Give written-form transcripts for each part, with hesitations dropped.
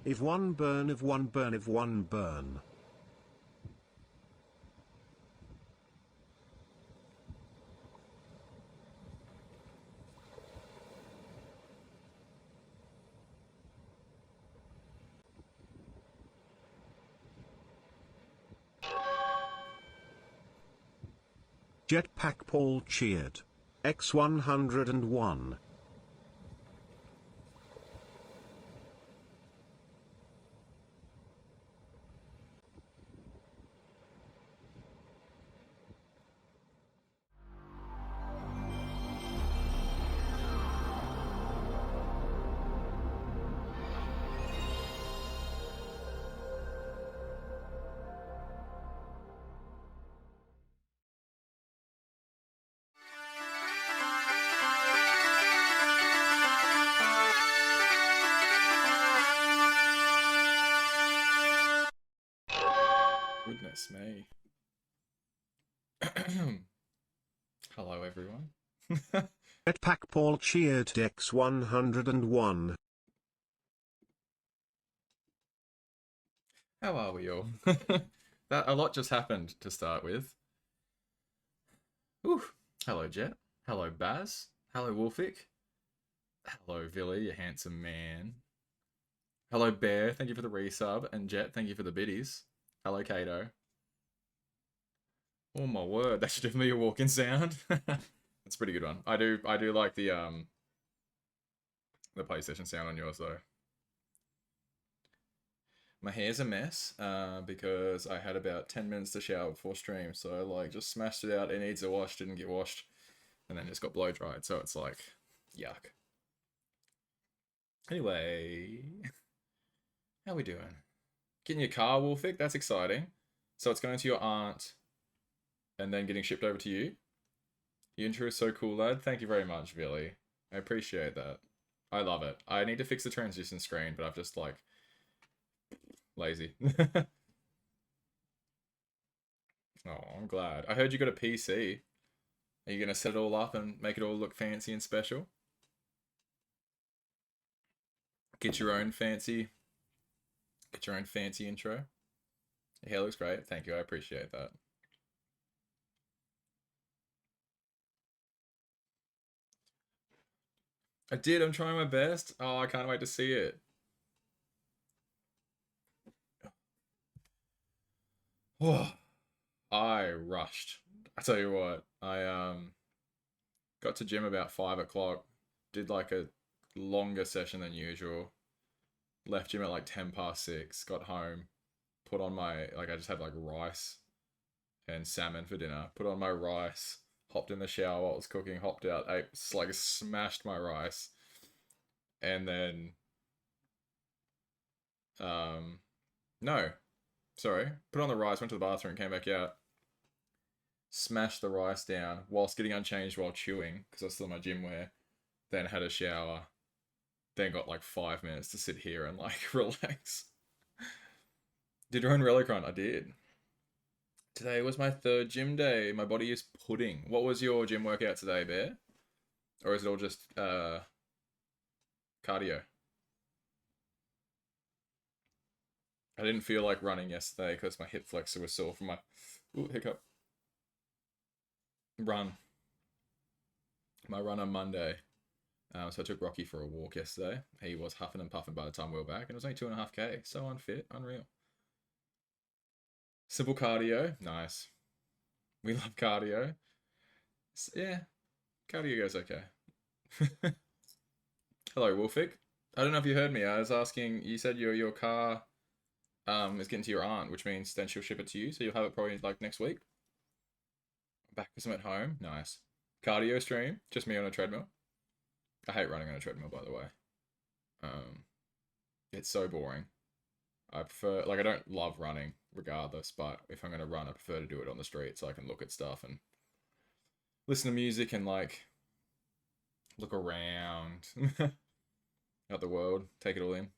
If one burn, if one burn, if one burn. Jetpack Paul cheered. X101. Goodness me. Hello, everyone. Jetpack Paul cheered. X101. How are we all? A lot just happened to start with. Ooh. Hello, Jet. Hello, Baz. Hello, Wolfic. Hello, Villy, you handsome man. Hello, Bear. Thank you for the resub. And Jet, thank you for the biddies. Hello, Kato. Oh my word, that should definitely be a walk-in sound. That's a pretty good one. I do like the PlayStation sound on yours though. My hair's a mess because I had about 10 minutes to shower before stream, so I like just smashed it out. It needs a wash, didn't get washed, and then just got blow dried. So it's like yuck. Anyway, how we doing? Getting your car, Wolfic? That's exciting. So it's going to your aunt and then getting shipped over to you. Your intro is so cool, lad. Thank you very much, Billy. I appreciate that. I love it. I need to fix the transition screen, but I've just like lazy. Oh, I'm glad. I heard you got a PC. Are you gonna set it all up and make it all look fancy and special? Get your own fancy intro. Your hair looks great. Thank you. I appreciate that. I did. I'm trying my best. Oh, I can't wait to see it. Oh, I rushed. I tell you what, I got to gym about 5 o'clock. Did like a longer session than usual. Left gym at like 6:10. Got home, put on my I just had like rice and salmon for dinner. Put on my rice, hopped in the shower while it was cooking, hopped out, ate like smashed my rice, and then no, sorry, put on the rice, went to the bathroom, came back out, smashed the rice down whilst getting unchanged while chewing because I was still in my gym wear. Then had a shower. Then got like 5 minutes to sit here and like relax. Did your own relic run? I did. Today was my third gym day. My body is pudding. What was your gym workout today, Bear? Or is it all just cardio? I didn't feel like running yesterday because my hip flexor was sore from my hiccup run. My run on Monday. So I took Rocky for a walk yesterday. He was huffing and puffing by the time we were back, and it was only 2.5K. So unfit, unreal. Simple cardio, nice. We love cardio. So, yeah, cardio goes okay. Hello, Wolfic. I don't know if you heard me. I was asking. You said your car is getting to your aunt, which means then she'll ship it to you. So you'll have it probably like next week. Back because I'm at home. Nice. Cardio stream. Just me on a treadmill. I hate running on a treadmill, by the way. It's so boring. I prefer, I don't love running regardless, but if I'm going to run, I prefer to do it on the street so I can look at stuff and listen to music and look around at the world, take it all in.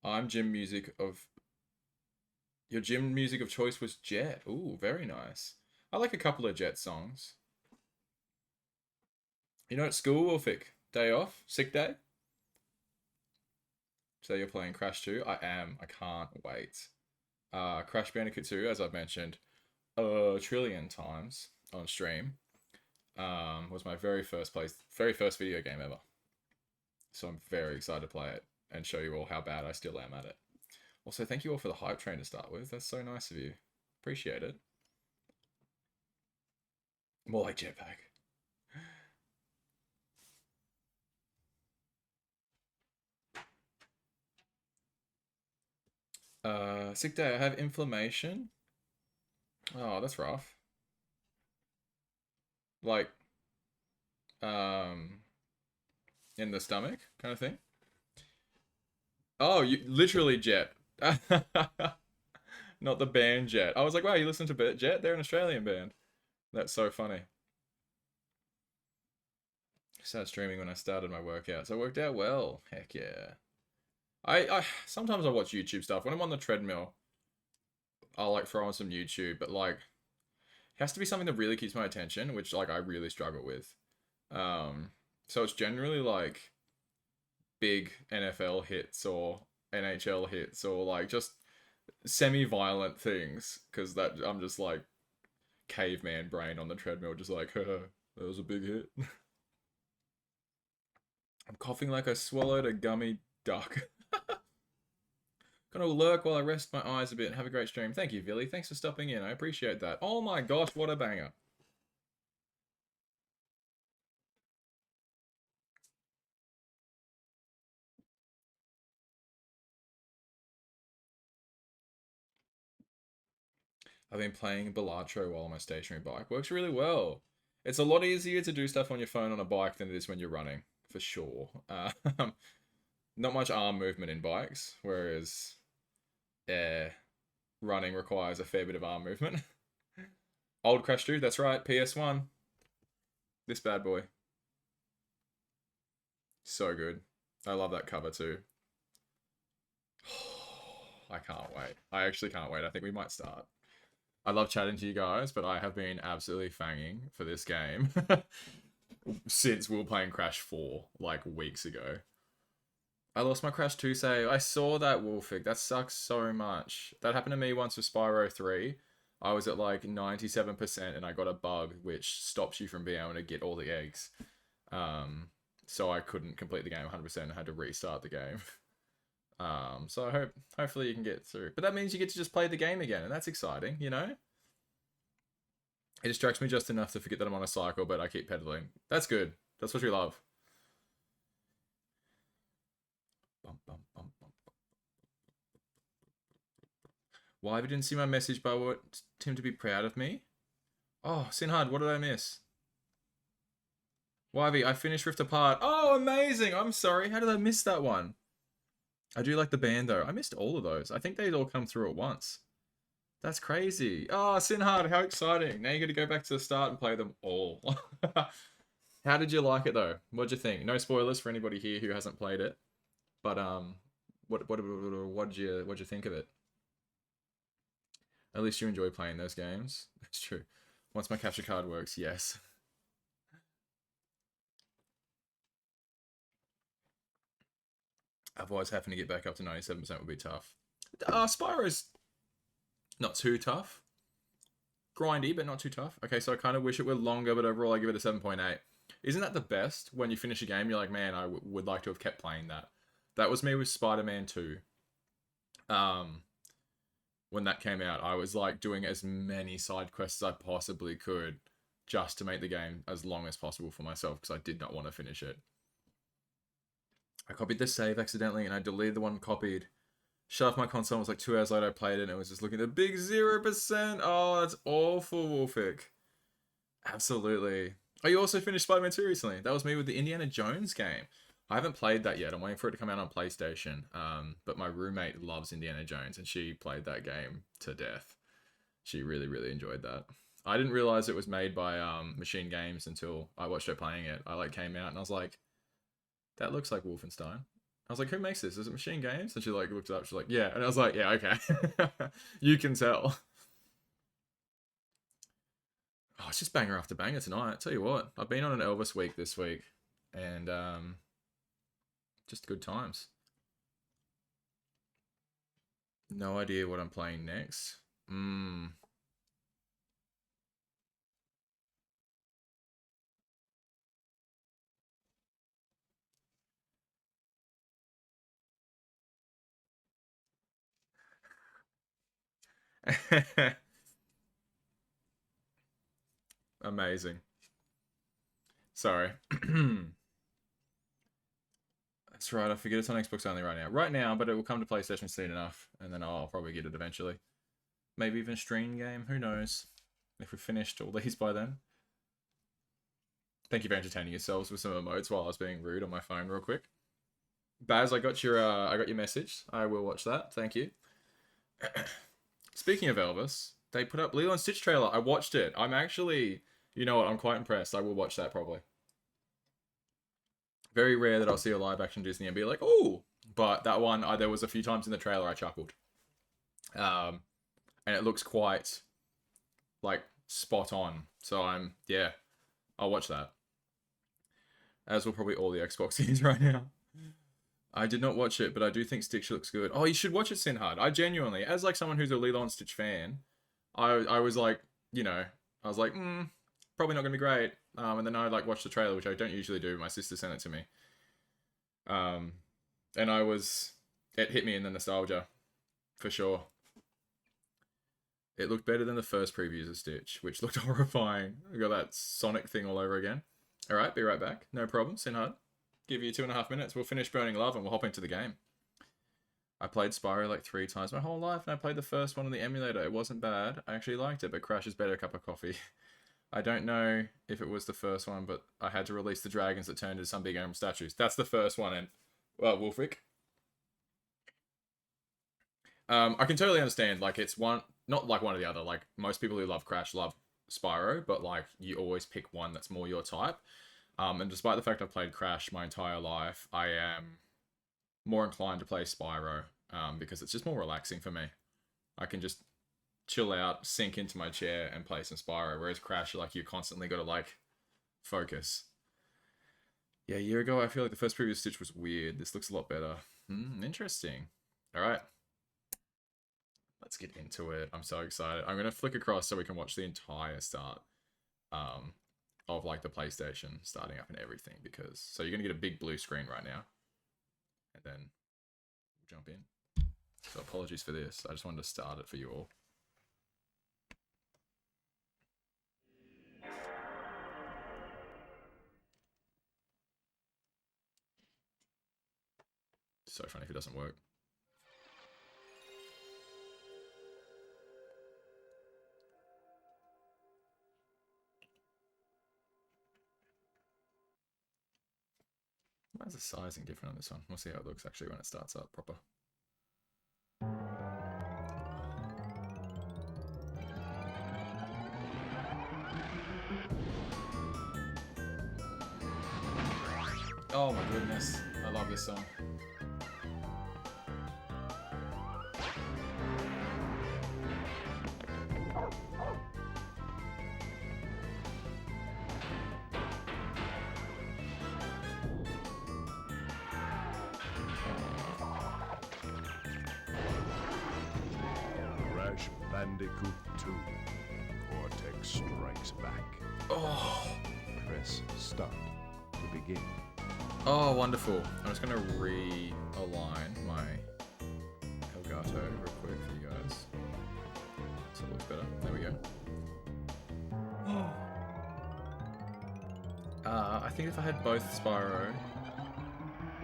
Your gym music of choice was Jet. Ooh, very nice. I like a couple of Jet songs. You know, at school, Wolfic, day off, sick day. So you're playing Crash 2? I am. I can't wait. Crash Bandicoot 2, as I've mentioned a trillion times on stream, was my very first video game ever. So I'm very excited to play it and show you all how bad I still am at it. Also, thank you all for the hype train to start with. That's so nice of you. Appreciate it. More like Jetpack. Sick day. I have inflammation. Oh, that's rough. Like, in the stomach kind of thing. Oh, you literally Jet. Not the band Jet. I was like, wow, you listen to Jet? They're an Australian band. That's so funny. I started streaming when I started my workout, so it worked out well. Heck yeah. I sometimes I watch YouTube stuff. When I'm on the treadmill, I'll like throw on some YouTube, but like it has to be something that really keeps my attention, which like I really struggle with. So it's generally like big NFL hits or NHL hits or like just semi-violent things, because that I'm just like caveman brain on the treadmill, just like, that was a big hit. I'm coughing like I swallowed a gummy duck. Gonna lurk while I rest my eyes a bit and have a great stream. Thank you, Billy. Thanks for stopping in. I appreciate that. Oh my gosh, what a banger. I've been playing Balatro while on my stationary bike. Works really well. It's a lot easier to do stuff on your phone on a bike than it is when you're running, for sure. Not much arm movement in bikes, whereas running requires a fair bit of arm movement. Old Crash 2, that's right, PS1. This bad boy. So good. I love that cover too. I can't wait. I actually can't wait. I think we might start. I love chatting to you guys, but I have been absolutely fanging for this game since we were playing Crash 4, like, weeks ago. I lost my Crash 2 save. I saw that, Wolfig. That sucks so much. That happened to me once with Spyro 3. I was at, like, 97% and I got a bug which stops you from being able to get all the eggs. So I couldn't complete the game 100% and had to restart the game. So hopefully you can get through. But that means you get to just play the game again, and that's exciting, you know? It distracts me just enough to forget that I'm on a cycle, but I keep pedaling. That's good. That's what we love. Why have you didn't see my message, but I want Tim to be proud of me? Oh, Sinhad, what did I miss? Wivey, I finished Rift Apart. Oh, amazing! I'm sorry. How did I miss that one? I do like the band, though. I missed all of those. I think they'd all come through at once. That's crazy. Oh, Sinhard, how exciting. Now you got to go back to the start and play them all. How did you like it, though? What'd you think? No spoilers for anybody here who hasn't played it. But, what'd you think of it? At least you enjoy playing those games. That's true. Once my capture card works, yes. Otherwise, having to get back up to 97% would be tough. Spyro's not too tough. Grindy, but not too tough. Okay, so I kind of wish it were longer, but overall I give it a 7.8. Isn't that the best? When you finish a game, you're like, man, I would like to have kept playing that. That was me with Spider-Man 2. When that came out, I was like doing as many side quests as I possibly could just to make the game as long as possible for myself because I did not want to finish it. I copied the save accidentally and I deleted the one copied. Shut off my console. It was like 2 hours later I played it and it was just looking at the big 0%. Oh, that's awful, Wolfic. Absolutely. Oh, you also finished Spider-Man 2 recently. That was me with the Indiana Jones game. I haven't played that yet. I'm waiting for it to come out on PlayStation. But my roommate loves Indiana Jones and she played that game to death. She really, really enjoyed that. I didn't realize it was made by Machine Games until I watched her playing it. I like came out and I was like, that looks like Wolfenstein. I was like, who makes this? Is it Machine Games? And she like looked it up. She's like, yeah. And I was like, yeah, okay. You can tell. Oh, it's just banger after banger tonight. I tell you what, I've been on an Elvis week this week. And just good times. No idea what I'm playing next. Amazing. Sorry. That's right, I forget it's on Xbox only right now. Right now, but it will come to PlayStation soon enough, and then I'll probably get it eventually. Maybe even stream game, who knows? If we've finished all these by then. Thank you for entertaining yourselves with some emotes while I was being rude on my phone real quick. Baz, I got your message. I will watch that. Thank you. Speaking of Elvis, they put up Lilo and Stitch trailer. I watched it. I'm actually, you know what? I'm quite impressed. I will watch that probably. Very rare that I'll see a live action Disney and be like, oh, but that one, there was a few times in the trailer I chuckled. And it looks quite like spot on. So I'll watch that. As will probably all the Xboxies right now. I did not watch it, but I do think Stitch looks good. Oh, you should watch it, Sinhard. I genuinely, as like someone who's a Lilo and Stitch fan, I was like, probably not gonna be great. And then I like watched the trailer, which I don't usually do. My sister sent it to me. And it hit me in the nostalgia, for sure. It looked better than the first previews of Stitch, which looked horrifying. We got that Sonic thing all over again. All right, be right back. No problem, Sinhard. Give you 2.5 minutes. We'll finish Burning Love and we'll hop into the game. I played Spyro like 3 times my whole life, and I played the first one on the emulator. It wasn't bad. I actually liked it, but Crash is better cup of coffee. I don't know if it was the first one, but I had to release the dragons that turned into some big animal statues. That's the first one, and Wolfric. I can totally understand. Like, it's one, not like one or the other. Like, most people who love Crash love Spyro, but like, you always pick one that's more your type. And despite the fact I've played Crash my entire life, I am more inclined to play Spyro because it's just more relaxing for me. I can just chill out, sink into my chair, and play some Spyro. Whereas Crash, like, you constantly got to like focus. Yeah, a year ago, I feel like the first preview of Stitch was weird. This looks a lot better. Interesting. All right. Let's get into it. I'm so excited. I'm going to flick across so we can watch the entire start of like the PlayStation starting up and everything, because so you're going to get a big blue screen right now. And then we'll jump in. So apologies for this. I just wanted to start it for you all. So funny if it doesn't work. Why is the sizing different on this one? We'll see how it looks actually when it starts up proper. Oh my goodness, I love this song. Bandicoot 2. Cortex strikes back. Oh. Press start to begin. Oh, wonderful. I'm just going to realign my Elgato real quick for you guys. So it looks better. There we go. I think if I had both Spyro...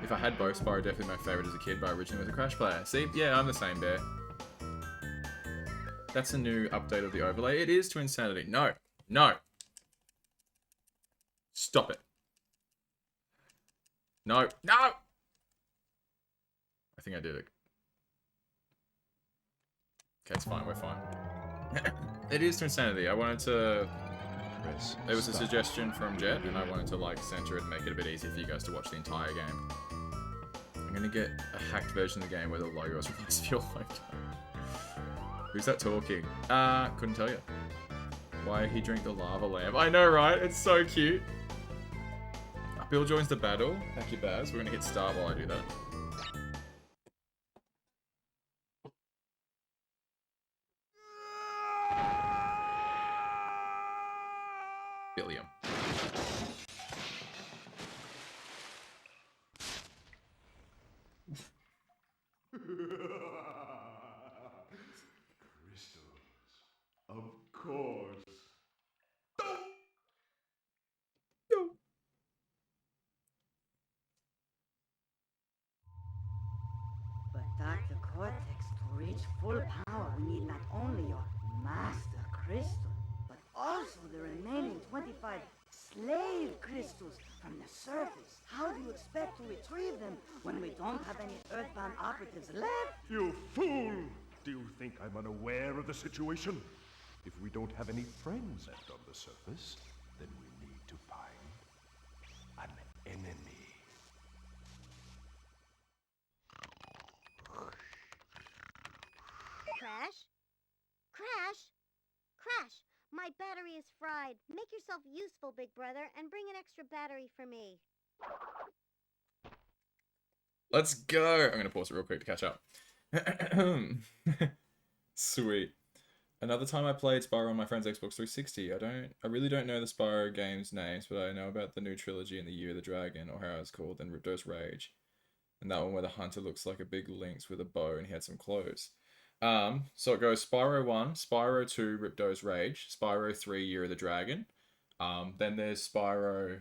If I had both Spyro, definitely my favorite as a kid, but I originally was a Crash player. See? Yeah, I'm the same, Bear. That's a new update of the overlay. It is to Insanity. No. No. Stop it. No. No! I think I did it. Okay, it's fine. We're fine. It is to Insanity. I wanted to... It was a suggestion from Jet, and I wanted to like center it and make it a bit easier for you guys to watch the entire game. I'm gonna get a hacked version of the game where the logo is replaced with your logo. Who's that talking? Couldn't tell you. Why he drink the lava lamp? I know, right? It's so cute. Bill joins the battle. Thank you, Baz. We're gonna hit start while I do that. Billion. Crystals. Of course. But Dr. Cortex, to reach full power, we need not only your master crystal, but also the remaining 25 slave crystals from the surface. How do you expect to retrieve them when we don't have any Earthbound operatives left? You fool! Do you think I'm unaware of the situation? If we don't have any friends left on the surface, then we need to find an enemy. Crash? Crash? Crash! My battery is fried. Make yourself useful, big brother, and bring an extra battery for me. Let's go. I'm going to pause it real quick to catch up. Sweet. Another time I played Spyro on my friend's Xbox 360. I really don't know the Spyro games names, but I know about the new trilogy and the Year of the Dragon, or how it's called, and Ripto's Rage. And that one where the hunter looks like a big lynx with a bow and he had some clothes. So it goes Spyro 1, Spyro 2, Ripto's Rage, Spyro 3, Year of the Dragon. Then there's Spyro...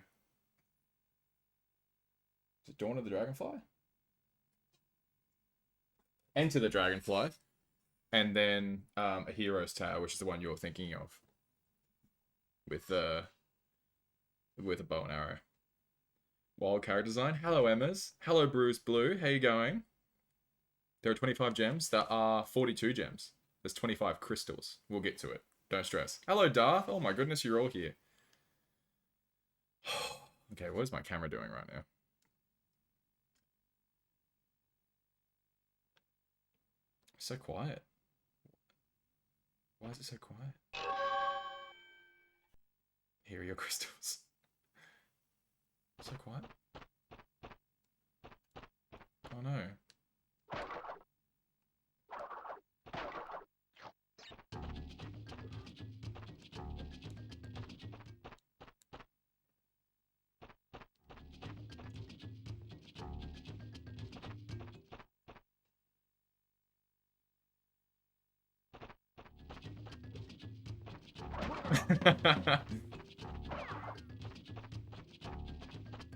Is it Dawn of the Dragonfly? Enter the Dragonfly. And then A Hero's Tale, which is the one you're thinking of. With a bow and arrow. Wild character design. Hello, Emmas. Hello, Bruce Blue. How you going? There are 25 gems. There are 42 gems. There's 25 crystals. We'll get to it. Don't stress. Hello, Darth. Oh my goodness, you're all here. Okay, what is my camera doing right now? So quiet. Why is it so quiet? Here are your crystals. So quiet. Oh no.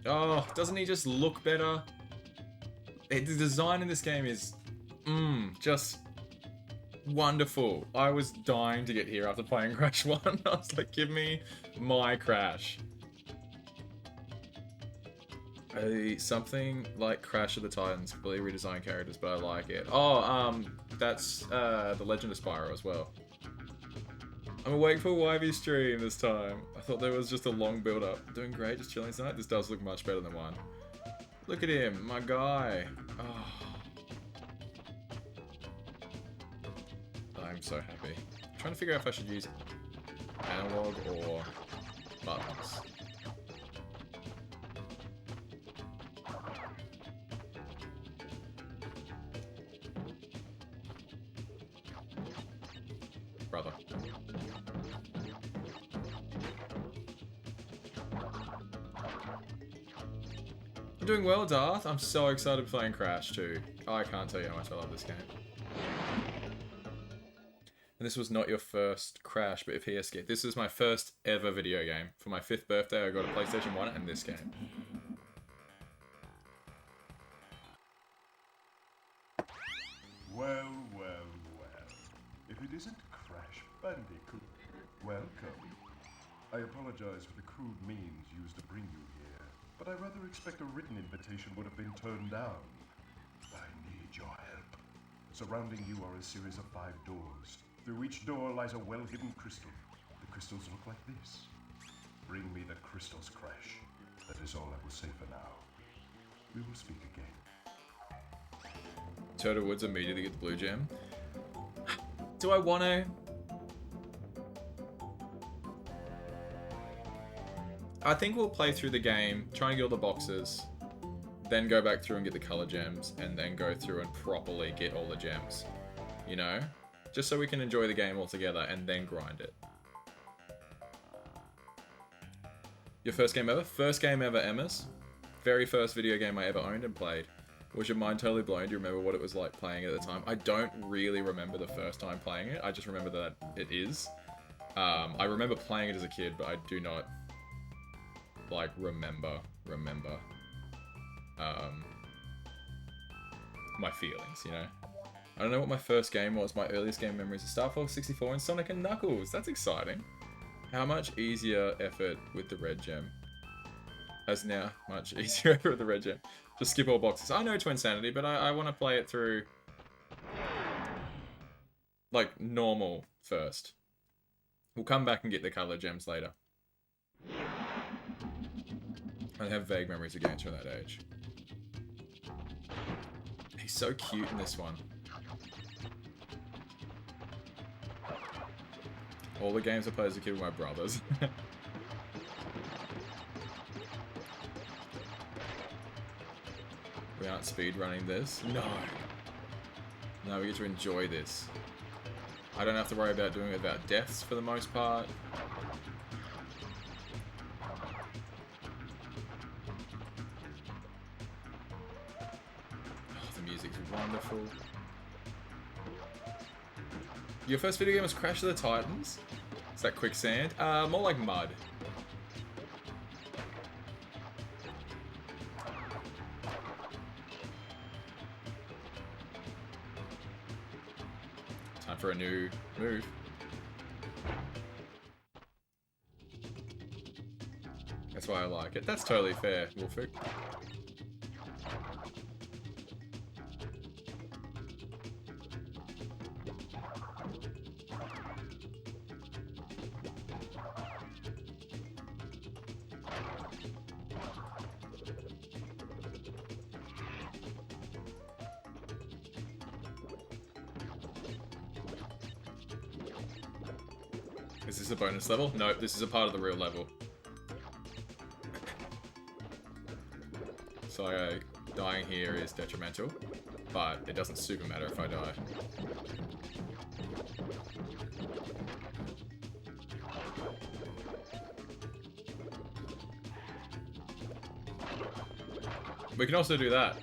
Oh, doesn't he just look better? The design in this game is, just wonderful. I was dying to get here after playing Crash 1. I was like, give me my Crash. Something like Crash of the Titans, completely redesigned characters, but I like it. Oh, that's The Legend of Spyro as well. I'm awake for YV stream this time. I thought there was just a long build up. Doing great, just chilling tonight. This does look much better than one. Look at him, my guy. Oh. I'm so happy. I'm trying to figure out if I should use analog or buttons. Brother. I'm doing well, Darth. I'm so excited playing Crash too. I can't tell you how much I love this game. And this was not your first Crash, but if he escaped. This is my first ever video game. For my 5th birthday, I got a PlayStation 1 and this game. Well, well, well. If it isn't Crash Bandicoot, welcome. I apologize for the crude means used to bring you here, but I rather expect a written invitation would have been turned down. I need your help. Surrounding you are a series of 5 doors. Through each door lies a well-hidden crystal. The crystals look like this. Bring me the crystals, Crash. That is all I will say for now. We will speak again. Turtle Woods immediately get the blue gem. Do I want to? I think we'll play through the game, try and get all the boxes, then go back through and get the color gems, and then go through and properly get all the gems. You know? Just so we can enjoy the game all together and then grind it. Your first game ever? First game ever, Emma's. Very first video game I ever owned and played. Was your mind totally blown? Do you remember what it was like playing it at the time? I don't really remember the first time playing it. I just remember that it is. I remember playing it as a kid, but I do not, like, remember my feelings, you know? I don't know what my first game was. My earliest game memories are Star Fox 64 and Sonic and Knuckles. That's exciting. How much easier effort with the red gem? As now, much easier effort with the red gem. Just skip all boxes. I know Twinsanity, but I want to play it through, like, normal first. We'll come back and get the color gems later. I have vague memories of games from that age. He's so cute in this one. All the games I played as a kid with my brothers. We aren't speedrunning this. No. No, we get to enjoy this. I don't have to worry about doing it without deaths for the most part. Oh, the music's wonderful. Your first video game was Crash of the Titans? Is that quicksand? More like mud. Time for a new move. That's why I like it. That's totally fair, Wolfie. Is this a bonus level? Nope, this is a part of the real level. So dying here is detrimental, but it doesn't super matter if I die. We can also do that.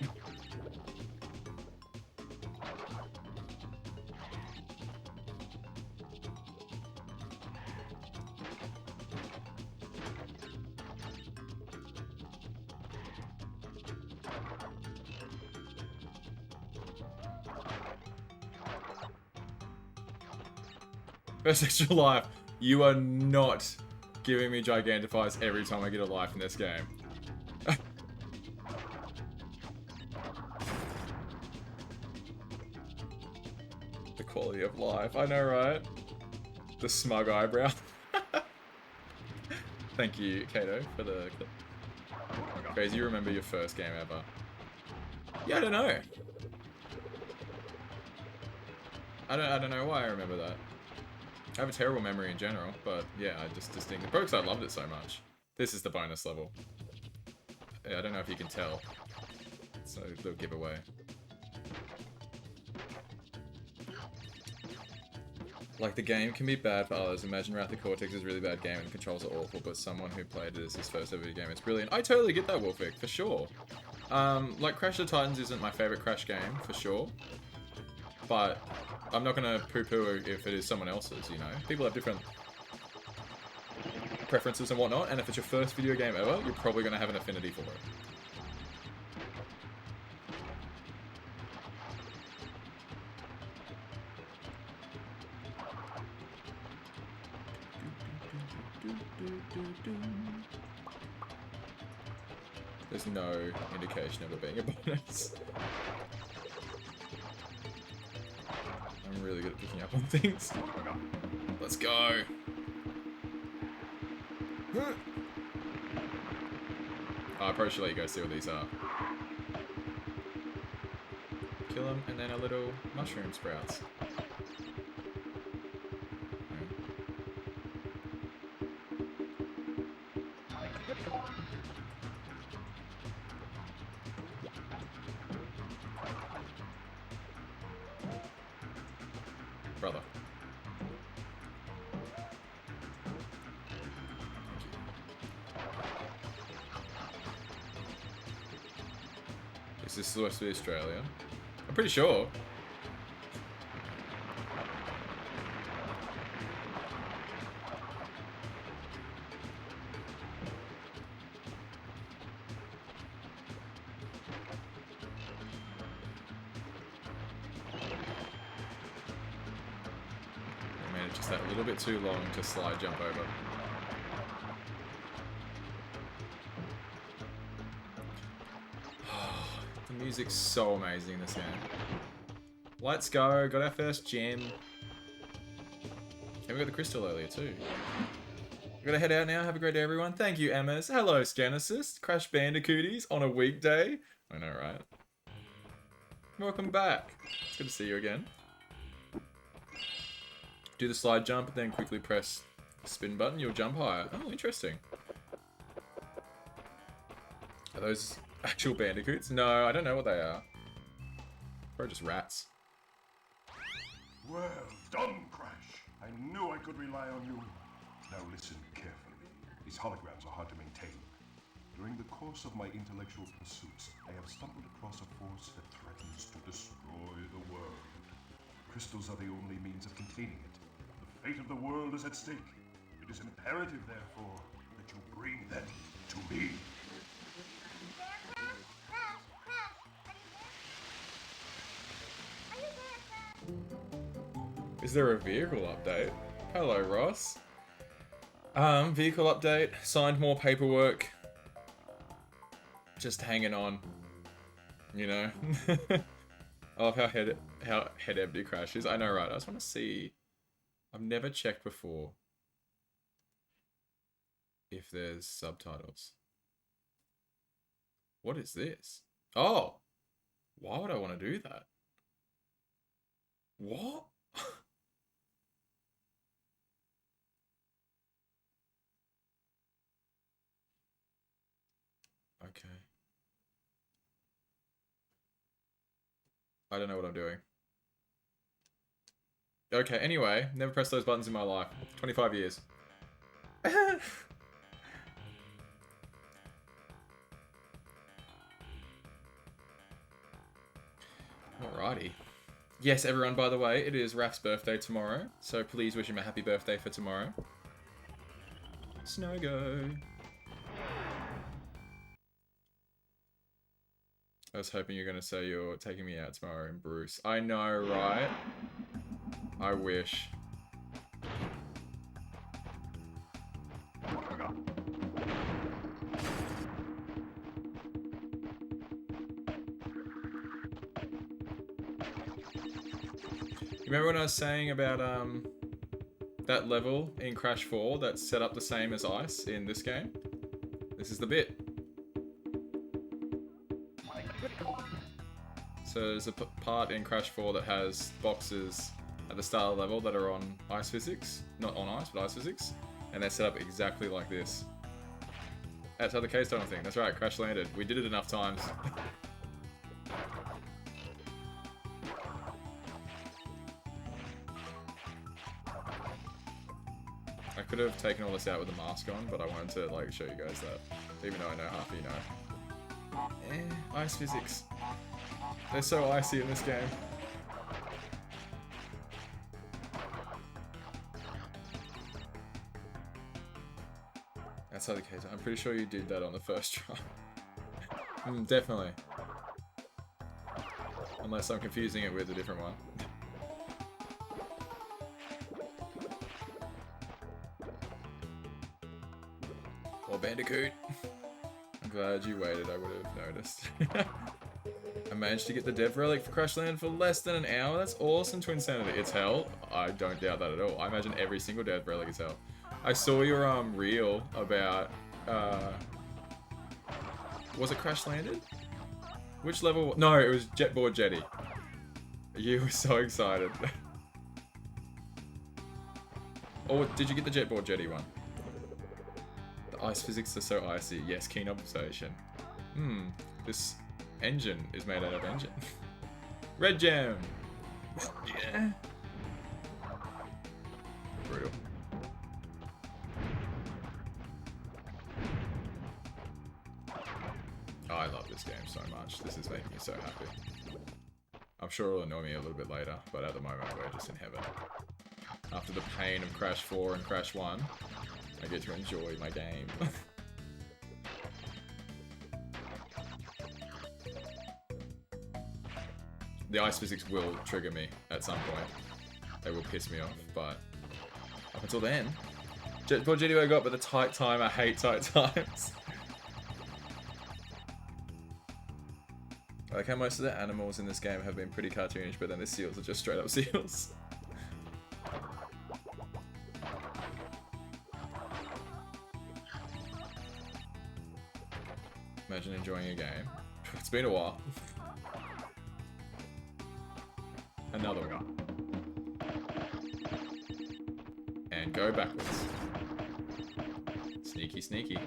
First extra life. You are not giving me Gigantifies every time I get a life in this game. The quality of life. I know, right? The smug eyebrow. Thank you, Kato, for the clip. Crazy, you remember your first game ever. Yeah, I don't know. I don't know why I remember that. I have a terrible memory in general, but yeah, I just distinctly... Because I loved it so much. This is the bonus level. Yeah, I don't know if you can tell. So, little giveaway. Like, the game can be bad for others. Imagine Wrath of Cortex is a really bad game and the controls are awful, but someone who played it as his first ever video game, it's brilliant. I totally get that, Wolfic, for sure. Like, Crash of the Titans isn't my favorite Crash game, for sure. But I'm not going to poo-poo if it is someone else's, you know? People have different preferences and whatnot, and if it's your first video game ever, you're probably going to have an affinity for it. There's no indication of it being a bonus. I'm really good at picking up on things. Let's go. I probably should let you guys see what these are. Kill them, and then a little mushroom sprouts. Brother. Thank you. Is this supposed to be Australia? I'm pretty sure. I made it just that little bit too long to slide jump over. The music's so amazing in this game. Let's go. Got our first gem. And we got the crystal earlier too. We're gonna head out now. Have a great day, everyone. Thank you, Emmas. Hello, Genesis. Crash Bandicooties on a weekday. I know, right? Welcome back. It's good to see you again. Do the slide jump, then quickly press the spin button. You'll jump higher. Oh, interesting. Are those actual bandicoots? No, I don't know what they are. Or just rats. Well done, Crash. I knew I could rely on you. Now listen carefully. These holograms are hard to maintain. During the course of my intellectual pursuits, I have stumbled across a force that threatens to destroy the world. Crystals are the only means of containing it. The fate of the world is at stake. It is imperative, therefore, that you bring them to me. Is there a vehicle update? Hello, Ross. Vehicle update. Signed more paperwork. Just hanging on. You know? I love how head empty Crash is. I know, right? I just want to see. I've never checked before if there's subtitles. What is this? Oh! Why would I want to do that? What? Okay. I don't know what I'm doing. Okay, anyway, never pressed those buttons in my life. 25 years. Alrighty. Yes, everyone, by the way, it is Raf's birthday tomorrow, so please wish him a happy birthday for tomorrow. Snow go. I was hoping you're going to say you're taking me out tomorrow in Bruce. I know, right? I wish. You remember when I was saying about that level in Crash 4 that's set up the same as Ice in this game? This is the bit. So there's a part in Crash 4 that has boxes at the start of the level that are on ice physics. Not on ice, but ice physics. And they're set up exactly like this. That's how the case tunnel thing. That's right, Crash landed. We did it enough times. I could have taken all this out with the mask on, but I wanted to like show you guys that. Even though I know half of you know. Ice physics. They're so icy in this game. That's how the case. I'm pretty sure you did that on the first try. Definitely. Unless I'm confusing it with a different one. Or Bandicoot. I'm glad you waited, I would have noticed. I managed to get the dev relic for Crashland for less than an hour. That's awesome, Twinsanity. It's hell. I don't doubt that at all. I imagine every single dev relic is hell. I saw your reel about was it Crash Landed? Which level? No, it was Jetboard Jetty. You were so excited. Or did you get the Jetboard Jetty one? The ice physics are so icy. Yes, keen observation. This engine is made out of engine. Red gem. Yeah. Brutal. Oh, I love this game so much. This is making me so happy. I'm sure it'll annoy me a little bit later, but at the moment we're just in heaven. After the pain of Crash 4 and Crash 1, I get to enjoy my game. The ice physics will trigger me at some point. They will piss me off, but up until then, what GTO I got, but the tight time, I hate tight times. I like how most of the animals in this game have been pretty cartoonish, but then the seals are just straight up seals. Imagine enjoying a game. It's been a while. Another one. And go backwards. Sneaky, sneaky.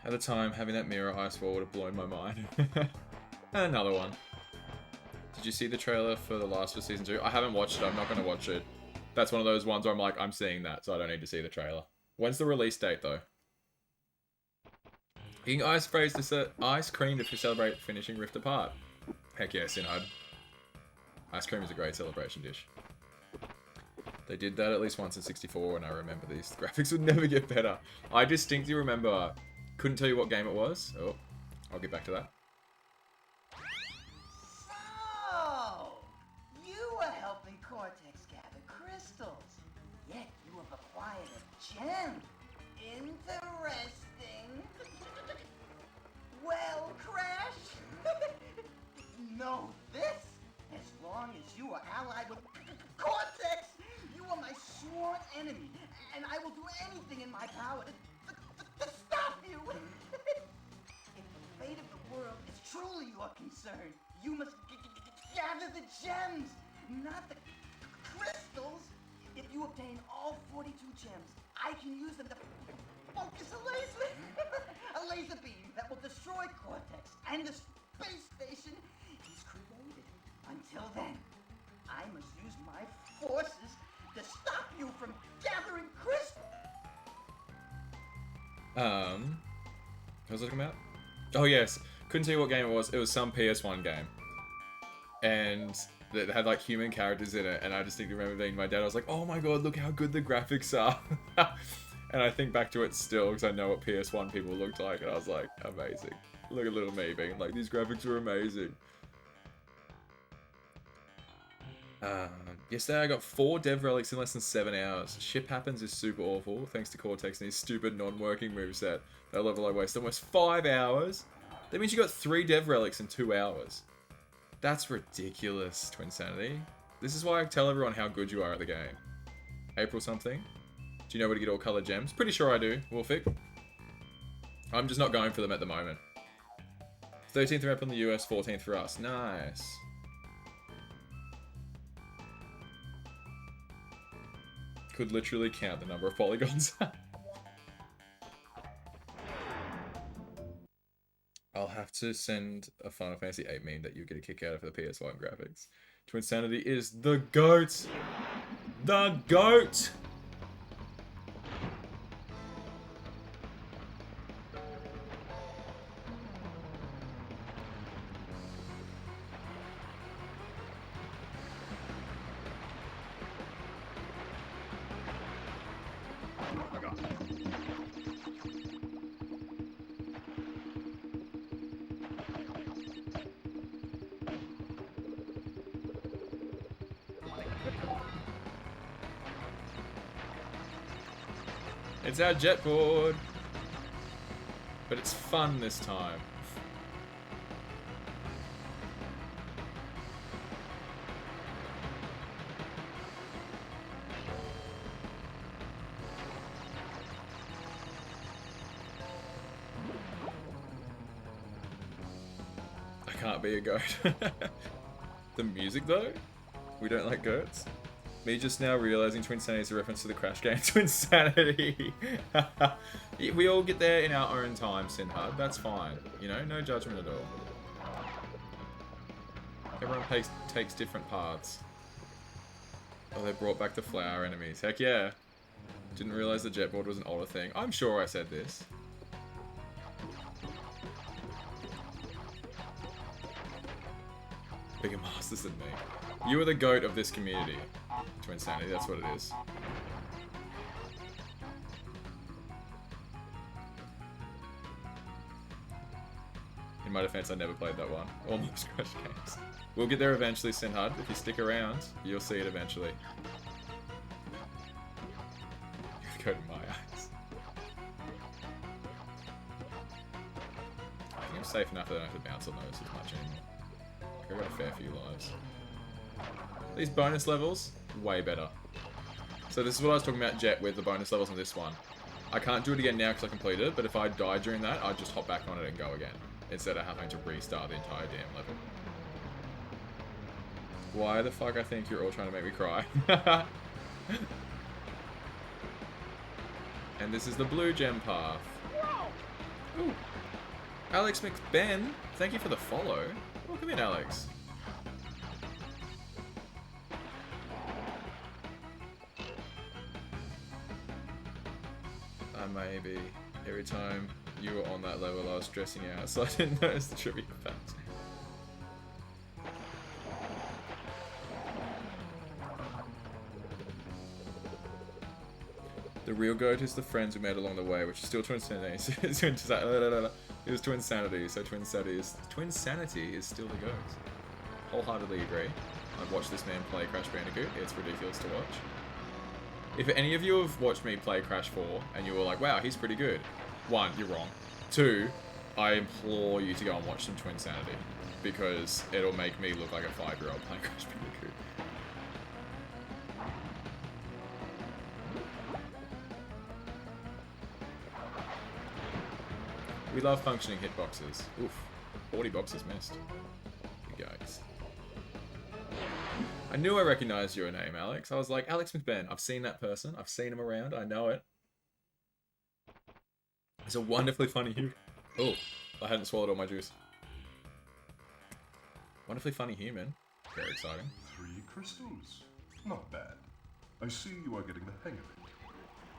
At the time, having that mirror ice wall would have blown my mind. And another one. Did you see the trailer for The Last of Us Season 2? I haven't watched it, I'm not going to watch it. That's one of those ones where I'm like, I'm seeing that, so I don't need to see the trailer. When's the release date, though? Eating ice cream to celebrate finishing Rift Apart. Heck yeah, Synod. Ice cream is a great celebration dish. They did that at least once in 64, and I remember these graphics would never get better. I distinctly remember... Couldn't tell you what game it was. Oh, I'll get back to that. So, you were helping Cortex gather crystals, yet you have acquired a gem. Interesting. Well, Crash, know this. As long as you are allied with Cortex, you are my sworn enemy, and I will do anything in my power to stop you! If the fate of the world is truly your concern, you must gather the gems, not the crystals. If you obtain all 42 gems, I can use them to focus a laser beam that will destroy Cortex and the space station he's created. Until then, I must use my forces to stop you from gathering crystals. What was I talking about? Oh yes, couldn't tell you what game it was. It was some PS1 game, and that had like human characters in it. And I distinctly remember being my dad. I was like, "Oh my god, look how good the graphics are!" And I think back to it still because I know what PS1 people looked like, and I was like, "Amazing!" Look at little me being like, "These graphics are amazing." Yesterday I got 4 dev relics in less than 7 hours. Ship Happens is super awful, thanks to Cortex and his stupid non-working moveset. That level I wasted almost 5 hours. That means you got 3 dev relics in 2 hours. That's ridiculous, Twinsanity. This is why I tell everyone how good you are at the game. April something? Do you know where to get all colored gems? Pretty sure I do, Wolfic. I'm just not going for them at the moment. 13th rep in the US, 14th for us. Nice. Could literally count the number of polygons. I'll have to send a Final Fantasy VIII meme that you get a kick out of for the PS1 graphics. Twinsanity is the GOAT! The GOAT! It's our jetboard, but it's fun this time. can't be a goat. The music though? We don't like goats? Me just now realizing Twinsanity is a reference to the Crash game Twinsanity. We all get there in our own time, Sinhad. That's fine. You know, no judgment at all. Everyone takes different paths. Oh, they brought back the flower enemies. Heck yeah. Didn't realize the jetboard was an older thing. I'm sure I said this. Bigger masters than me. You are the goat of this community. Twinsanity, that's what it is. In my defense, I never played that one. Almost Crash games. We'll get there eventually, Sinhad. If you stick around, you'll see it eventually. You're the goat in my eyes. I think I'm safe enough that I don't have to bounce on those as much anymore. I've got a fair few lives. These bonus levels, way better. So this is what I was talking about, Jet, with the bonus levels on this one. I can't do it again now because I completed it, but if I die during that, I'd just hop back on it and go again, instead of having to restart the entire damn level. Why the fuck I think you're all trying to make me cry? And this is the blue gem path. Ooh. Alex McBen, thank you for the follow. Welcome in, Alex. Maybe. Every time you were on that level, I was stressing out, so I didn't notice the trivia facts. The real goat is the friends we made along the way, which is still Twinsanity. It was Twinsanity, so Twinsanity is still the goat. Wholeheartedly agree. I've watched this man play Crash Bandicoot. It's ridiculous to watch. If any of you have watched me play Crash 4 and you were like, wow, he's pretty good. 1, you're wrong. 2, I implore you to go and watch some Twinsanity, because it'll make me look like a 5-year-old playing Crash Bandicoot. We love functioning hitboxes. Oof, 40 boxes missed. Yikes. I knew I recognized your name, Alex. I was like, Alex McBen. I've seen that person. I've seen him around. I know it. It's a wonderfully funny human. Oh, I hadn't swallowed all my juice. Wonderfully funny human. Very exciting. 3 crystals. Not bad. I see you are getting the hang of it.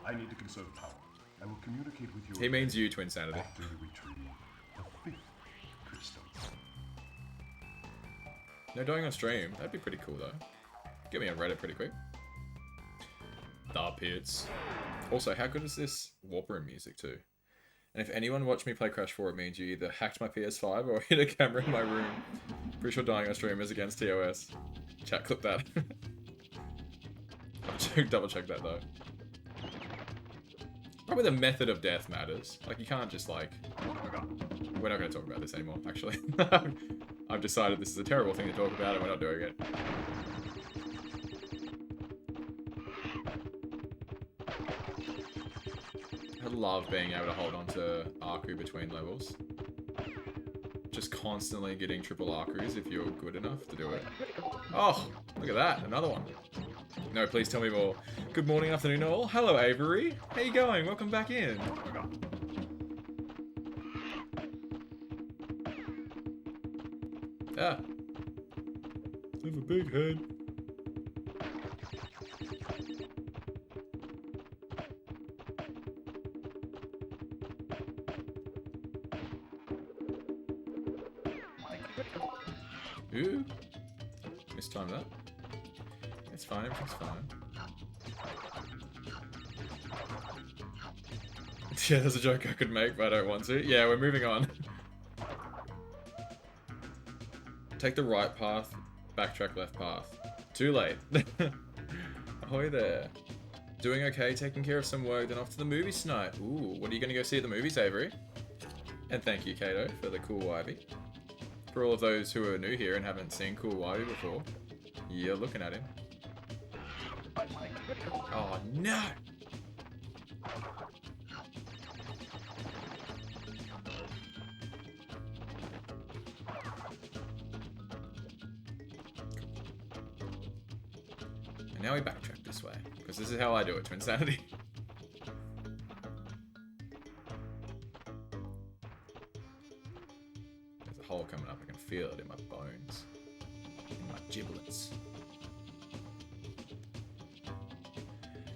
I need to conserve power. I will communicate with you. He means you, Twinsanity. After you retrieve the 5th crystal. No dying on stream. That'd be pretty cool, though. Get me on Reddit pretty quick. The Pits. Also, how good is this Warp Room music, too? And if anyone watched me play Crash 4, it means you either hacked my PS5 or hit a camera in my room. Pretty sure dying on stream is against TOS. Chat, clip that. Double check that, though. Probably the method of death matters. Like, you can't just, like... We're not going to talk about this anymore, actually. I've decided this is a terrible thing to talk about and we're not doing it. I love being able to hold on to Aku between levels. Just constantly getting triple Akus if you're good enough to do it. Oh, look at that, another one. No, please tell me more. Good morning, afternoon all. Hello, Avery. How you going? Welcome back in. Ah. I have a big head. Ooh. Mistimed that. It's fine, everything's fine. Yeah, there's a joke I could make, but I don't want to. Yeah, we're moving on. Take the right path, backtrack left path. Too late. Ahoy there. Doing okay, taking care of some work, then off to the movies tonight. Ooh, what are you going to go see at the movies, Avery? And thank you, Kato, for the cool Ivy. For all of those who are new here and haven't seen cool Ivy before, you're looking at him. Oh, no! And now we backtrack this way. Because this is how I do it, Twinsanity. There's a hole coming up. I can feel it in my bones. In my giblets.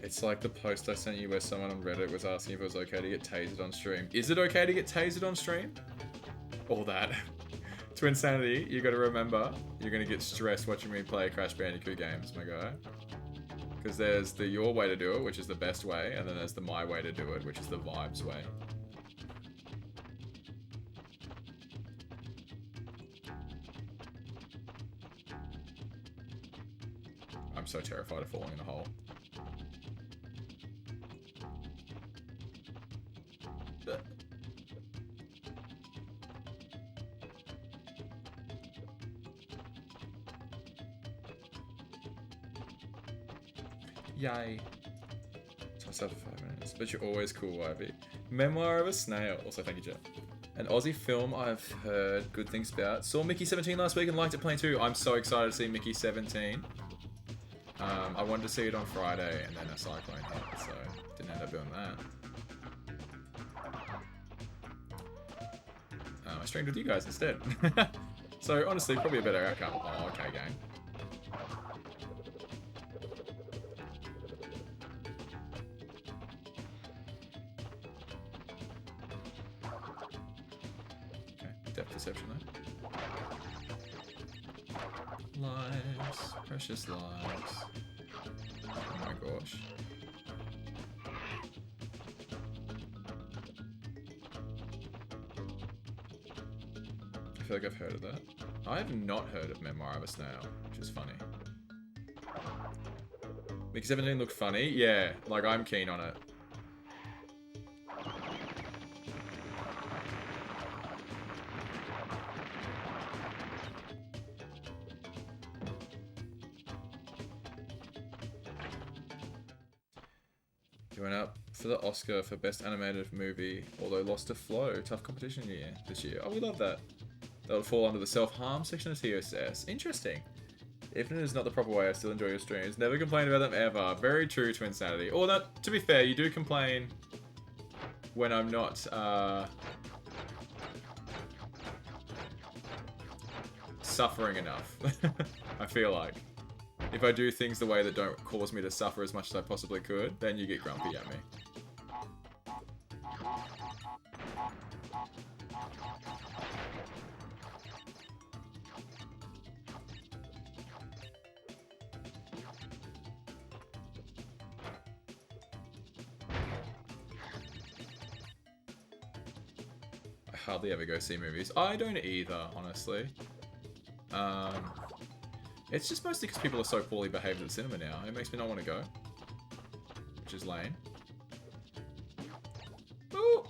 It's like the post I sent you where someone on Reddit was asking if it was okay to get tasered on stream. Is it okay to get tasered on stream? All that. Twinsanity, you gotta remember, you're gonna get stressed watching me play Crash Bandicoot games, my guy. Because there's the your way to do it, which is the best way, and then there's the my way to do it, which is the vibes way. I'm so terrified of falling in a hole. Yay. So I slept for 5 minutes. But you're always cool, Ivy. Memoir of a Snail. Also, thank you, Jeff. An Aussie film I've heard good things about. Saw Mickey 17 last week and liked it playing too. I'm so excited to see Mickey 17. I wanted to see it on Friday and then a cyclone hit, so didn't end up doing that. I streamed with you guys instead. So honestly, probably a better outcome. Oh, okay, gang. Depth perception though. Lives. Precious lives. Oh my gosh. I feel like I've heard of that. I have not heard of Memoir of a Snail, which is funny. Mickey 17 looked funny? Yeah, like I'm keen on it. Went up for the Oscar for Best Animated Movie, although lost to Flow. Tough competition this year. Oh, we love that. That would fall under the self-harm section of TOS. Interesting. Even if it is not the proper way, I still enjoy your streams. Never complain about them ever. Very true, Twinsanity. Or that, to be fair, you do complain when I'm not, suffering enough. I feel like. If I do things the way that don't cause me to suffer as much as I possibly could, then you get grumpy at me. I hardly ever go see movies. I don't either, honestly. It's just mostly because people are so poorly behaved at the cinema now. It makes me not want to go. Which is lame. Ooh!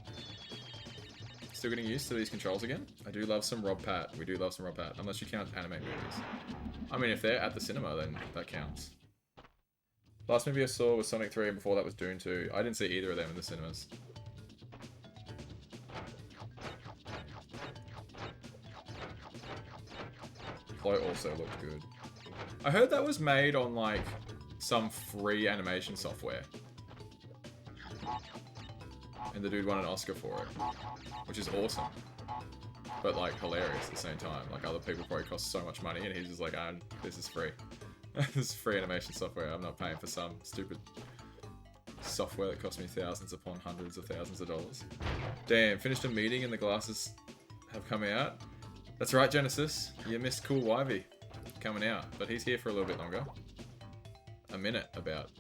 Still getting used to these controls again. I do love some Rob Pat. We do love some Rob Pat. Unless you count anime movies. I mean, if they're at the cinema, then that counts. Last movie I saw was Sonic 3, and before that was Dune 2. I didn't see either of them in the cinemas. Chloe also looked good. I heard that was made on, like, some free animation software. And the dude won an Oscar for it. Which is awesome. But, like, hilarious at the same time. Like, other people probably cost so much money, and he's just like, this is free. This is free animation software. I'm not paying for some stupid software that cost me thousands upon hundreds of thousands of dollars. Damn, finished a meeting and the glasses have come out. That's right, Genesis. You missed Cool Wivey coming out, but he's here for a little bit longer. A minute, about.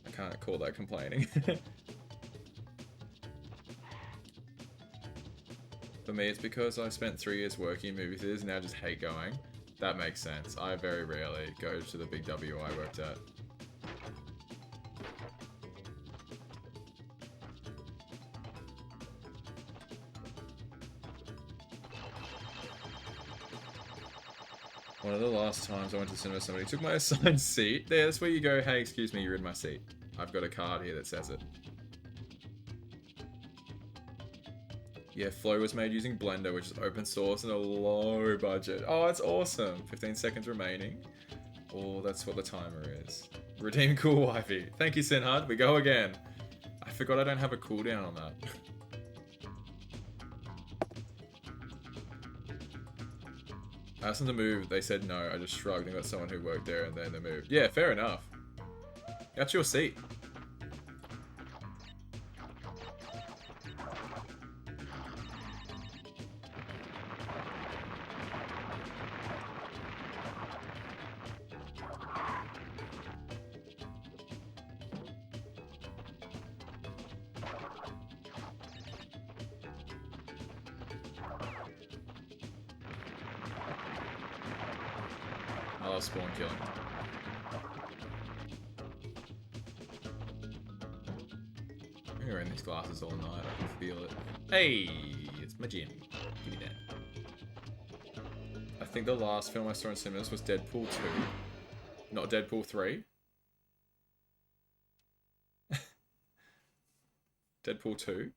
I can't call that complaining. For me, it's because I spent 3 years working in movie theaters and now I just hate going. That makes sense. I very rarely go to the big W I worked at. One of the last times I went to the cinema, somebody took my assigned seat. There, that's where you go, hey, excuse me, you're in my seat. I've got a card here that says it. Yeah, Flow was made using Blender, which is open source and a low budget. Oh, it's awesome. 15 seconds remaining. Oh, that's what the timer is. Redeem cool wifey. Thank you, Sinhard. We go again. I forgot I don't have a cooldown on that. I asked them to move. They said no. I just shrugged and got someone who worked there and then they moved. Yeah, fair enough. That's your seat. I love spawn killing. I'm gonna wear these glasses all night. I can feel it. Hey, it's my gym. Give me that. I think the last film I saw in cinemas was Deadpool 2. Not Deadpool 3. Deadpool 2.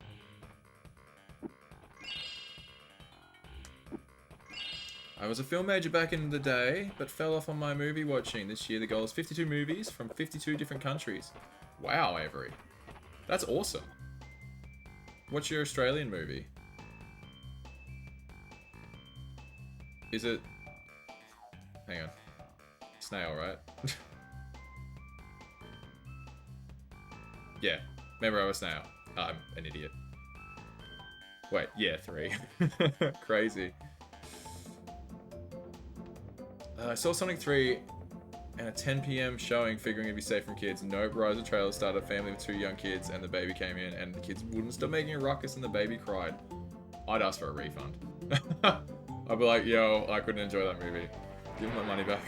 I was a film major back in the day, but fell off on my movie watching. This year the goal is 52 movies from 52 different countries. Wow, Avery. That's awesome. What's your Australian movie? Is it... Hang on. Snail, right? Yeah. Remember I was Snail. I'm an idiot. Wait, yeah, 3. Crazy. I saw Sonic 3 and a 10 PM showing, figuring it'd be safe from kids. Nope, Rise of Trailer started a family with 2 young kids and the baby came in and the kids wouldn't stop making a ruckus and the baby cried. I'd ask for a refund. I'd be like, yo, I couldn't enjoy that movie. Give me my money back.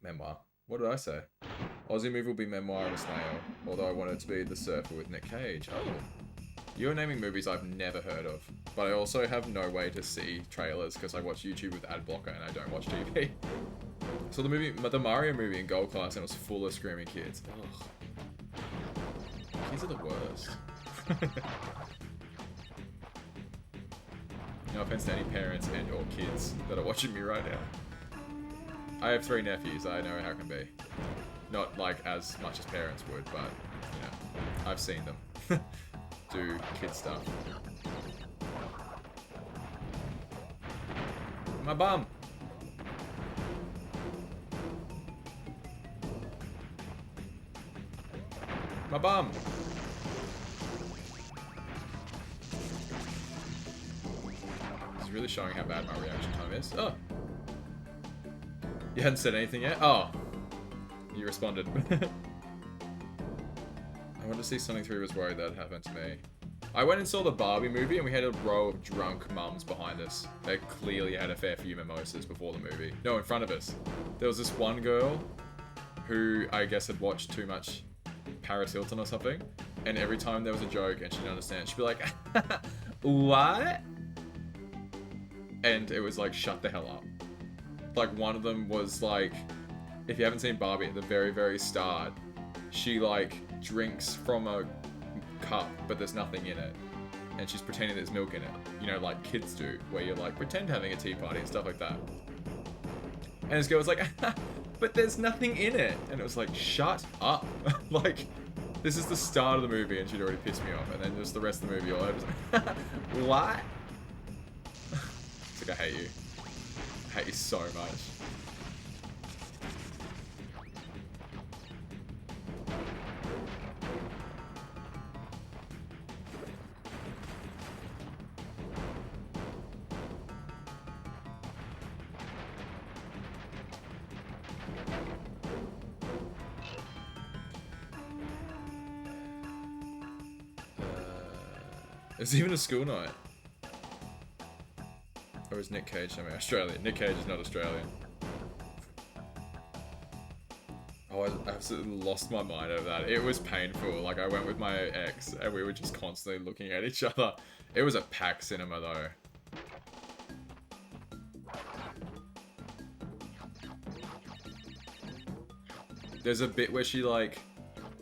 Memoir. What did I say? Aussie movie will be Memoir of a Snail, although I wanted it to be The Surfer with Nick Cage. Oh. You're naming movies I've never heard of, but I also have no way to see trailers because I watch YouTube with ad blocker and I don't watch TV. So the Mario movie in Gold Class, and it was full of screaming kids. Ugh. Kids are the worst. No offense to any parents and or kids that are watching me right now. I have 3 nephews. I know how it can be. Not like as much as parents would, but you know, I've seen them. Do kid stuff. My bum. My bum. This is really showing how bad my reaction time is. Oh. You hadn't said anything yet? Oh. You responded. I went to see Sonic 3, was worried that happened to me. I went and saw the Barbie movie and we had a row of drunk mums behind us. They clearly had a fair few mimosas before the movie. No, in front of us. There was this one girl who I guess had watched too much Paris Hilton or something. And every time there was a joke and she didn't understand, she'd be like, what? And it was like, shut the hell up. Like one of them was like, if you haven't seen Barbie at the very, very start, she like drinks from a cup but there's nothing in it and she's pretending there's milk in it, you know, like kids do, where you're like pretend having a tea party and stuff like that. And this girl was like, but there's nothing in it, and it was like, shut up. Like, this is the start of the movie and she'd already pissed me off, and then just the rest of the movie all over, like, what? It's like, I hate you so much. It's even a school night. Or is Nick Cage something Australian? Nick Cage is not Australian. Oh, I absolutely lost my mind over that. It was painful. Like, I went with my ex and we were just constantly looking at each other. It was a packed cinema though. There's a bit where she like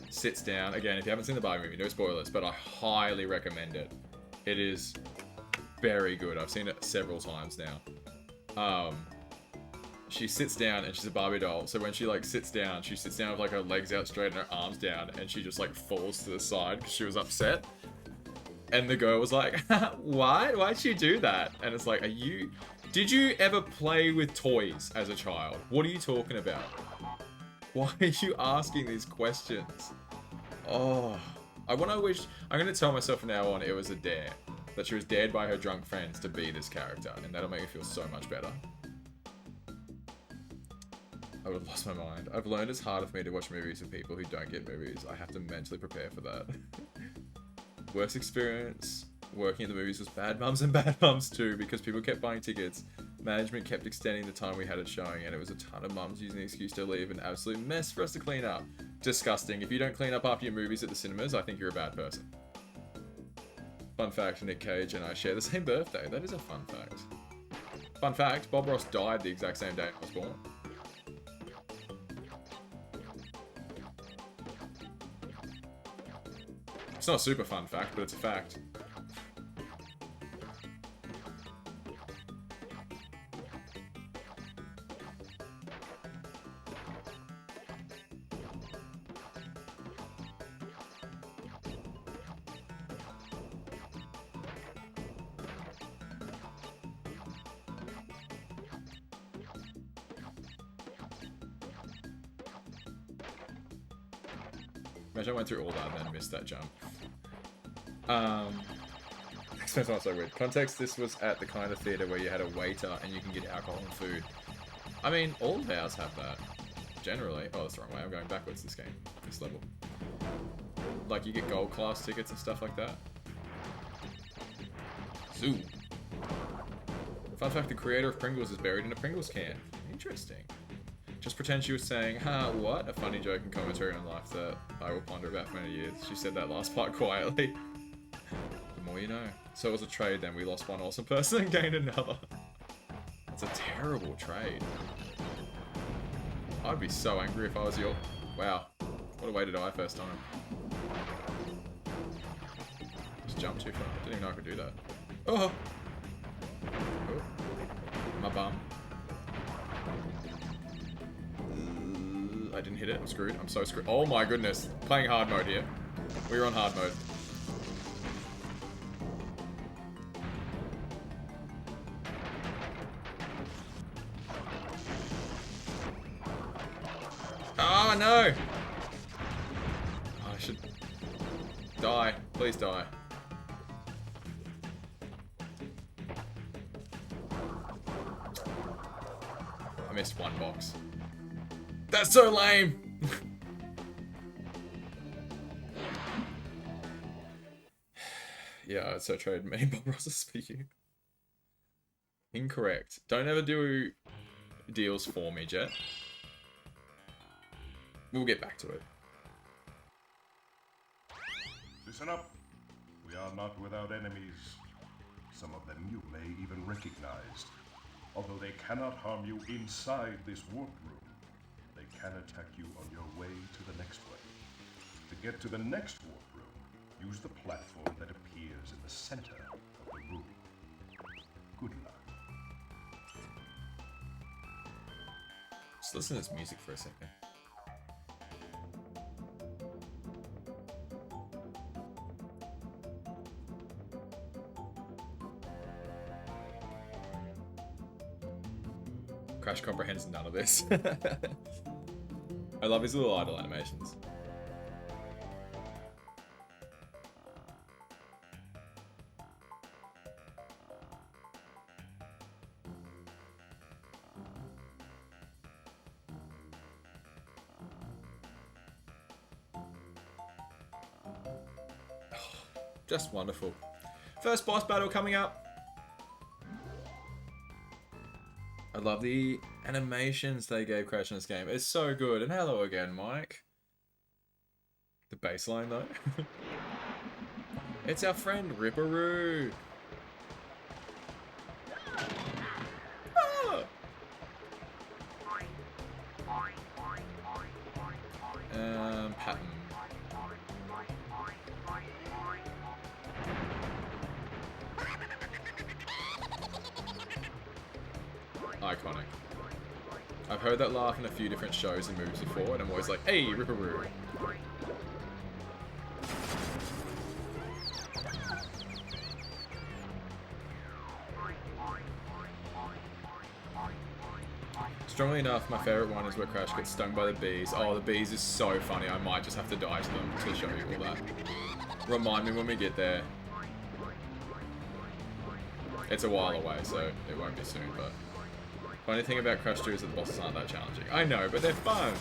sits down. Again, if you haven't seen the Barbie movie, no spoilers, but I highly recommend it. It is very good. I've seen it several times now. She sits down and she's a Barbie doll. So when she like sits down with like her legs out straight and her arms down, and she just like falls to the side because she was upset. And the girl was like, "Why? Why'd you do that?" And it's like, did you ever play with toys as a child? What are you talking about? Why are you asking these questions? Oh, I'm gonna tell myself from now on it was a dare. That she was dared by her drunk friends to be this character, and that'll make me feel so much better. I would have lost my mind. I've learned it's harder for me to watch movies with people who don't get movies. I have to mentally prepare for that. Worst experience working at the movies was Bad Mums and Bad Mums too, because people kept buying tickets. Management kept extending the time we had it showing, and it was a ton of mums using the excuse to leave. An absolute mess for us to clean up. Disgusting. If you don't clean up after your movies at the cinemas, I think you're a bad person. Fun fact, Nick Cage and I share the same birthday. That is a fun fact. Fun fact, Bob Ross died the exact same day I was born. It's not a super fun fact, but it's a fact. Imagine I went through all that and then missed that jump. Expense not so weird. Context, this was at the kind of theatre where you had a waiter and you can get alcohol and food. I mean, all of ours have that. Generally. Oh, that's the wrong way. I'm going backwards this game. This level. Like, you get gold class tickets and stuff like that. Zoo. Fun fact, the creator of Pringles is buried in a Pringles can. Interesting. Just pretend she was saying, what? A funny joke and commentary on life that I will ponder about for many years. She said that last part quietly. The more you know. So it was a trade then. We lost one awesome person and gained another. It's a terrible trade. I'd be so angry if I was your... Wow. What a way to die first time. Just jumped too far. Didn't even know I could do that. Oh! Oh. My bum. I didn't hit it. I'm screwed. I'm so screwed. Oh my goodness. Playing hard mode here. We're on hard mode. Oh no! Oh, I should die. Please die. I missed one box. That's so lame! Yeah, it's so trade. Me and Bob Ross are speaking. Incorrect. Don't ever do deals for me, Jet. We'll get back to it. Listen up. We are not without enemies. Some of them you may even recognize. Although they cannot harm you inside this warp room, they can attack you on your way to the next one. To get to the next warp room, use the platform that appears in the center of the room. Good luck. Just listen to this music for a second. Crash comprehends none of this. I love his little idle animations. Just wonderful. First boss battle coming up. I love the animations they gave Crash in this game. It's so good. And hello again, Mike. The bassline, though. It's our friend Ripperoo. Ah! I've heard that laugh in a few different shows and movies before, and I'm always like, hey, Ripperoo. Strongly enough, my favourite one is where Crash gets stung by the bees. Oh, the bees is so funny. I might just have to die to them to show you all that. Remind me when we get there. It's a while away, so it won't be soon, but... Funny thing about Crash 2 is that the bosses aren't that challenging. I know, but they're fun!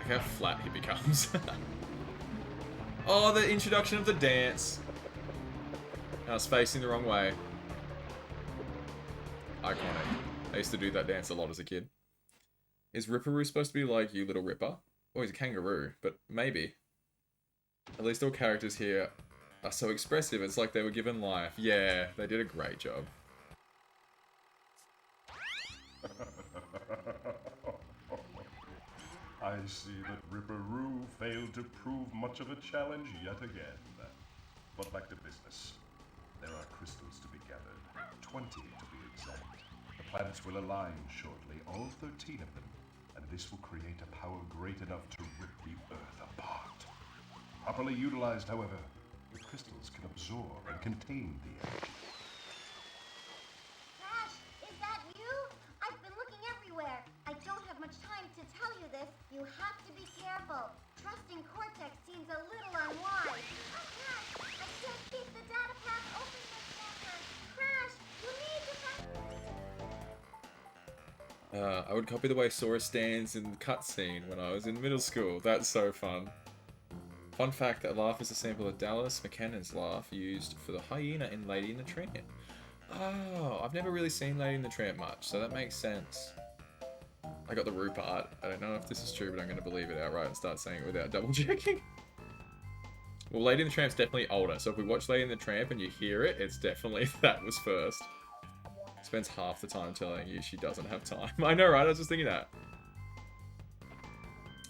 Look how flat he becomes. Oh, the introduction of the dance. I was facing the wrong way. Iconic. I used to do that dance a lot as a kid. Is Ripperoo supposed to be like you, Little Ripper? Oh, he's a kangaroo, but maybe. At least all characters here are so expressive. It's like they were given life. Yeah, they did a great job. I see that Ripperoo failed to prove much of a challenge yet again. But back to business. There are crystals to be gathered, 20 to be exact. The planets will align shortly, all 13 of them, and this will create a power great enough to rip the Earth apart. Properly utilized, however, the crystals can absorb and contain the energy. Crash, is that you? I've been looking everywhere. I don't have much time to tell you this. You have to be careful. Trusting Cortex seems a little unwise. Oh, Crash, I can't keep the data path open much longer. Crash, you need to... I would copy the way Sora stands in the cutscene when I was in middle school. That's so fun. Fun fact, that laugh is a sample of Dallas McKennan's laugh used for the hyena in Lady and the Tramp. Oh, I've never really seen Lady and the Tramp much, so that makes sense. I got the Roo part. I don't know if this is true, but I'm going to believe it outright and start saying it without double checking. Well, Lady and the Tramp's definitely older, so if we watch Lady and the Tramp and you hear it, it's definitely that was first. Spends half the time telling you she doesn't have time. I know, right? I was just thinking that.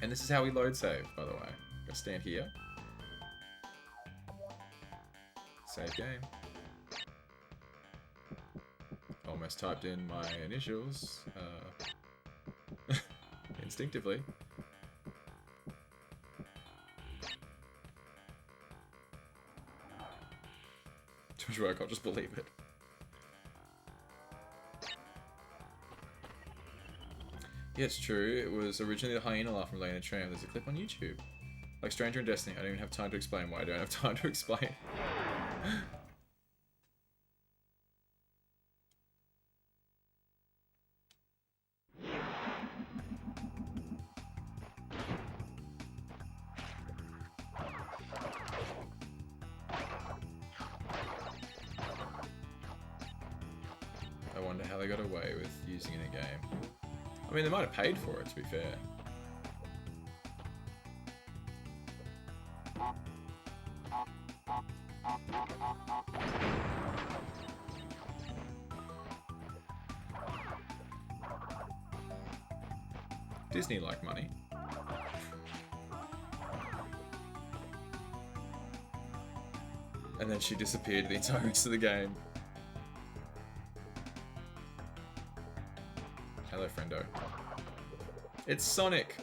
And this is how we load save, by the way. Gonna stand here. Save game. Almost typed in my initials. Instinctively. Too much work, I'll just believe it. Yeah, it's true. It was originally the hyena laugh from Lady and the Tramp. There's a clip on YouTube. Like Stranger in Destiny, I don't even have time to explain why I don't have time to explain. I wonder how they got away with using it in a game. I mean, they might have paid for it, to be fair. Disney like money. And then she disappeared the entire rest of the game. Hello, friendo. It's Sonic!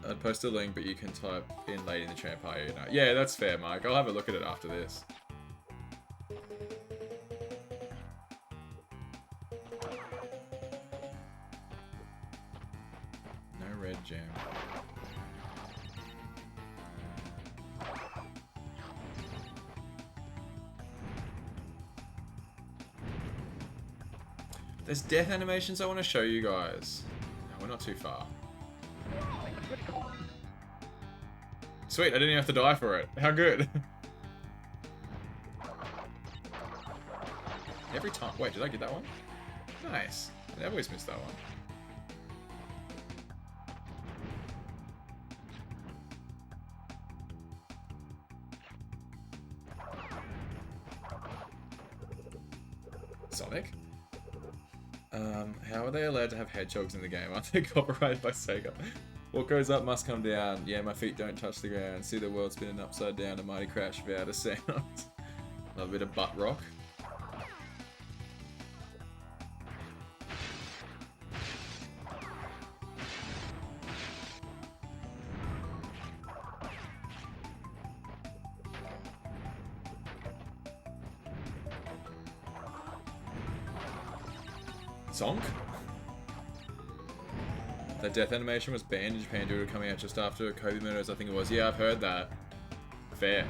I'd post a link, but you can type in Lady in the Tramp hyena. Yeah, that's fair, Mike. I'll have a look at it after this. No red jam. There's death animations I want to show you guys. No, we're not too far. Sweet, I didn't even have to die for it. How good. Every time. Wait, did I get that one? Nice. I always miss that one. Sonic? How are they allowed to have hedgehogs in the game? Aren't they copyrighted by Sega? What goes up must come down. Yeah, my feet don't touch the ground. See the world spinning upside down. A mighty crash without a sound. Love a bit of butt rock. Zonk? That death animation was banned in Japan due to coming out just after Kobe murders, I think it was. Yeah, I've heard that. Fair.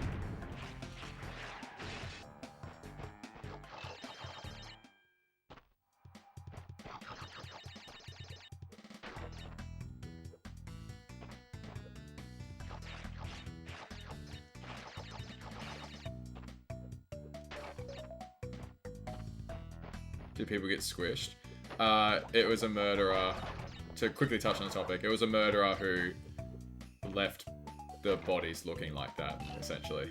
Did people get squished? It was a murderer. To quickly touch on the topic, it was a murderer who left the bodies looking like that, essentially.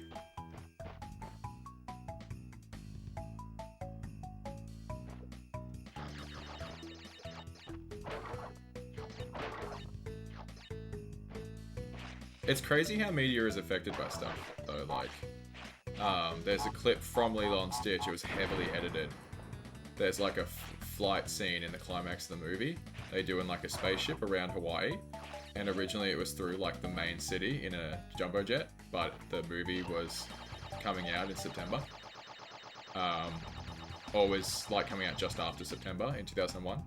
It's crazy how media is affected by stuff, though. Like, there's a clip from Lilo and Stitch. It was heavily edited. There's like a flight scene in the climax of the movie. They do in like a spaceship around Hawaii, and originally it was through like the main city in a jumbo jet, but the movie was coming out in September, or was like coming out just after September in 2001.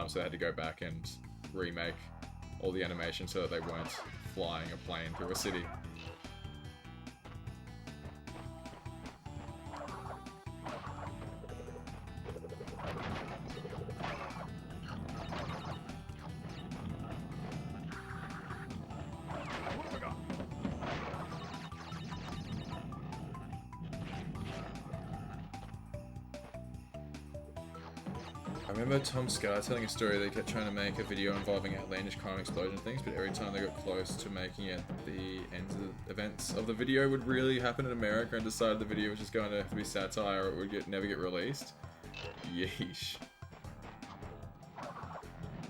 So they had to go back and remake all the animation so that they weren't flying a plane through a city. I remember Tom Scar telling a story they kept trying to make a video involving outlandish crime explosion things, but every time they got close to making it, the events of the video would really happen in America and decided the video was just going to have to be satire or it would never get released. Yeesh.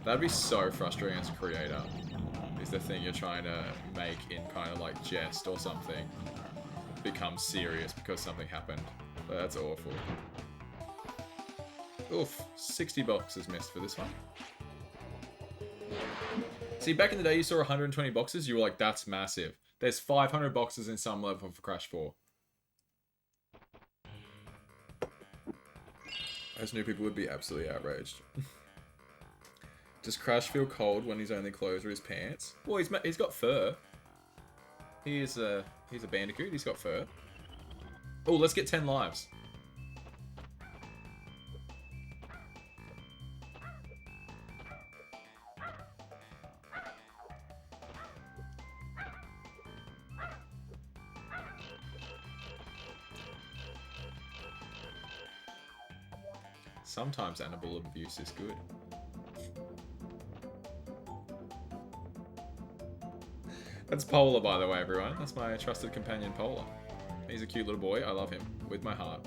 That'd be so frustrating as a creator. Is the thing you're trying to make in kind of like jest or something becomes serious because something happened. That's awful. Oof, 60 boxes missed for this one. See, back in the day you saw 120 boxes, you were like, that's massive. There's 500 boxes in some level for Crash 4. Those new people would be absolutely outraged. Does Crash feel cold when his only clothes are his pants? Well, he's got fur. He's a Bandicoot, he's got fur. Oh, let's get 10 lives. Sometimes animal abuse is good. That's Polar, by the way, everyone. That's my trusted companion, Polar. He's a cute little boy. I love him with my heart.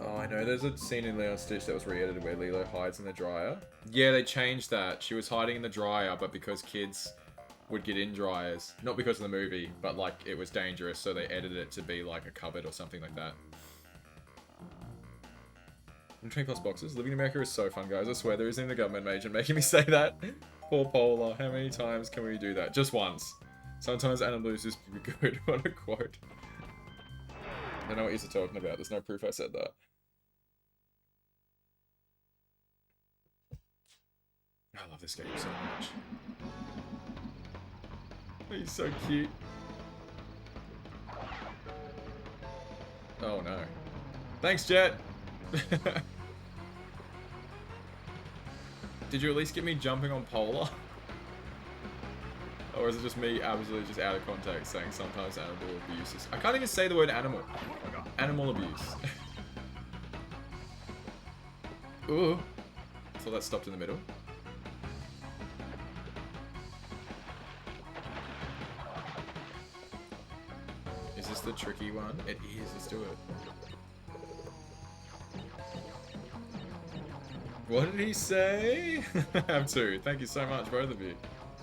Oh, I know. There's a scene in Lilo Stitch that was re-edited where Lilo hides in the dryer. Yeah, they changed that. She was hiding in the dryer, but because kids would get in dryers, not because of the movie, but like it was dangerous, so they edited it to be like a cupboard or something like that. 20 plus boxes. Living in America is so fun, guys. I swear there isn't a government agent making me say that. Poor Polar. How many times can we do that? Just once. Sometimes animals is good. What a quote. I don't know what you're talking about. There's no proof I said that. I love this game so much. He's so cute. Oh no. Thanks, Jet! Did you at least get me jumping on Polar? Or is it just me absolutely just out of context saying sometimes animal abuse is... I can't even say the word animal. Animal abuse. Ooh. So that stopped in the middle. Is this the tricky one? It is. Let's do it. What did he say? I have two. Thank you so much, both of you.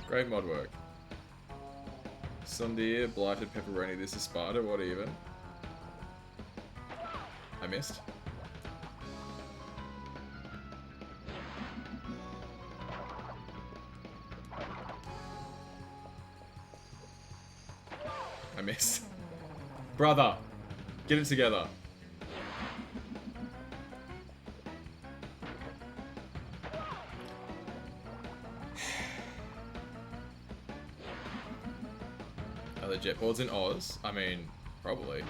Great mod work. Sundeer, blighted pepperoni. This is Sparta. What even? I missed. I missed. Brother, get it together. Are the jetboards in Oz? I mean, probably.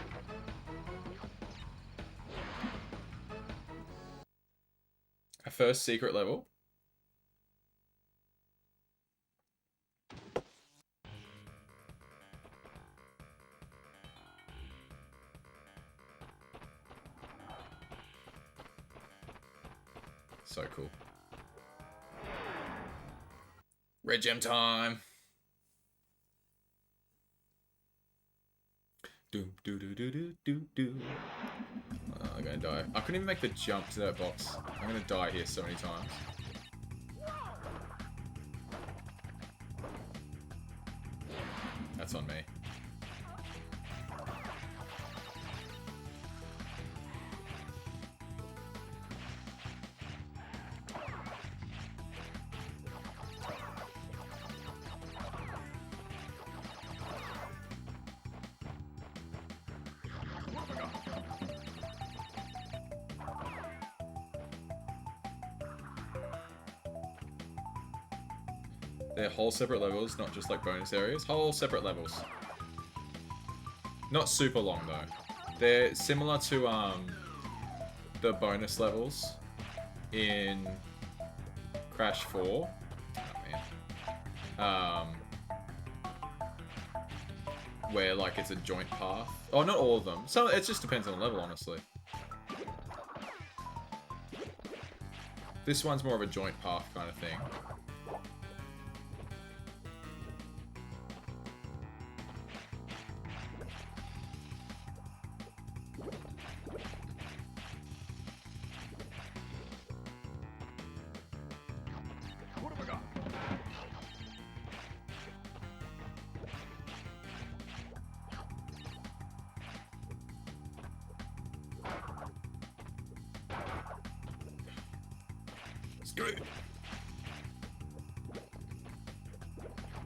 A first secret level? So cool. Red gem time. Do do do do do do do. I'm gonna die. I couldn't even make the jump to that box. I'm gonna die here so many times. That's on me. They're whole separate levels, not just like bonus areas. Whole separate levels. Not super long though. They're similar to the bonus levels in Crash 4. Oh man. Where like it's a joint path. Oh, not all of them. So it just depends on the level, honestly. This one's more of a joint path kind of thing.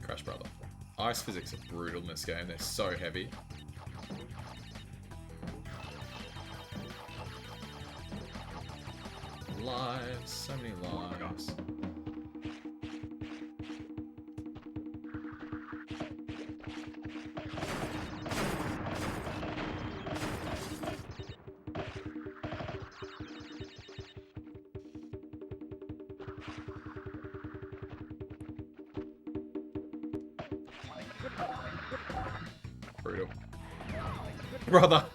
Crash Brother. Ice physics are brutal in this game. They're so heavy. Lives. So many lives. Brutal. Brother!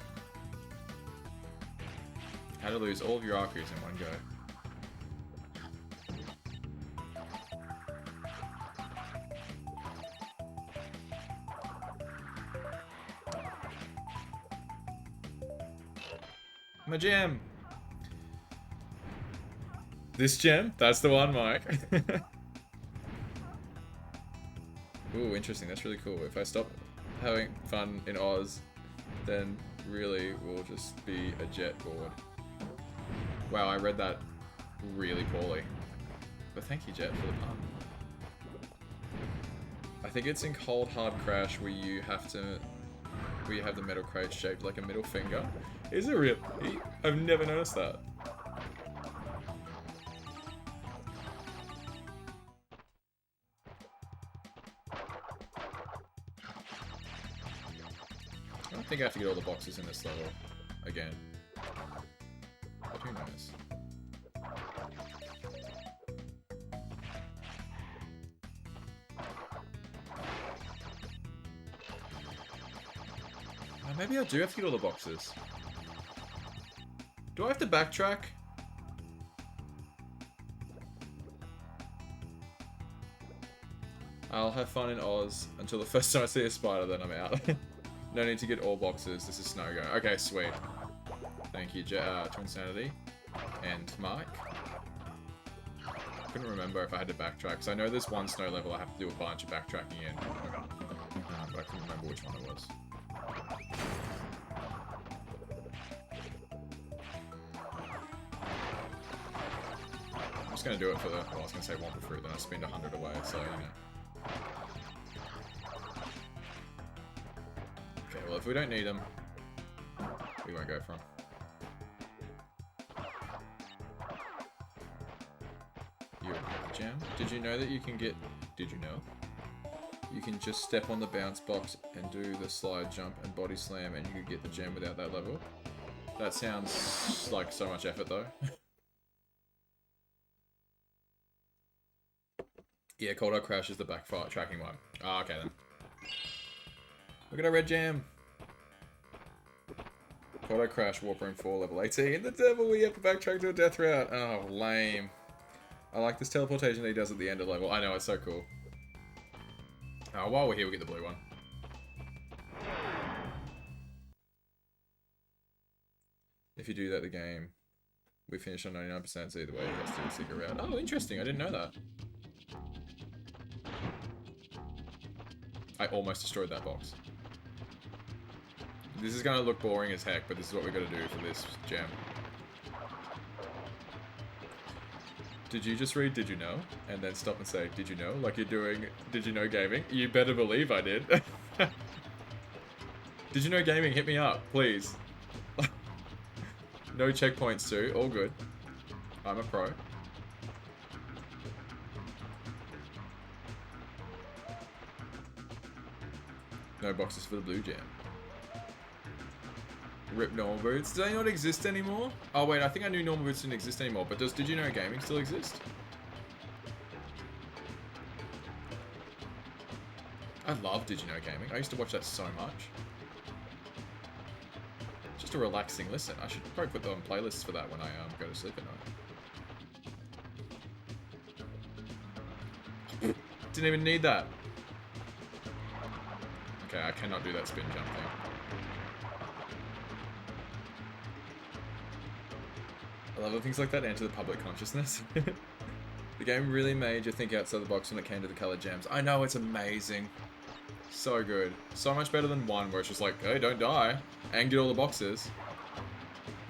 How to lose all of your archeries in one go. My gem! This gem? That's the one, Mike. Ooh, interesting. That's really cool. If I stop having fun in Oz, then really we'll just be a jet board. Wow, I read that really poorly. But thank you, Jet, for the pun. I think it's in Cold Hard Crash where you have the metal crate shaped like a middle finger. Is it real? I've never noticed that. I don't think I have to get all the boxes in this level again. But who knows? Oh, maybe I do have to get all the boxes. Do I have to backtrack? I'll have fun in Oz until the first time I see a spider, then I'm out. No need to get all boxes. This is Snow Go. Okay, sweet. Thank you, Twin Sanity. And Mike. I couldn't remember if I had to backtrack, because I know there's one snow level I have to do a bunch of backtracking in. But I couldn't remember which one it was. I'm just going to do it for the... Well, I was going to say one for free, then I spend 100 away, so, you know. Okay, well, if we don't need them, we won't go for them. Jam. Did you know that you can get... Did you know? You can just step on the bounce box and do the slide jump and body slam and you can get the gem without that level? That sounds like so much effort though. Yeah, Cold Hard Crash is the backfire tracking one. Ah, okay then. Look at our red gem! Cold Hard Crash, Warp Room 4, level 18. The devil, we have to backtrack to a death route. Oh, lame. I like this teleportation that he does at the end of the level. I know, it's so cool. While we're here, we'll get the blue one. If you do that, the game, we finish on 99%, so either way, you guys do a secret route. Oh, interesting, I didn't know that. I almost destroyed that box. This is gonna look boring as heck, but this is what we gotta do for this gem. Did you just read Did You Know? And then stop and say, Did you know? Like you're doing Did You Know Gaming? You better believe I did. Did You Know Gaming? Hit me up, please. No checkpoints too, all good. I'm a pro. No boxes for the blue gem. Rip normal boots. Do they not exist anymore? Oh wait, I think I knew normal boots didn't exist anymore, but does Did You Know Gaming still exist? I love Did You Know Gaming. I used to watch that so much. Just a relaxing listen. I should probably put them on playlists for that when I go to sleep at night. Didn't even need that. Okay, I cannot do that spin jump thing. I love when things like that enter the public consciousness. The game really made you think outside the box when it came to the colored gems. I know, it's amazing. So good. So much better than one where it's just like, hey, don't die. And get all the boxes.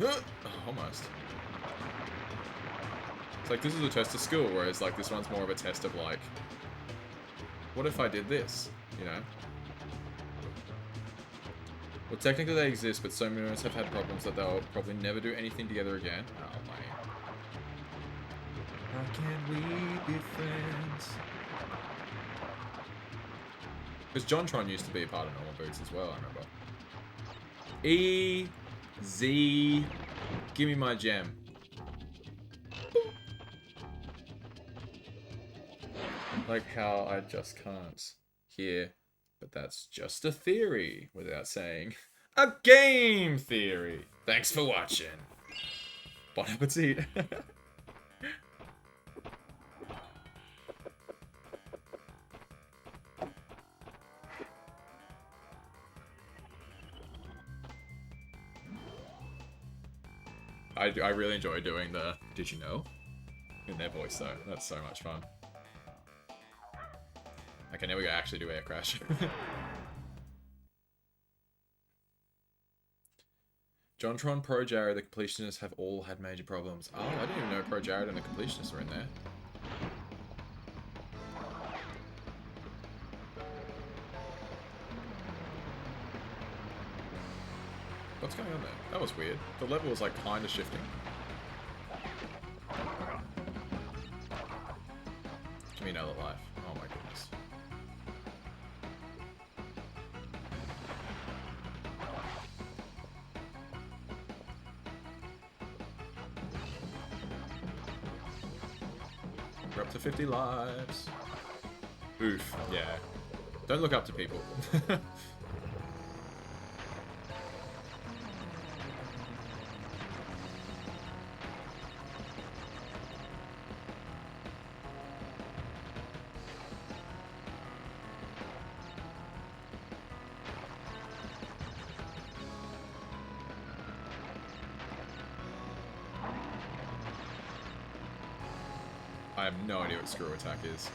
Oh, almost. It's like, this is a test of skill, whereas like this one's more of a test of like, what if I did this? You know? Well, technically they exist, but so many of us have had problems that they'll probably never do anything together again. Oh, man. How can we be friends? Because JonTron used to be a part of Normal Boots as well, I remember. E, Z, give me my gem. Like how I just can't hear. But that's just a theory, without saying a game theory. Thanks for watching. Bon appetit. I really enjoy doing the Did You Know? In their voice though. That's so much fun. Okay, now we gotta actually do air crash. JonTron, Pro Jared, the completionists have all had major problems. Oh, I didn't even know Pro Jared and the completionists were in there. What's going on there? That was weird. The level was like kinda shifting. Give me another life. Oh my goodness. We're up to 50 lives. Oof, yeah. Don't look up to people. I have no idea what screw attack is.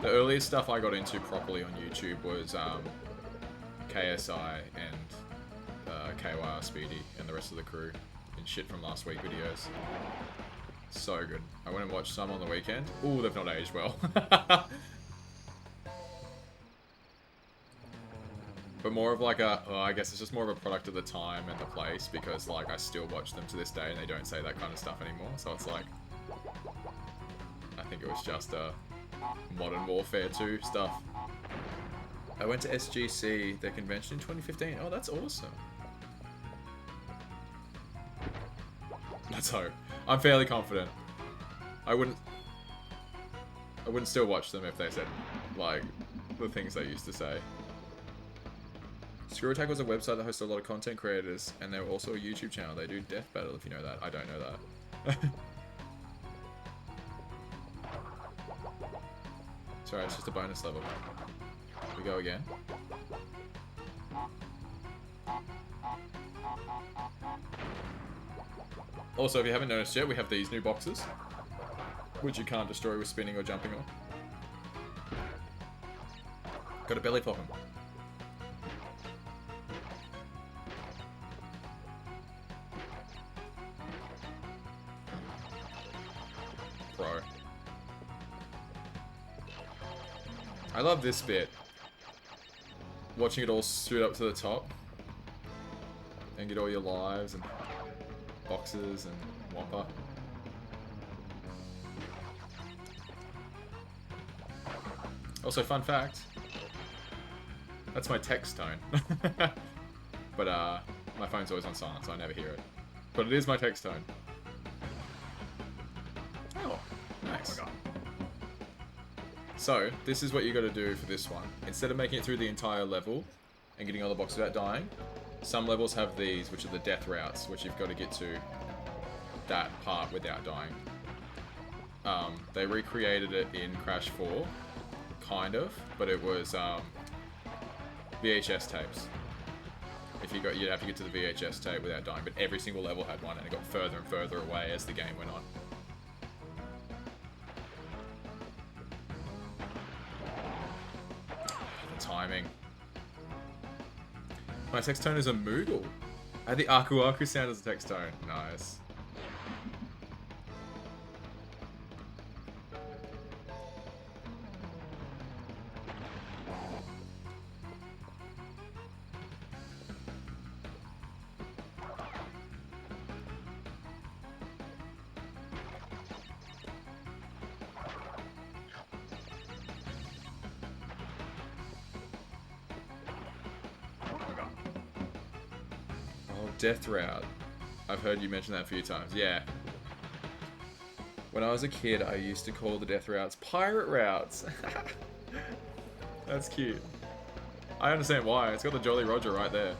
The earliest stuff I got into properly on YouTube was KSI and KYR Speedy and the rest of the crew and shit from last week videos. So good. I went and watched some on the weekend. Ooh, they've not aged well. But more of like a, I guess it's just more of a product of the time and the place, because like I still watch them to this day and they don't say that kind of stuff anymore. So it's like, I think it was just a Modern Warfare 2 stuff. I went to SGC, their convention in 2015. Oh, that's awesome. Let's hope. I'm fairly confident. I wouldn't still watch them if they said like the things they used to say. Screw Attack was a website that hosted a lot of content creators, and they were also a YouTube channel. They do Death Battle, if you know that. I don't know that. Sorry, it's just a bonus level. We go again. Also, if you haven't noticed yet, we have these new boxes, which you can't destroy with spinning or jumping on. Got a belly pop 'em. Bro. I love this bit. Watching it all shoot up to the top. And get all your lives and boxes and wampa. Also, fun fact. That's my text tone. But my phone's always on silent, so I never hear it. But it is my text tone. Oh, nice. So, this is what you got to do for this one. Instead of making it through the entire level and getting all the boxes without dying, some levels have these, which are the death routes, which you've got to get to that part without dying. They recreated it in Crash 4, kind of, but it was VHS tapes. If you got, you'd have to get to the VHS tape without dying, but every single level had one, and it got further and further away as the game went on. The timing. My text tone is a Moogle. I had the Aku Aku sound as a text tone. Nice. Death route. I've heard you mention that a few times. Yeah. When I was a kid, I used to call the death routes pirate routes. That's cute. I understand why. It's got the Jolly Roger right there.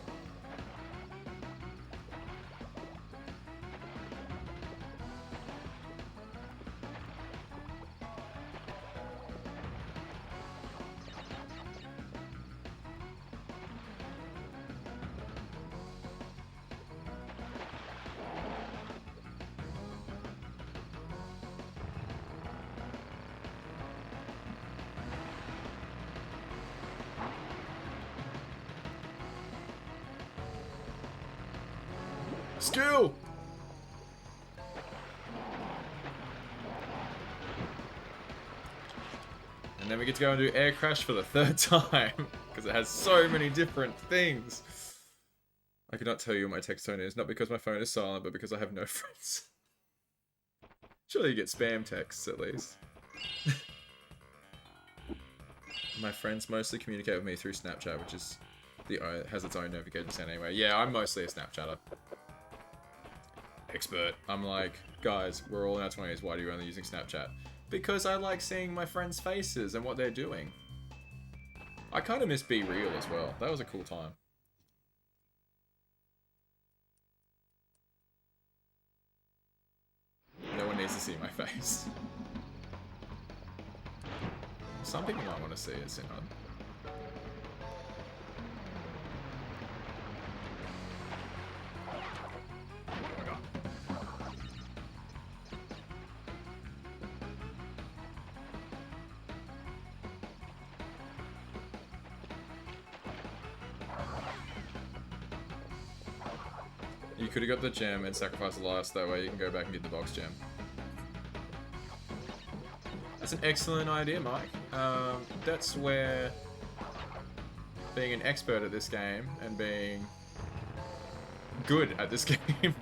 Skill! And then we get to go and do Air Crash for the third time, because it has so many different things. I could not tell you what my text tone is, not because my phone is silent, but because I have no friends. Surely you get spam texts, at least. My friends mostly communicate with me through Snapchat, which is has its own notification sound anyway. Yeah, I'm mostly a Snapchatter. Expert. I'm like, guys, we're all in our 20s, why are you only using Snapchat? Because I like seeing my friends' faces and what they're doing. I kind of miss Be Real as well. That was a cool time. No one needs to see my face. Some people might want to see it, Synod. You could have got the gem and sacrificed the last, that way you can go back and get the box gem. That's an excellent idea, Mike. That's where being an expert at this game and being good at this game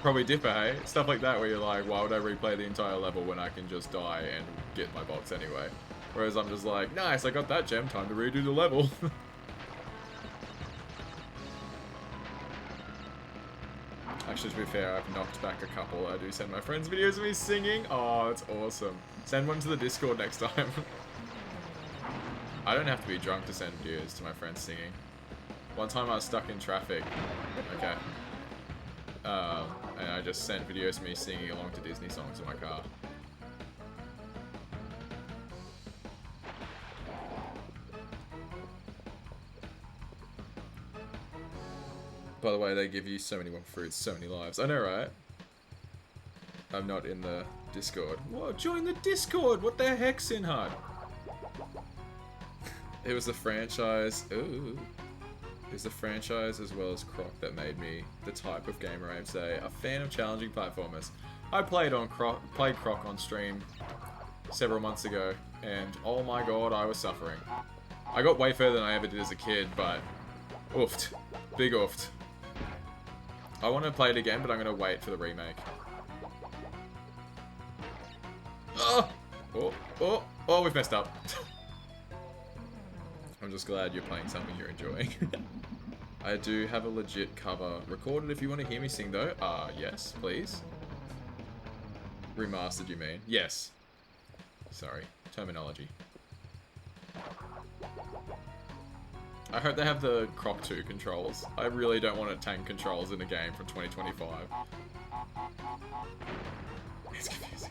probably differ, hey? Stuff like that where you're like, why would I replay the entire level when I can just die and get my box anyway? Whereas I'm just like, nice, I got that gem, time to redo the level. Actually, to be fair, I've knocked back a couple. I do send my friends videos of me singing. Oh, that's awesome. Send one to the Discord next time. I don't have to be drunk to send videos to my friends singing. One time I was stuck in traffic. Okay. And I just sent videos of me singing along to Disney songs in my car. By the way, they give you so many more fruits, so many lives. I know, right? I'm not in the Discord. Whoa, join the Discord! What the heck's in HUD? It was the franchise. Ooh. It was the franchise as well as Croc that made me the type of gamer I am today. A fan of challenging platformers. I played Croc on stream several months ago, and oh my god, I was suffering. I got way further than I ever did as a kid, but oofed. Big oofed. I want to play it again, but I'm going to wait for the remake. Oh! Oh, we've messed up. I'm just glad you're playing something you're enjoying. I do have a legit cover recorded if you want to hear me sing though. Yes, please. Remastered, you mean? Yes. Sorry, terminology. I hope they have the Croc 2 controls. I really don't want to tank controls in a game from 2025. It's confusing.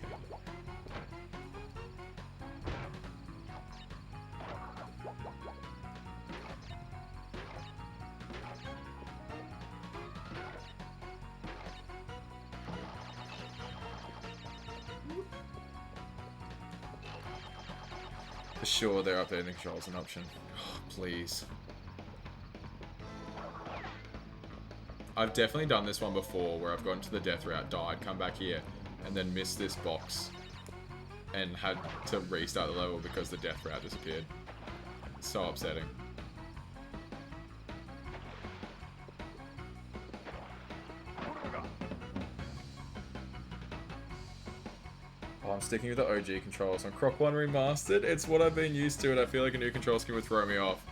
For sure, they're updating the controls an option. Oh, please. I've definitely done this one before, where I've gone to the death route, died, come back here, and then missed this box, and had to restart the level because the death route disappeared. It's so upsetting. Oh, I'm sticking with the OG controls on Croc 1 Remastered. It's what I've been used to, and I feel like a new control scheme would throw me off.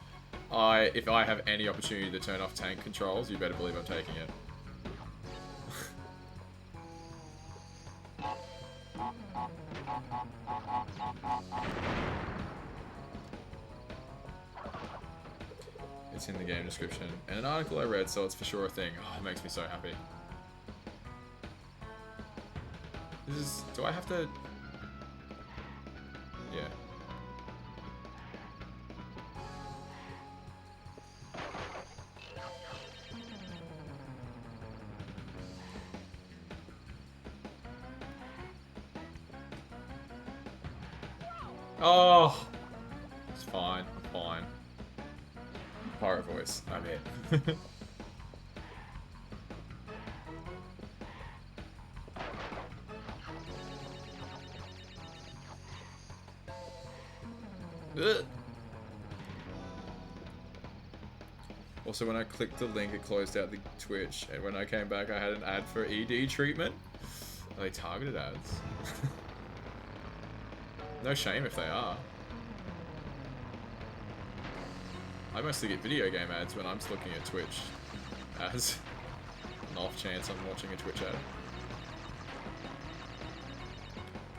If I have any opportunity to turn off tank controls, you better believe I'm taking it. It's in the game description. And an article I read, so it's for sure a thing. Oh, it makes me so happy. This is... Do I have to... Yeah. Oh! It's fine. I'm fine. Pirate voice. I'm it. Also, when I clicked the link, it closed out the Twitch, and when I came back, I had an ad for ED treatment. Are they targeted ads? No shame if they are. I mostly get video game ads when I'm just looking at Twitch as an off chance I'm watching a Twitch ad.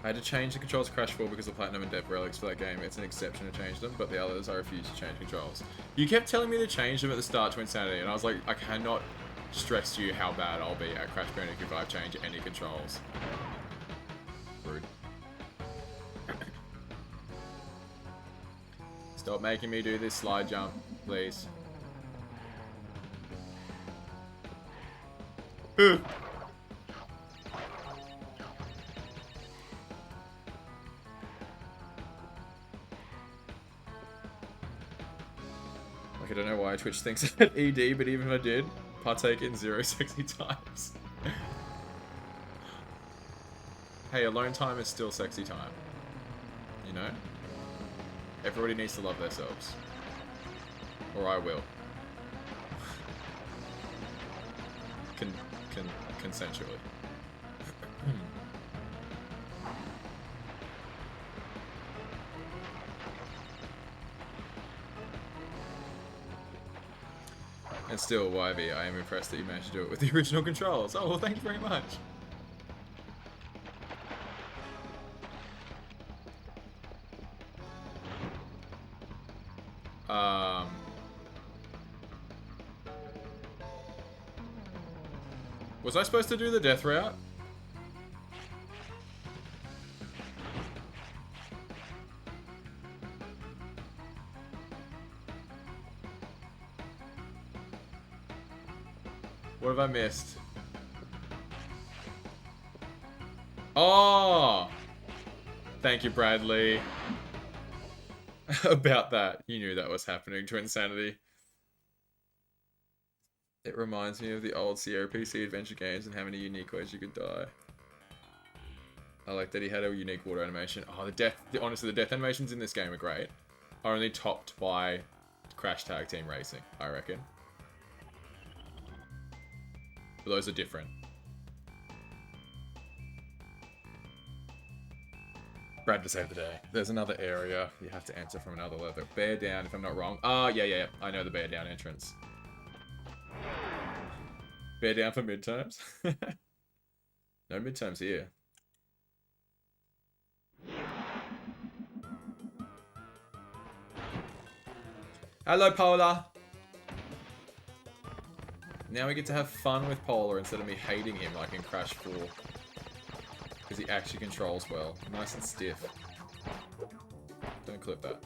I had to change the controls to Crash 4 because of Platinum and Dev Relics for that game. It's an exception to change them, but the others I refuse to change controls. You kept telling me to change them at the start to Insanity, and I was like, I cannot stress to you how bad I'll be at Crash Bandicoot if I change any controls. Rude. Stop making me do this slide jump, please. Like, I don't know why Twitch thinks I had ED, but even if I did, partake in 0 sexy times. Hey, alone time is still sexy time. You know? Everybody needs to love themselves. Or I will. Consensually. And still, YV, I am impressed that you managed to do it with the original controls. Oh, well, thank you very much. Was I supposed to do the death route? What have I missed? Oh! Thank you, Bradley. About that. You knew that was happening to Insanity. It reminds me of the old Sierra PC adventure games and how many unique ways you could die. I like that he had a unique water animation. Oh, honestly, the death animations in this game are great. Are only topped by Crash Tag Team Racing, I reckon. But those are different. Brad to save the day. There's another area you have to enter from another level. Bear down, if I'm not wrong. Oh, yeah. I know the bear down entrance. Bear down for midterms? No midterms here. Hello, Polar! Now we get to have fun with Polar instead of me hating him like in Crash 4. Because he actually controls well. Nice and stiff. Don't clip that.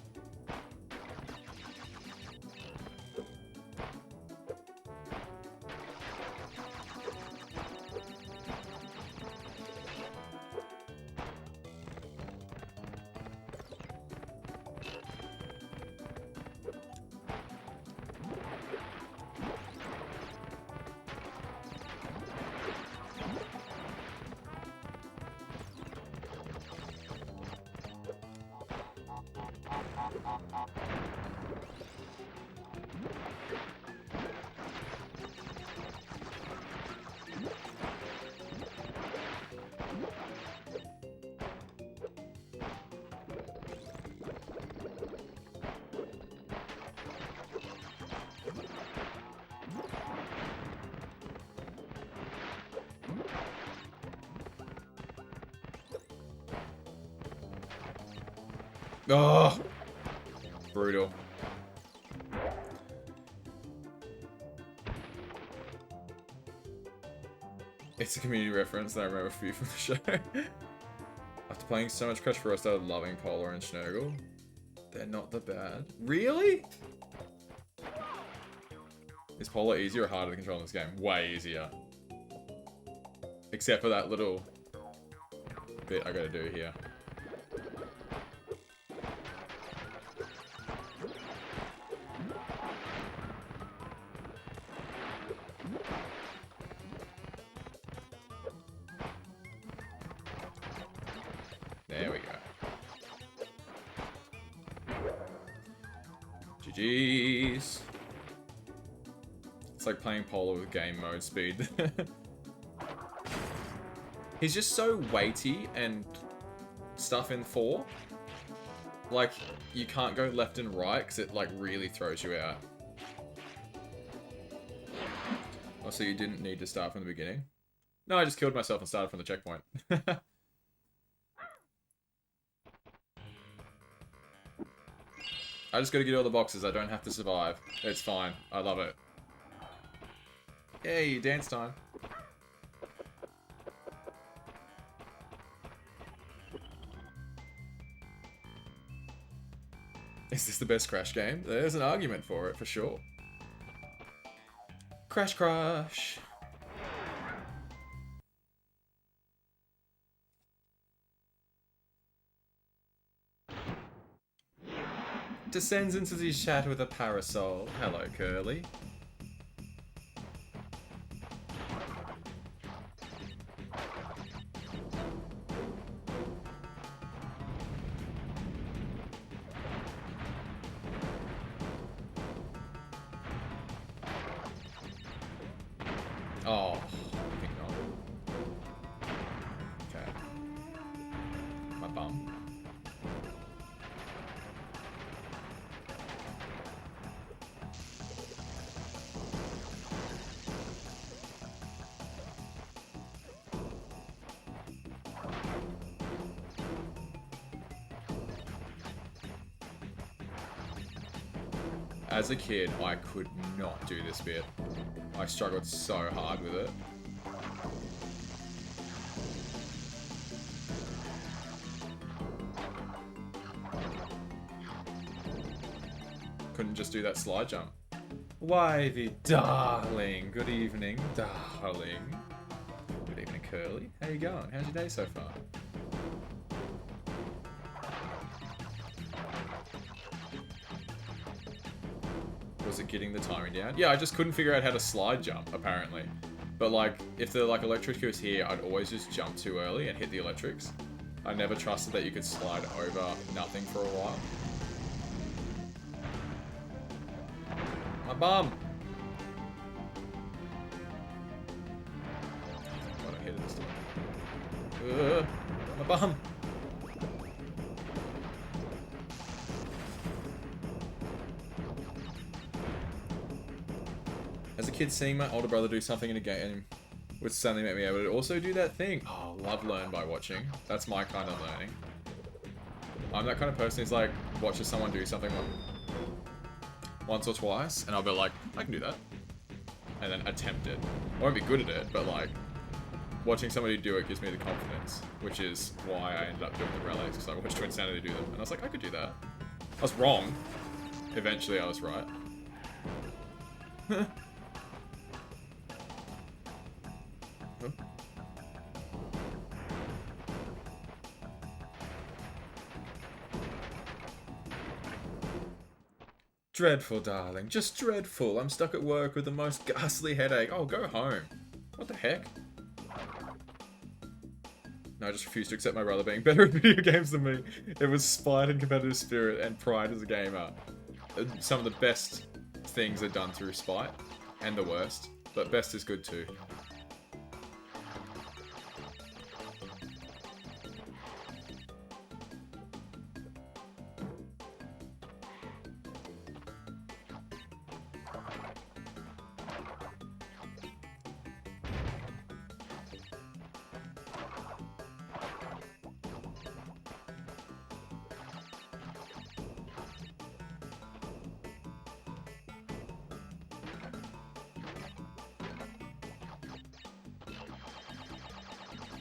Oh, brutal. It's a community reference that I remember for you from the show. After playing so much Crash 4, I started loving Polar and Schnurgle. They're not that bad. Really? Is Polar easier or harder to control in this game? Way easier. Except for that little bit I gotta do here. There we go. GG's. It's like playing Polar with game mode speed. He's just so weighty and stuff in 4. Like, you can't go left and right because it like really throws you out. Oh, so you didn't need to start from the beginning? No, I just killed myself and started from the checkpoint. I just gotta get all the boxes. I don't have to survive. It's fine. I love it. Yay, dance time. Is this the best Crash game? There's an argument for it, for sure. Crash Crush. Descends into the shadow with a parasol. Hello, Curly. Oh, I think not. Okay. My bum. As a kid, I could not do this bit. I struggled so hard with it. Couldn't just do that slide jump. Wivy, darling. Good evening, darling. Good evening, Curly. How you going? How's your day so far? Was it getting the timing down? Yeah, I just couldn't figure out how to slide jump, apparently. But like, if the electric was here, I'd always just jump too early and hit the electrics. I never trusted that you could slide over nothing for a while. My bum! God, I hit it this time. My bum! As a kid, seeing my older brother do something in a game would suddenly make me able to also do that thing. Oh, love learn by watching. That's my kind of learning. I'm that kind of person who's like, watches someone do something once or twice, and I'll be like, I can do that. And then attempt it. I won't be good at it, but like, watching somebody do it gives me the confidence, which is why I ended up doing the relics, because I watched Twinsanity do them, and I was like, I could do that. I was wrong. Eventually I was right. Dreadful, darling. Just dreadful. I'm stuck at work with the most ghastly headache. Oh, go home. What the heck? No, I just refuse to accept my brother being better at video games than me. It was spite and competitive spirit and pride as a gamer. Some of the best things are done through spite, and the worst. But best is good too.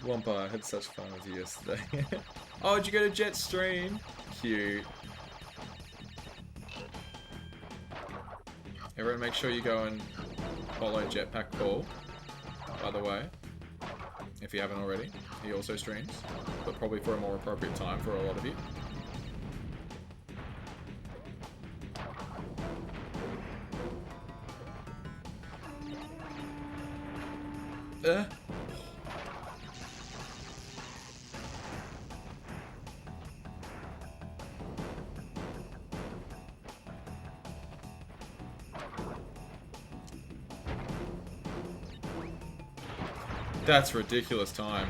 Wampa, I had such fun with you yesterday. Oh, did you go to Jetstream? Cute. Everyone make sure you go and follow Jetpack Paul, by the way. If you haven't already. He also streams, but probably for a more appropriate time for a lot of you. That's ridiculous time.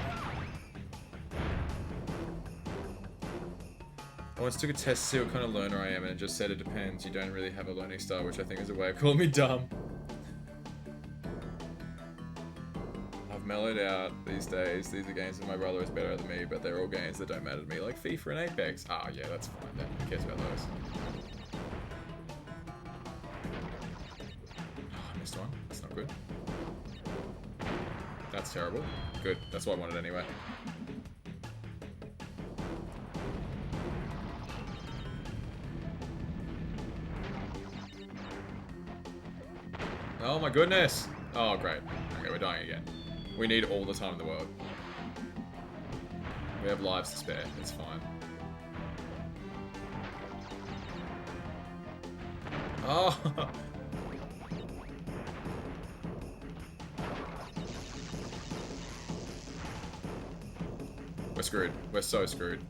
I once took a test to see what kind of learner I am, and it just said it depends. You don't really have a learning style, which I think is a way of calling me dumb. I've mellowed out these days. These are games that my brother is better than me, but they're all games that don't matter to me, like FIFA and Apex. Ah, yeah, that's fine then. Who cares about those? Oh, I missed one. That's not good. That's terrible. Good. That's what I wanted anyway. Oh my goodness! Oh, great. Okay, we're dying again. We need all the time in the world. We have lives to spare. It's fine. Oh! We're screwed. We're so screwed.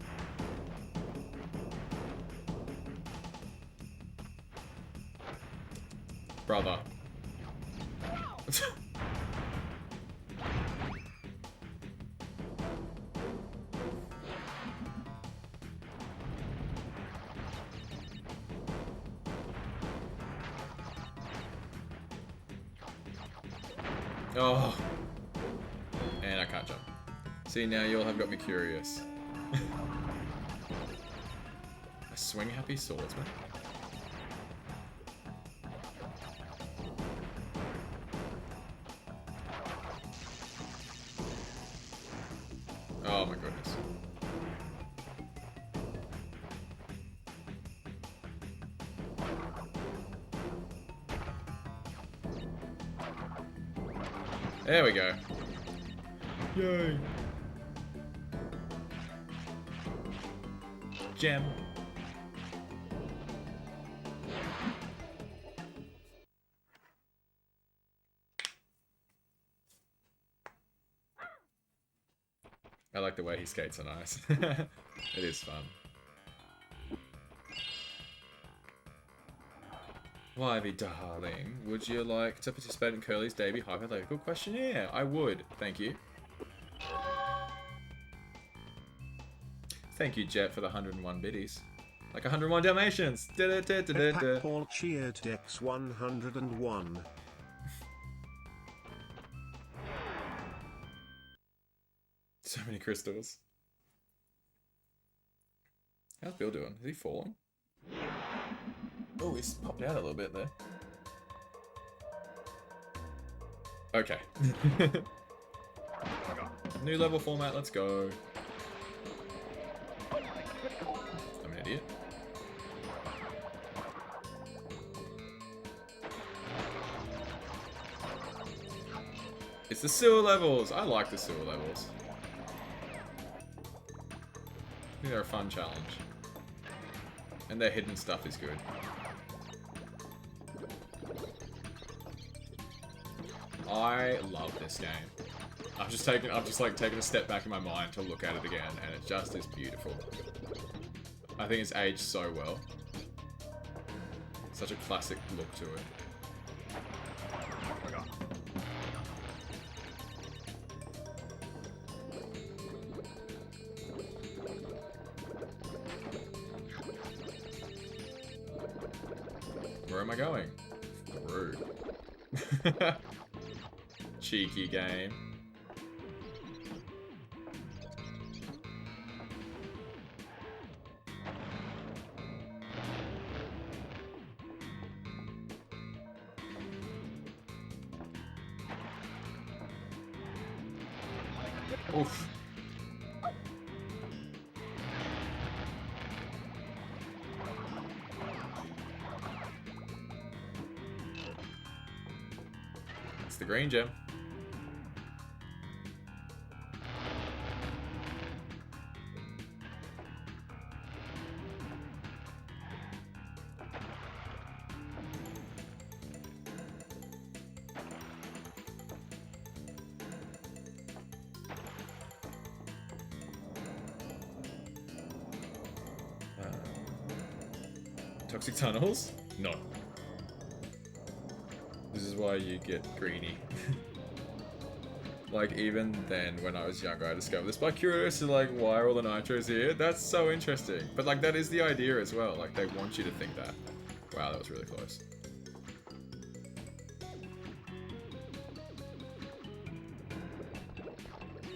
Brother. Oh. And I can't jump. See, now you all have got me curious. A swing happy swordsman? Oh my goodness. There we go. Yay. Gem. I like the way he skates on ice. It is fun. Wivey, darling, would you like to participate in Curly's debut hypothetical questionnaire? I would, thank you. Thank you, Jet, for the 101 biddies. Like 101 Dalmatians! Jetpack Paul cheered Dex 101. So many crystals. How's Bill doing? Is he falling? Oh, he's popped out a little bit there. Okay. New level format, let's go. I'm an idiot. It's the sewer levels! I like the sewer levels. I think they're a fun challenge. And their hidden stuff is good. I love this game. I've just taken a step back in my mind to look at it again, and it just is beautiful. I think it's aged so well. Such a classic look to it. Where am I going? Rude. Cheeky game. Oof. It's the green gem. Toxic tunnels? No. This is why you get greedy. Like, even then, when I was younger, I discovered this. But curious to, like, why are all the nitros here? That's so interesting. But, like, that is the idea as well. Like, they want you to think that. Wow, that was really close.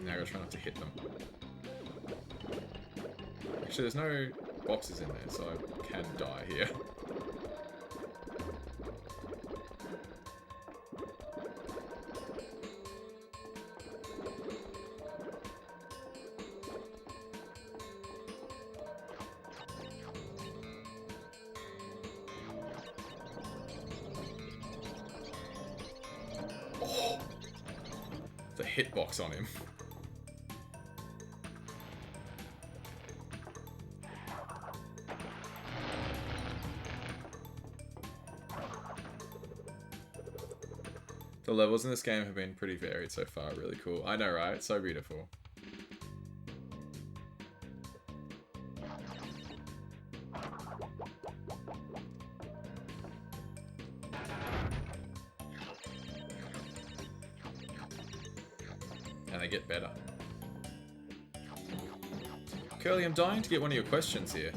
Now I gotta try not to hit them. Actually, there's no boxes in there, so I can die here. Oh, the hitbox on him. The levels in this game have been pretty varied so far, really cool. I know, right? It's so beautiful. And they get better. Curly, I'm dying to get one of your questions here.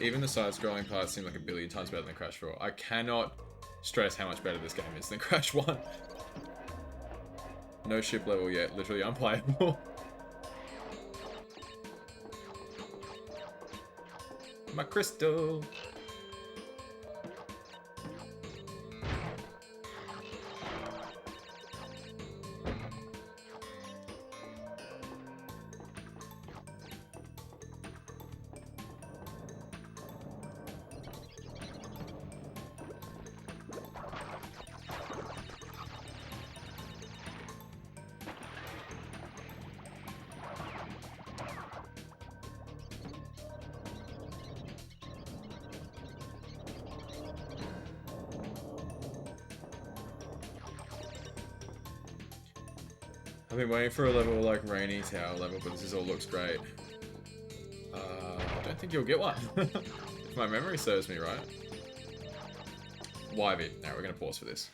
Even the side-scrolling parts seem like a billion times better than Crash 4. I cannot stress how much better this game is than Crash 1. No ship level yet, literally unplayable. My crystal. I've been waiting for a level like Rainy Tower level, but this all looks great. I don't think you'll get one. If my memory serves me right. Wivey. Now we're going to pause for this.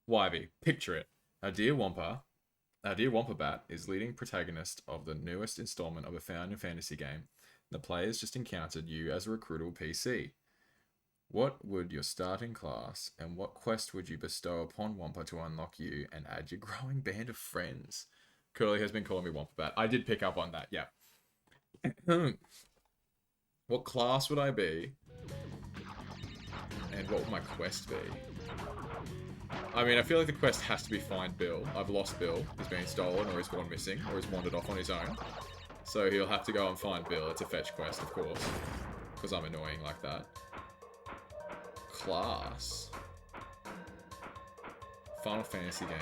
Wivey. Picture it. Our dear Womperbat is leading protagonist of the newest installment of a Final Fantasy game. The players just encountered you as a recruitable PC. What would your starting class and what quest would you bestow upon Wampa to unlock you and add your growing band of friends? Curly has been calling me Womperbat. I did pick up on that, yeah. What class would I be? And what would my quest be? I mean, I feel like the quest has to be find Bill. I've lost Bill. He's been stolen or he's gone missing or he's wandered off on his own. So he'll have to go and find Bill. It's a fetch quest, of course. Because I'm annoying like that. Class. Final Fantasy game.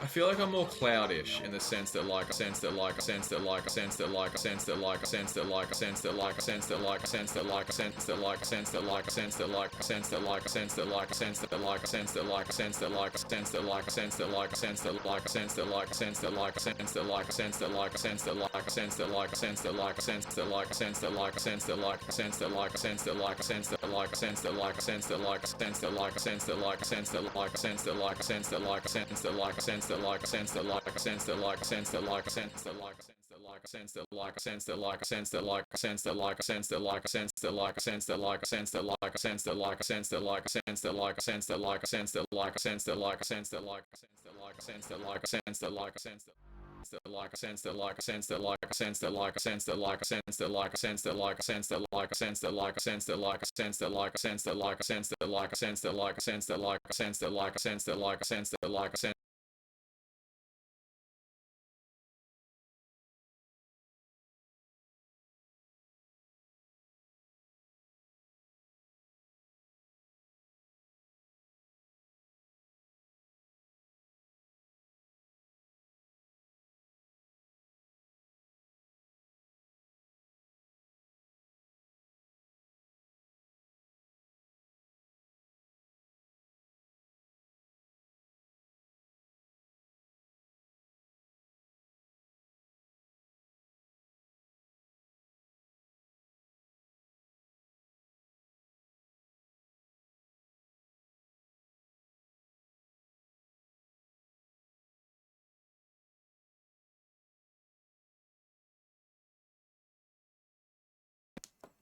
I feel like I'm more cloudish in the sense that like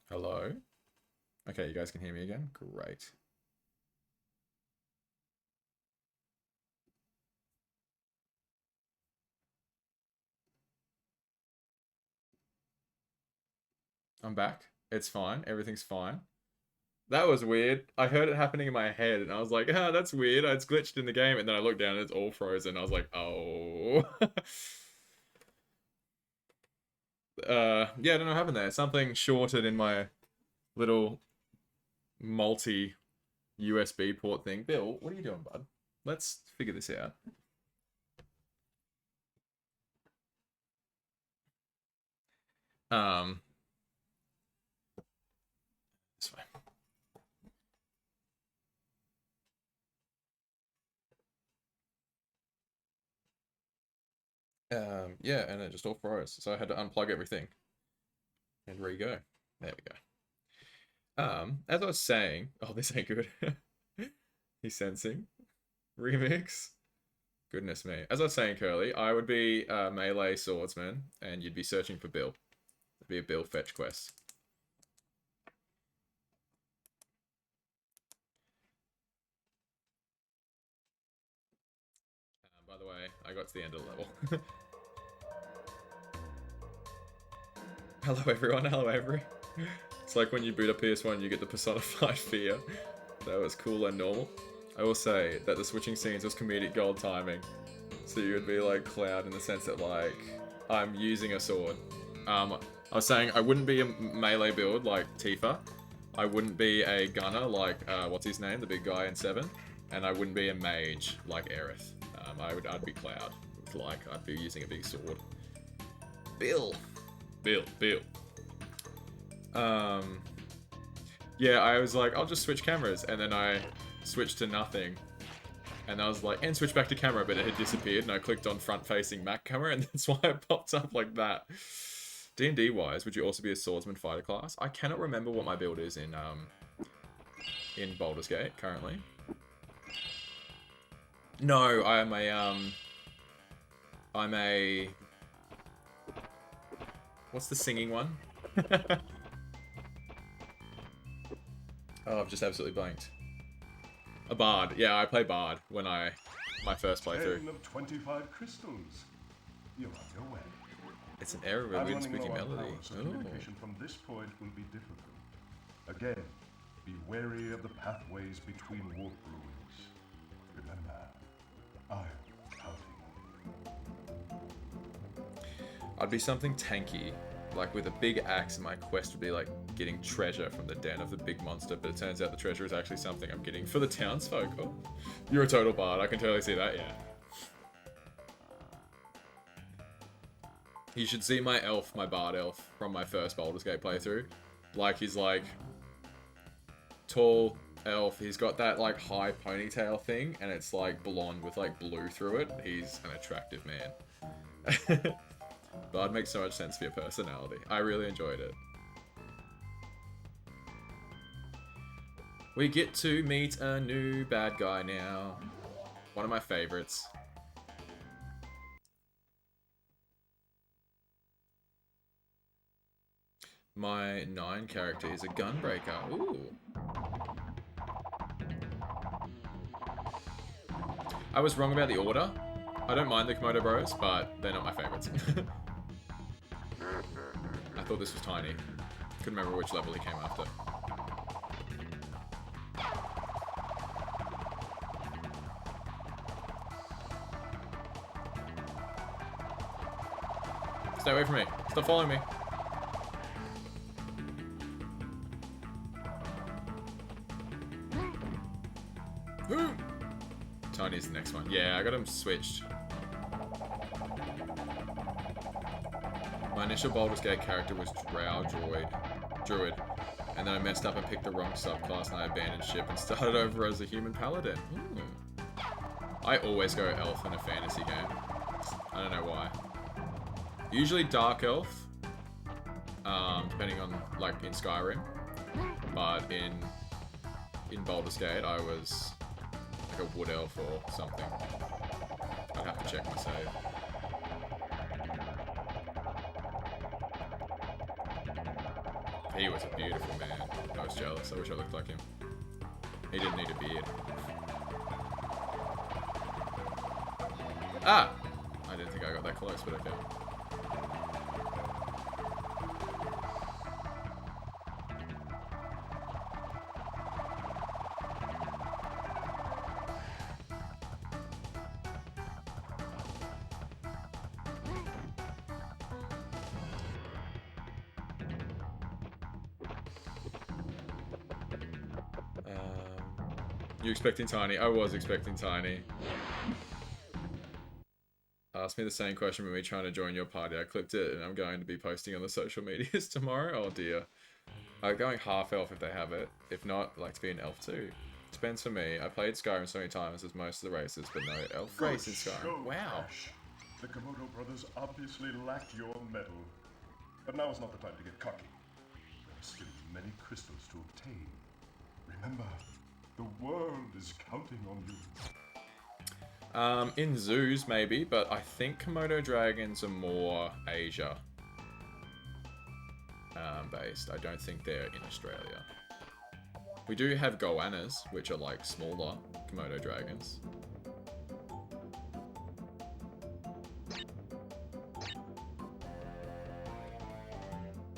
Hello? Okay, you guys can hear me again? Great. I'm back. It's fine. Everything's fine. That was weird. I heard it happening in my head, and I was like, ah, that's weird. It's glitched in the game. And then I looked down, and it's all frozen. I was like, oh. Yeah, I don't know what happened there. Something shorted in my little multi-USB port thing. Bill, what are you doing, bud? Let's figure this out. This way. Yeah, and it just all froze. So I had to unplug everything. And re-go. There we go. As I was saying, oh, this ain't good. He's sensing. Remix. Goodness me. As I was saying, Curly, I would be a melee swordsman, and you'd be searching for Bill. It'd be a Bill fetch quest. By the way, I got to the end of the level. Hello everyone, hello Avery. It's like when you boot up PS1, you get the personified fear. That was cool and normal. I will say that the switching scenes was comedic gold timing. So you would be like Cloud in the sense that like, I'm using a sword. I was saying I wouldn't be a melee build like Tifa. I wouldn't be a gunner like, what's his name, the big guy in 7. And I wouldn't be a mage like Aerith. I'd be Cloud. Like, I'd be using a big sword. Bill. Yeah, I was like, I'll just switch cameras, and then I switched to nothing. And I was like, and switch back to camera, but it had disappeared, and I clicked on front-facing Mac camera, and that's why it popped up like that. D&D wise, would you also be a swordsman fighter class? I cannot remember what my build is in Baldur's Gate currently. No, I'm a what's the singing one? Oh, I've just absolutely blanked. A bard. Yeah, I play bard when my first playthrough. 10 of 25 crystals. You're on your way. It's an error of a weird spooky melody. So communication from this point will be difficult. Again, be wary of the pathways between warp ruins. Remember, I'm counting on you. I'd be something tanky, like with a big axe, and my quest would be like getting treasure from the den of the big monster, but it turns out the treasure is actually something I'm getting for the townsfolk. Oh, you're a total bard, I can totally see that, yeah. You should see my elf, my bard elf, from my first Baldur's Gate playthrough. Like, he's like, tall elf, he's got that like high ponytail thing, and it's like blonde with like blue through it. He's an attractive man. Bard makes so much sense for your personality. I really enjoyed it. We get to meet a new bad guy now. One of my favorites. My 9 character is a gunbreaker. Ooh. I was wrong about the order. I don't mind the Komodo Bros, but they're not my favorites. I thought this was Tiny. Couldn't remember which level he came after. Stay away from me. Stop following me. Tiny's the next one. Yeah, I got him switched. My initial Baldur's Gate character was Druid. And then I messed up and picked the wrong subclass, and I abandoned ship and started over as a human paladin. Ooh. I always go elf in a fantasy game. I don't know why. Usually dark elf, depending on, like, in Skyrim. But in Baldur's Gate, I was like a wood elf or something. I'd have to check my save. He was a beautiful man. I was jealous. I wish I looked like him. He didn't need a beard. Ah! I didn't think I got that close, but okay. You expecting Tiny? I was expecting Tiny. Ask me the same question when we trying to join your party. I clipped it and I'm going to be posting on the social medias tomorrow. Oh dear. Going half elf if they have it. If not, I'd like to be an elf too. Depends for me. I played Skyrim so many times as most of the races, but no elf race in Skyrim. Wow. Crash. The Komodo brothers obviously lack your mettle. But now is not the time to get cocky. There's still many crystals to obtain. Remember, the world is counting on you. In zoos, maybe, but I think Komodo dragons are more Asia based. I don't think they're in Australia. We do have goannas, which are like smaller Komodo dragons.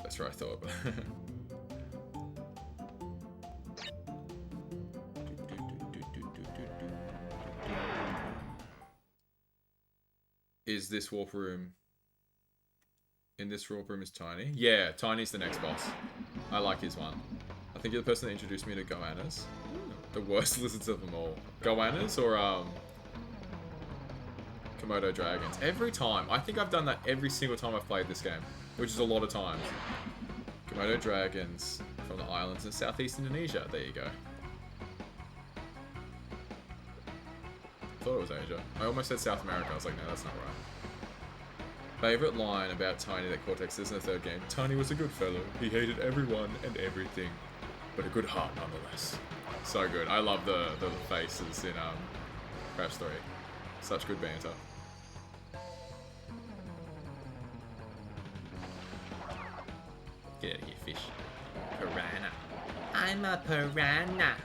That's what I thought. Is this warp room... In this warp room is Tiny? Yeah, Tiny's the next boss. I like his one. I think you're the person that introduced me to goannas. The worst lizards of them all. Goannas or Komodo dragons. Every time. I think I've done that every single time I've played this game. Which is a lot of times. Komodo dragons from the islands in Southeast Indonesia. There you go. I thought it was Asia. I almost said South America. I was like, no, that's not right. Favorite line about Tiny that Cortex says in the third game. Tiny was a good fellow. He hated everyone and everything. But a good heart nonetheless. So good. I love the faces in Crash 3. Such good banter. Get out of here, fish. Piranha. I'm a piranha.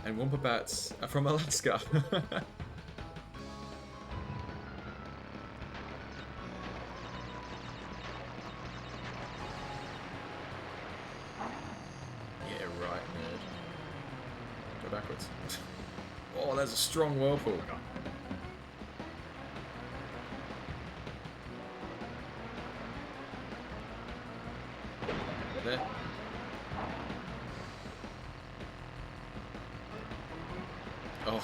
And Wumpa Bats are from Alaska. Yeah, right, nerd. Go backwards. Oh, there's a strong whirlpool. There. Oh,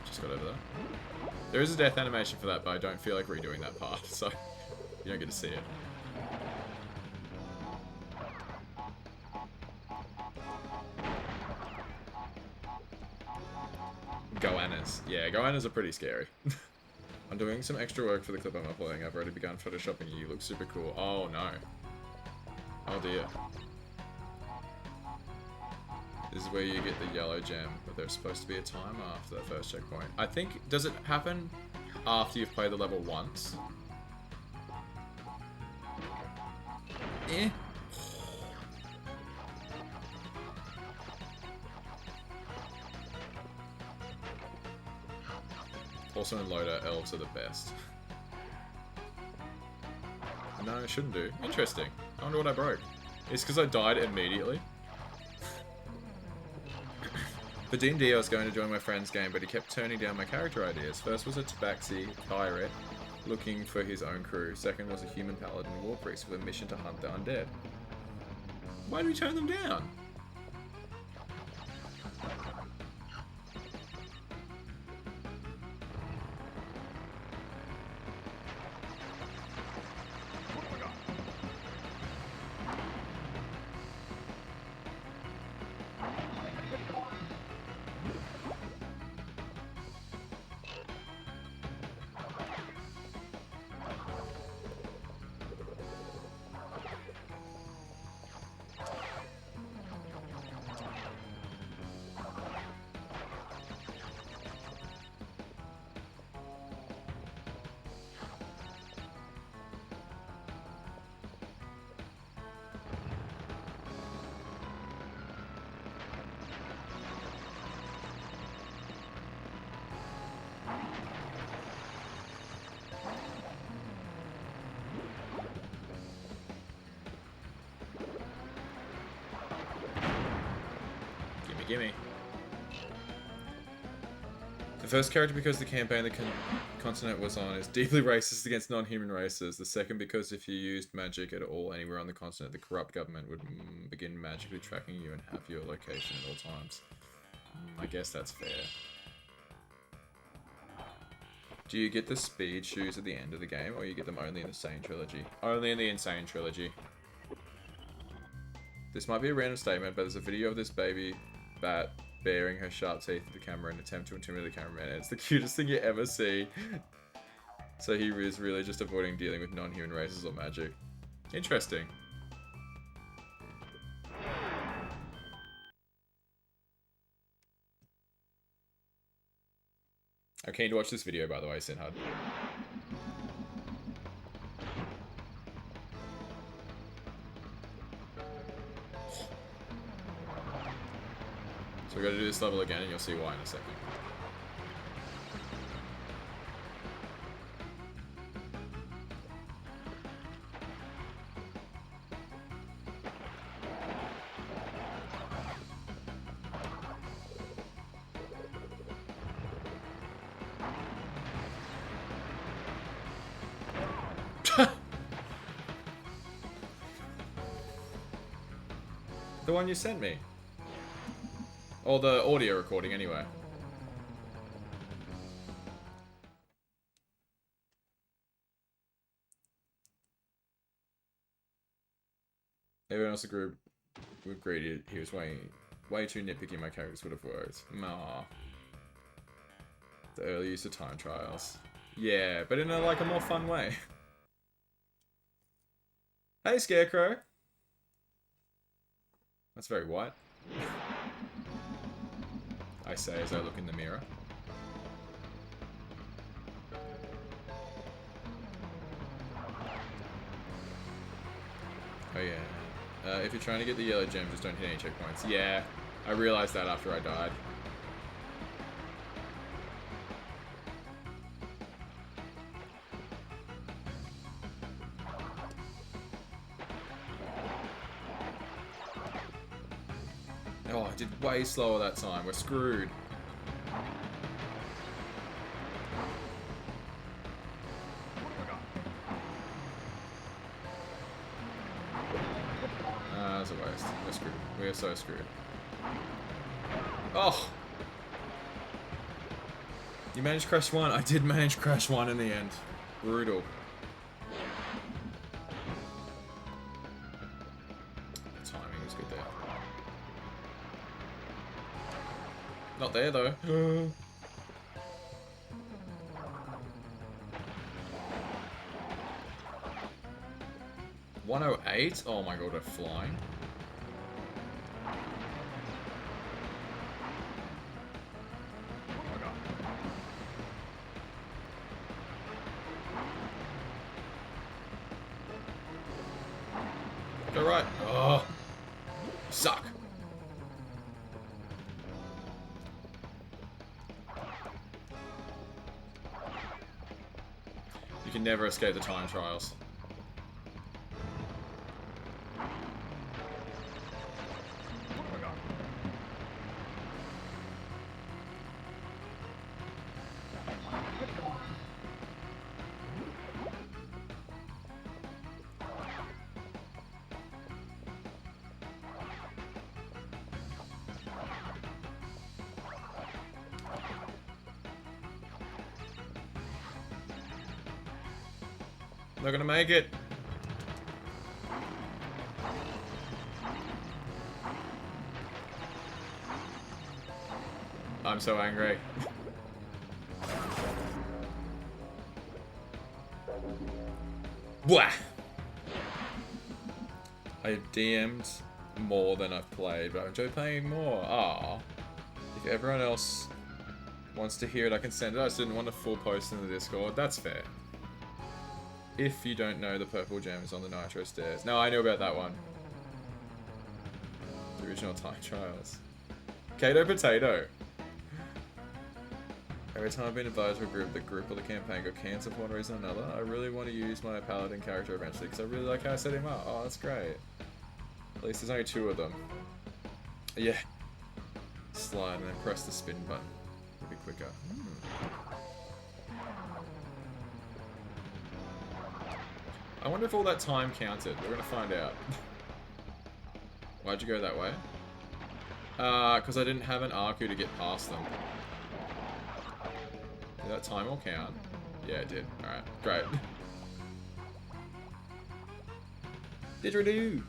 just got over there. There is a death animation for that, but I don't feel like redoing that part, so you don't get to see it. Goannas. Yeah, goannas are pretty scary. I'm doing some extra work for the clip I'm uploading. I've already begun photoshopping you. You look super cool. Oh no. Oh dear. This is where you get the yellow gem, but there's supposed to be a timer after that first checkpoint. I think, does it happen after you've played the level once? Eh. Also in Loader, elves are the best. No, it shouldn't do. Interesting. I wonder what I broke. It's because I died immediately. For D&D, I was going to join my friend's game, but he kept turning down my character ideas. First was a tabaxi pirate looking for his own crew. Second was a human paladin war priest with a mission to hunt the undead. Why did we turn them down? Gimme. The first character because the campaign the continent was on is deeply racist against non-human races. The second because if you used magic at all anywhere on the continent, the corrupt government would begin magically tracking you and have your location at all times. I guess that's fair. Do you get the speed shoes at the end of the game, or you get them only in the Insane Trilogy? Only in the Insane Trilogy. This might be a random statement, but there's a video of this baby bat baring her sharp teeth at the camera in an attempt to intimidate the cameraman, and it's the cutest thing you ever see. So he is really just avoiding dealing with non-human races or magic. Interesting. I'm keen to watch this video, by the way, Sinhud. So we're gonna do this level again, and you'll see why in a second. The one you sent me. Or the audio recording, anyway. Everyone else agreed he was way too nitpicky. My characters would have worked. Nah. The early use of time trials. Yeah, but in a like a more fun way. Hey, Scarecrow. That's very white. I say as I look in the mirror. Oh yeah. If you're trying to get the yellow gem, just don't hit any checkpoints. Yeah, I realized that after I died. Oh, I did way slower that time. We're screwed. That's a waste. We're screwed. We are so screwed. Oh! You managed Crash 1. I did manage Crash 1 in the end. Brutal. The timing was good there. Not there though. 108? Oh my god, we're flying. Oh my god. Go right. Oh. Suck. You can never escape the time trials. Not gonna make it. I'm so angry. Blah! I have DM'd more than I've played, but I enjoy playing more. Ah, if everyone else wants to hear it, I can send it. I just didn't want a full post in the Discord. That's fair. If you don't know, the purple gem is on the Nitro stairs. No, I knew about that one. The original time trials. Kato Potato. Every time I've been advised to a group, the group or the campaign got cancelled for one reason or another. I really want to use my paladin character eventually because I really like how I set him up. Oh, that's great. At least there's only 2 of them. Yeah. Slide and then press the spin button. It'll be quicker. I wonder if all that time counted. We're gonna find out. Why'd you go that way? Because I didn't have an Arku to get past them. Did that time all count? Yeah, it did. Alright, great. Didgeridoo!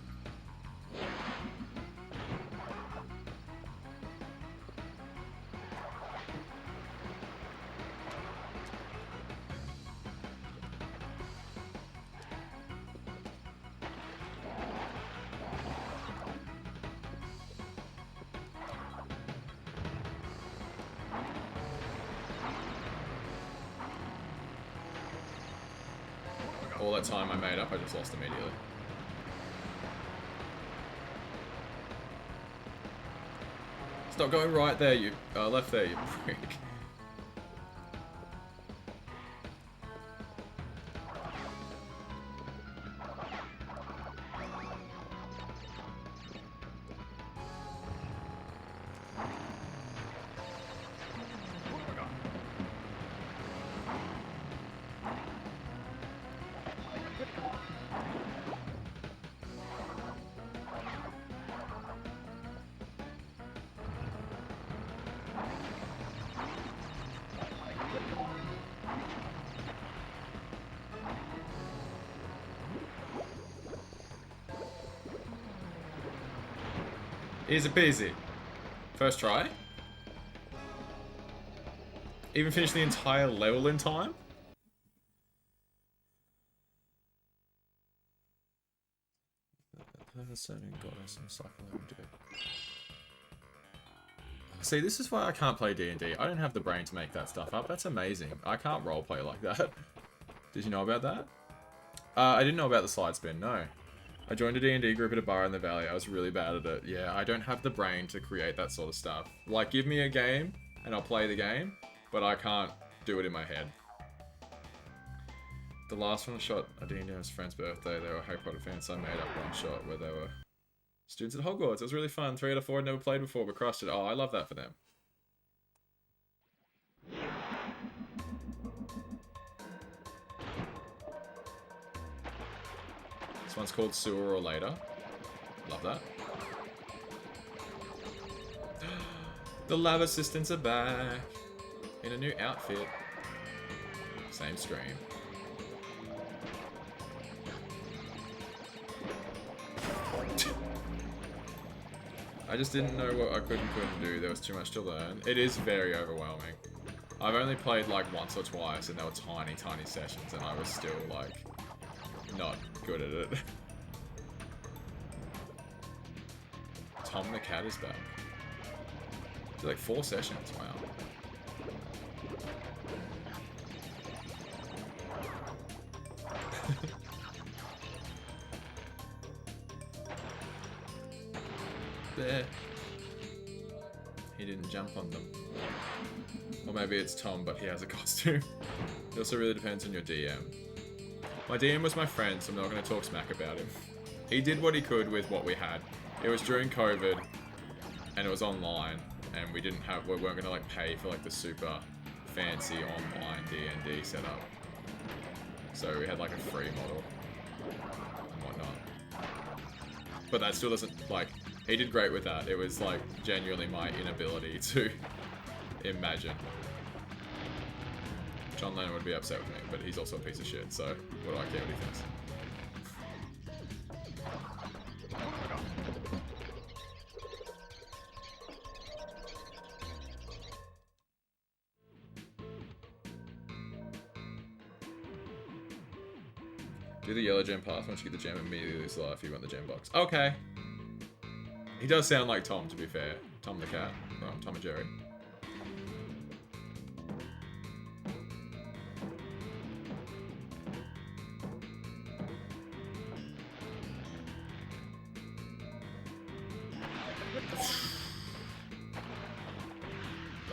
all that time I made up, I just lost immediately. Stop going right there, you left there, you prick. Easy peasy. First try. Even finished the entire level in time? See, this is why I can't play D&D. I don't have the brain to make that stuff up. That's amazing. I can't roleplay like that. Did you know about that? I didn't know about the slide spin, no. I joined a D&D group at a bar in the valley. I was really bad at it. Yeah, I don't have the brain to create that sort of stuff. Like, give me a game, and I'll play the game, but I can't do it in my head. The last one shot a D&D on his friend's birthday. They were Harry Potter fans, so I made up one shot where they were students at Hogwarts. It was really fun. 3 out of 4 I'd never played before, but crushed it. Oh, I love that for them. This one's called Sewer or Later. Love that. The lab assistants are back in a new outfit. Same screen. I just didn't know what I could and couldn't do. There was too much to learn. It is very overwhelming. I've only played like once or twice and they were tiny, tiny sessions and I was still like not good at it. Tom the cat is back. It's like 4 sessions, wow. There. He didn't jump on them. Or maybe it's Tom, but he has a costume. It also really depends on your DM. My DM was my friend, so I'm not going to talk smack about him. He did what he could with what we had. It was during COVID, and it was online, and we weren't going to like pay for like the super fancy online D&D setup. So we had like a free model and whatnot. But that still doesn't like. He did great with that. It was like genuinely my inability to imagine. John Lennon would be upset with me, but he's also a piece of shit, so what do I care what he thinks? Do the yellow gem path. Once you get the gem, immediately lose life. You want the gem box. Okay. He does sound like Tom, to be fair. Tom the cat. From Tom and Jerry.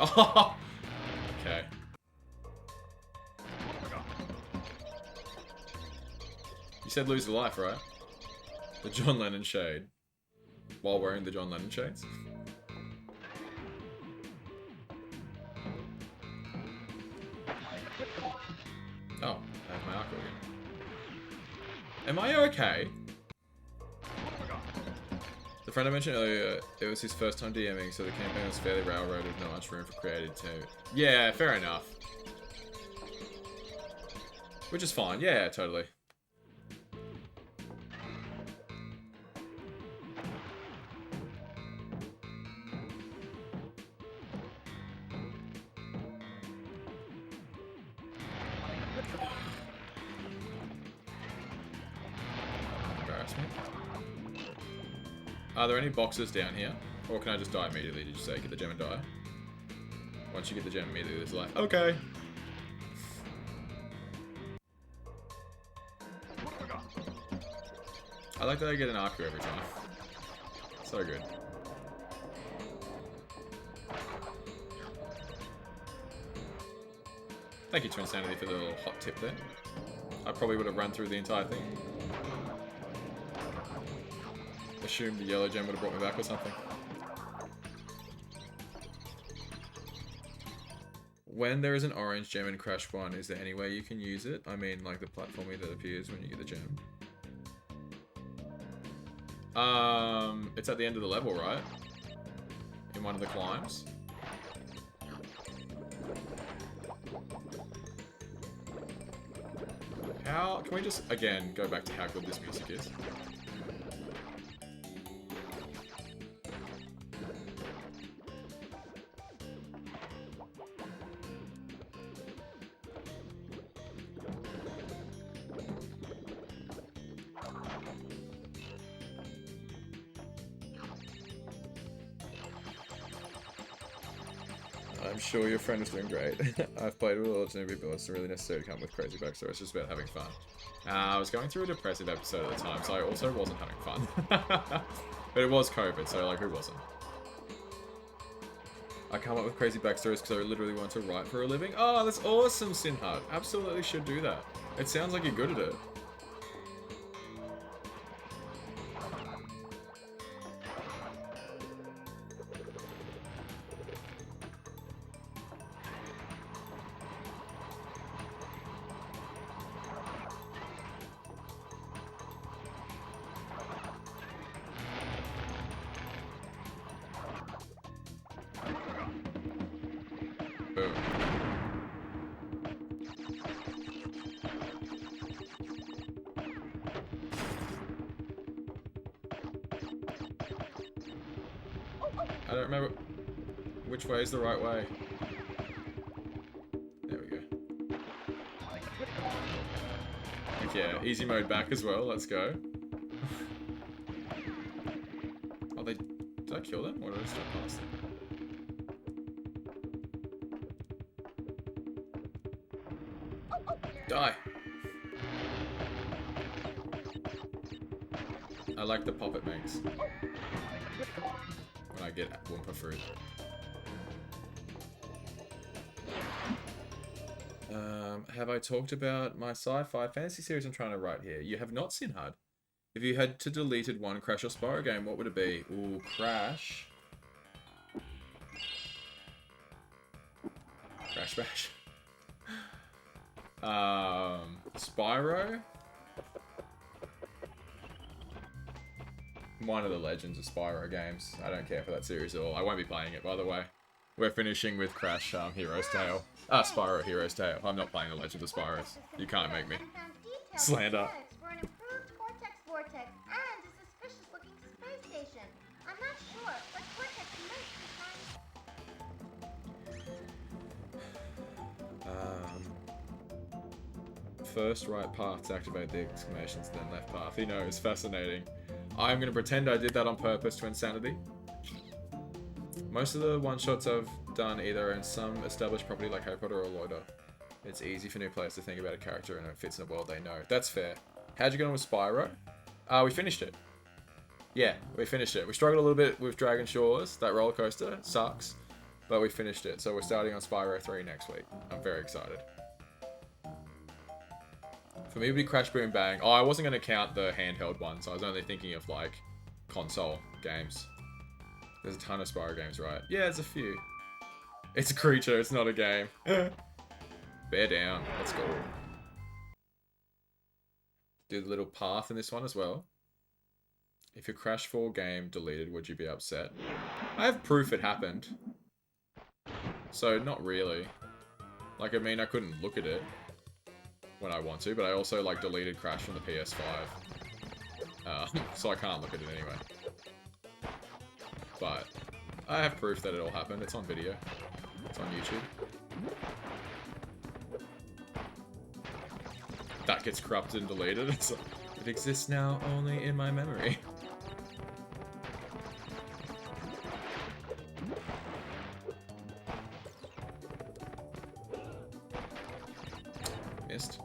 Oh! Okay. You said lose the life, right? The John Lennon shade. While wearing the John Lennon shades. Oh, I have my Arco again. Am I okay? The friend I mentioned earlier, it was his first time DMing, so the campaign was fairly railroaded, not much room for creativity. Yeah, fair enough. Which is fine, yeah, totally. Are there any boxes down here? Or can I just die immediately? Did you say get the gem and die? Once you get the gem immediately, there's life. Okay. I like that I get an Aku every time. So good. Thank you to Insanity for the little hot tip there. I probably would have run through the entire thing. Assumed the yellow gem would have brought me back or something. When there is an orange gem in Crash 1, is there any way you can use it? I mean, like the platforming that appears when you get the gem. It's at the end of the level, right? In one of the climbs. How can we just, again, go back to how good this music is? I'm sure your friend is doing great. I've played with all legendary builds. It's really necessary to come with crazy backstory. It's just about having fun. I was going through a depressive episode at the time, so I also wasn't having fun. But it was COVID, so like, who wasn't? I come up with crazy backstories because I literally want to write for a living. Oh, that's awesome, Sinhut. Absolutely should do that. It sounds like you're good at it. I don't remember which way is the right way. There we go. Yeah, easy mode back as well. Let's go. Oh, did I kill them? Or did I just jump past them? Die! I like the pop it makes when I get Wumpa Fruit. Have I talked about my sci-fi fantasy series I'm trying to write here? You have not, Sinhad. If you had to deleted one Crash or Spyro game, what would it be? Ooh, Crash. Crash Bash. Spyro. One of the Legends of Spyro games. I don't care for that series at all. I won't be playing it, by the way. We're finishing with Crash Hero's Tale. Spyro Hero's Tale. I'm not playing the Legend of Spyros. You can't make me. Slander. For an improved Cortex vortex and a suspicious looking space station. I'm not sure, but Cortex might be trying. First right path to activate the exclamations, then left path. He knows. Fascinating. I'm going to pretend I did that on purpose to Insanity. Most of the one-shots I've done either in some established property like Harry Potter or Loiter. It's easy for new players to think about a character and it fits in a world they know. That's fair. How'd you get on with Spyro? We finished it. Yeah, we finished it. We struggled a little bit with Dragon Shores. That roller coaster sucks. But we finished it. So we're starting on Spyro 3 next week. I'm very excited. For me, it would be Crash Boom Bang. Oh, I wasn't going to count the handheld ones. I was only thinking of, like, console games. There's a ton of Spyro games, right? Yeah, there's a few. It's a creature, it's not a game. Bear down. Let's go. Do the little path in this one as well. If your Crash 4 game deleted, would you be upset? I have proof it happened. So, not really. Like, I mean, I couldn't look at it when I want to, but I also, like, deleted Crash from the PS5. So I can't look at it anyway. But I have proof that it all happened. It's on video. It's on YouTube. That gets corrupted and deleted. It's like, it exists now only in my memory. Missed.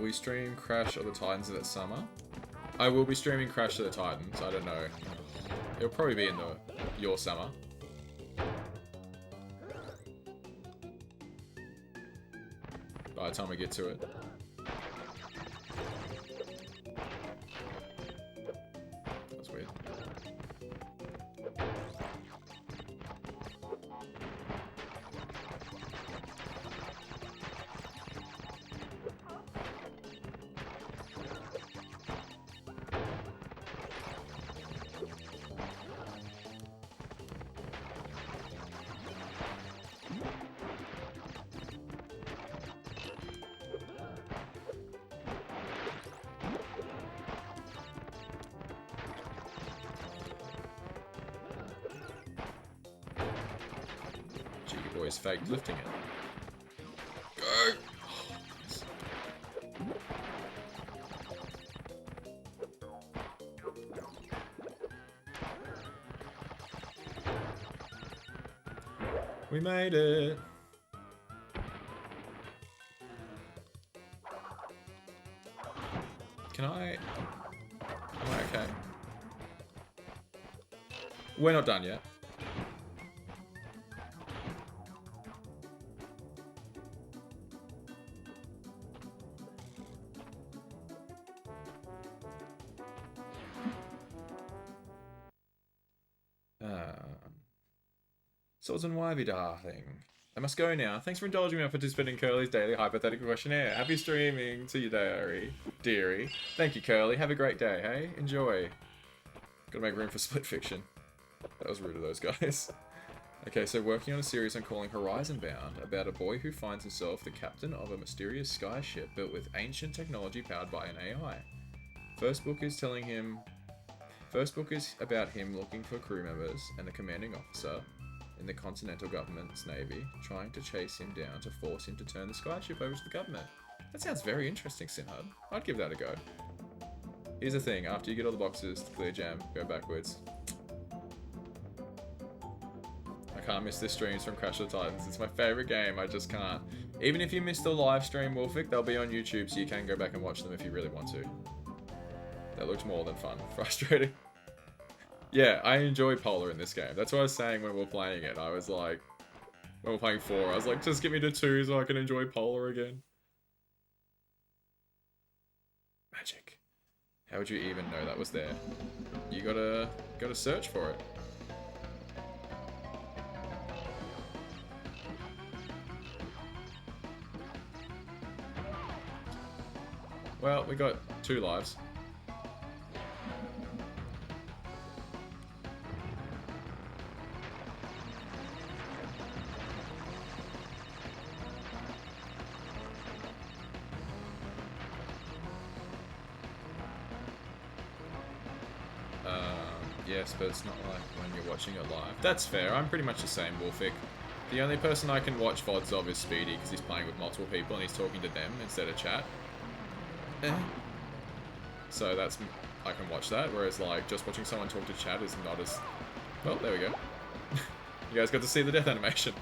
We stream Crash of the Titans that summer. I will be streaming Crash of the Titans. I don't know. It'll probably be in your summer. By the time we get to it. That's weird. Boys faked lifting it. Go! We made it! Can I... Am I okay? We're not done yet. Swords and Wivey darling. I must go now. Thanks for indulging me on participating in Curly's daily hypothetical questionnaire. Happy streaming to you, dearie. Thank you, Curly. Have a great day, hey? Enjoy. Gotta make room for split fiction. That was rude of those guys. Okay, so working on a series I'm calling Horizon Bound, about a boy who finds himself the captain of a mysterious sky ship built with ancient technology powered by an AI. First book is about him looking for crew members and the commanding officer in the Continental Government's Navy, trying to chase him down to force him to turn the skyship over to the government. That sounds very interesting, Sinhud. I'd give that a go. Here's the thing, after you get all the boxes to clear jam, go backwards. I can't miss this streams from Crash of the Titans. It's my favourite game, I just can't. Even if you miss the live stream, Wolfic, they'll be on YouTube, so you can go back and watch them if you really want to. That looked more than fun. Frustrating. Yeah, I enjoy Polar in this game. That's what I was saying when we were playing it. I was like, when we were playing 4, I was like, just get me to 2 so I can enjoy Polar again. Magic. How would you even know that was there? You gotta search for it. Well, we got 2 lives. Yes, but it's not like when you're watching it live. That's fair, I'm pretty much the same, Wolfic. The only person I can watch VODs of is Speedy, because he's playing with multiple people and he's talking to them instead of chat. So that's... I can watch that, whereas like, just watching someone talk to chat is not as... Well, there we go. You guys got to see the death animation.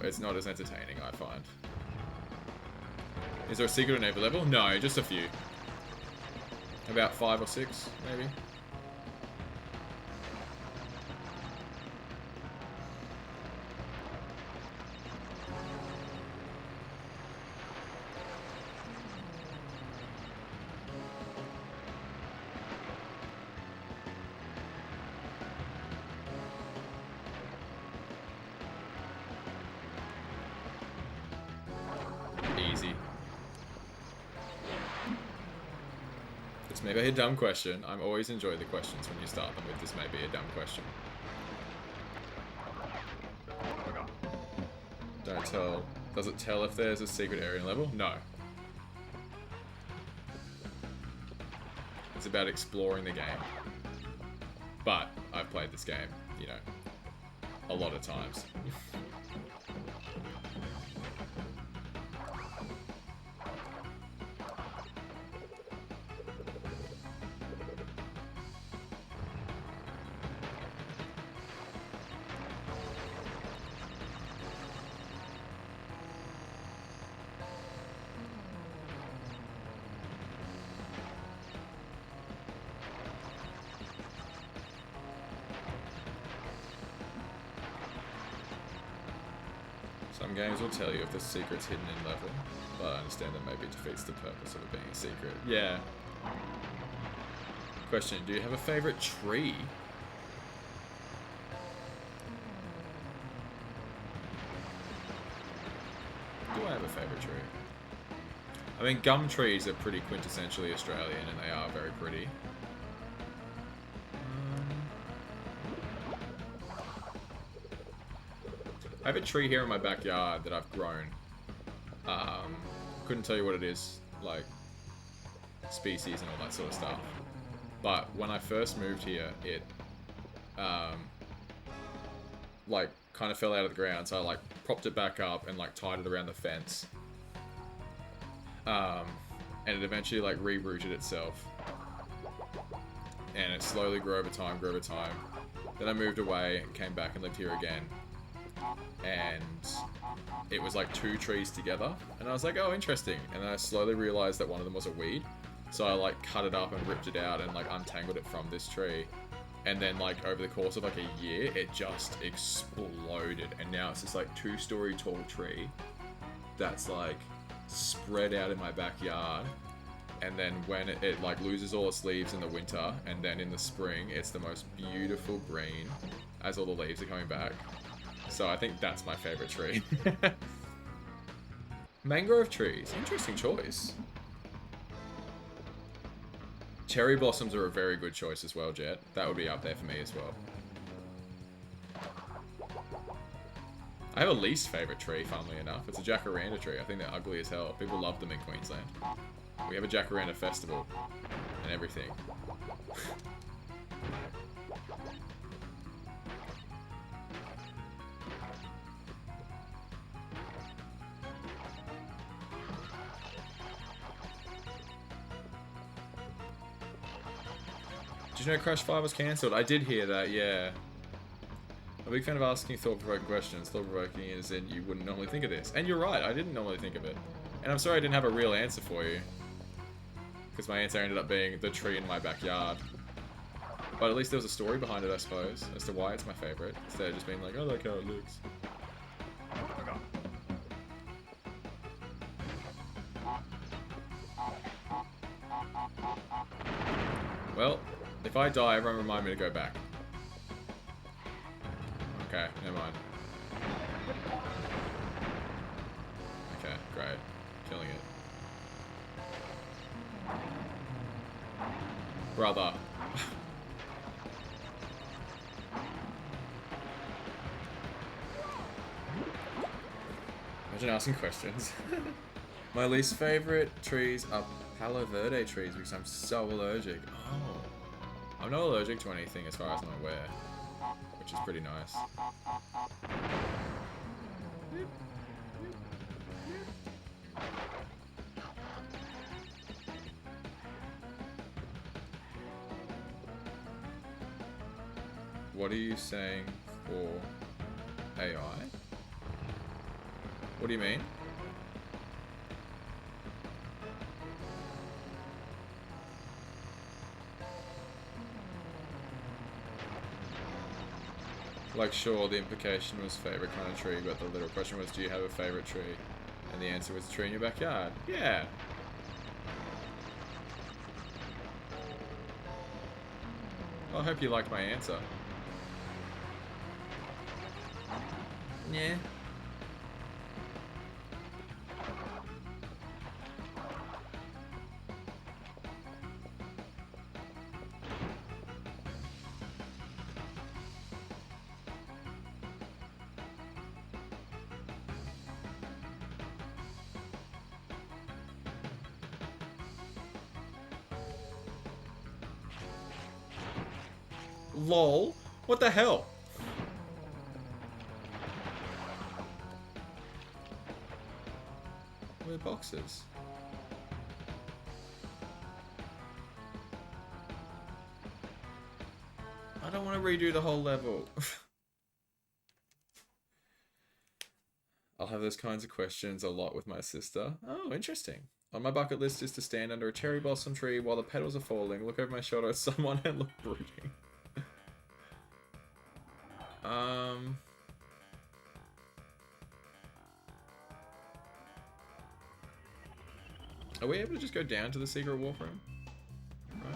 It's not as entertaining, I find. Is there a secret on every level? No, just a few. About 5 or 6, maybe. Maybe a dumb question. I'm always enjoy the questions when you start them with this may be a dumb question. Don't tell. Does it tell if there's a secret area level? No. It's about exploring the game. But I've played this game, you know, a lot of times. Some games will tell you if the secret's hidden in level, but I understand that maybe it defeats the purpose of it being a secret. Yeah. Question, do you have a favorite tree? Do I have a favorite tree? I mean, gum trees are pretty quintessentially Australian, and they are very pretty. I have a tree here in my backyard that I've grown. Couldn't tell you what it is, like species and all that sort of stuff. But when I first moved here, it like kind of fell out of the ground, so I like propped it back up and like tied it around the fence. And it eventually like re-rooted itself. And it slowly grew over time, Then I moved away and came back and lived here again. And it was like 2 trees together. And I was like, oh, interesting. And then I slowly realized that one of them was a weed. So I like cut it up and ripped it out and like untangled it from this tree. And then like over the course of like a year, it just exploded. And now it's this like 2-story tall tree that's like spread out in my backyard. And then when it like loses all its leaves in the winter, and then in the spring, it's the most beautiful green as all the leaves are coming back. So I think that's my favorite tree. Mangrove trees, interesting choice. Cherry blossoms are a very good choice as well, Jet. That would be up there for me as well. I have a least favorite tree, funnily enough. It's a jacaranda tree. I think they're ugly as hell. People love them in Queensland. We have a jacaranda festival and everything. Did you know Crash 5 was cancelled? I did hear that, yeah. I'm a big fan of asking thought-provoking questions. Thought-provoking is in you wouldn't normally think of this. And you're right, I didn't normally think of it. And I'm sorry I didn't have a real answer for you. Because my answer ended up being the tree in my backyard. But at least there was a story behind it, I suppose, as to why it's my favourite. Instead of just being like, I like how it looks. Well, if I die, everyone remind me to go back. Okay, never mind. Okay, great. Killing it. Brother. Imagine asking questions. My least favorite trees are Palo Verde trees because I'm so allergic. Oh. I'm not allergic to anything as far as I'm aware, which is pretty nice. What are you saying for AI? What do you mean? Like, sure, the implication was favorite kind of tree, but the little question was, do you have a favorite tree? And the answer was a tree in your backyard. Yeah. Well, I hope you liked my answer. Yeah. LOL? What the hell? We're boxes. I don't want to redo the whole level. I'll have those kinds of questions a lot with my sister. Oh, interesting. On my bucket list is to stand under a cherry blossom tree while the petals are falling, look over my shoulder at someone and look brooding. Are we able to just go down to the secret warp room? Right.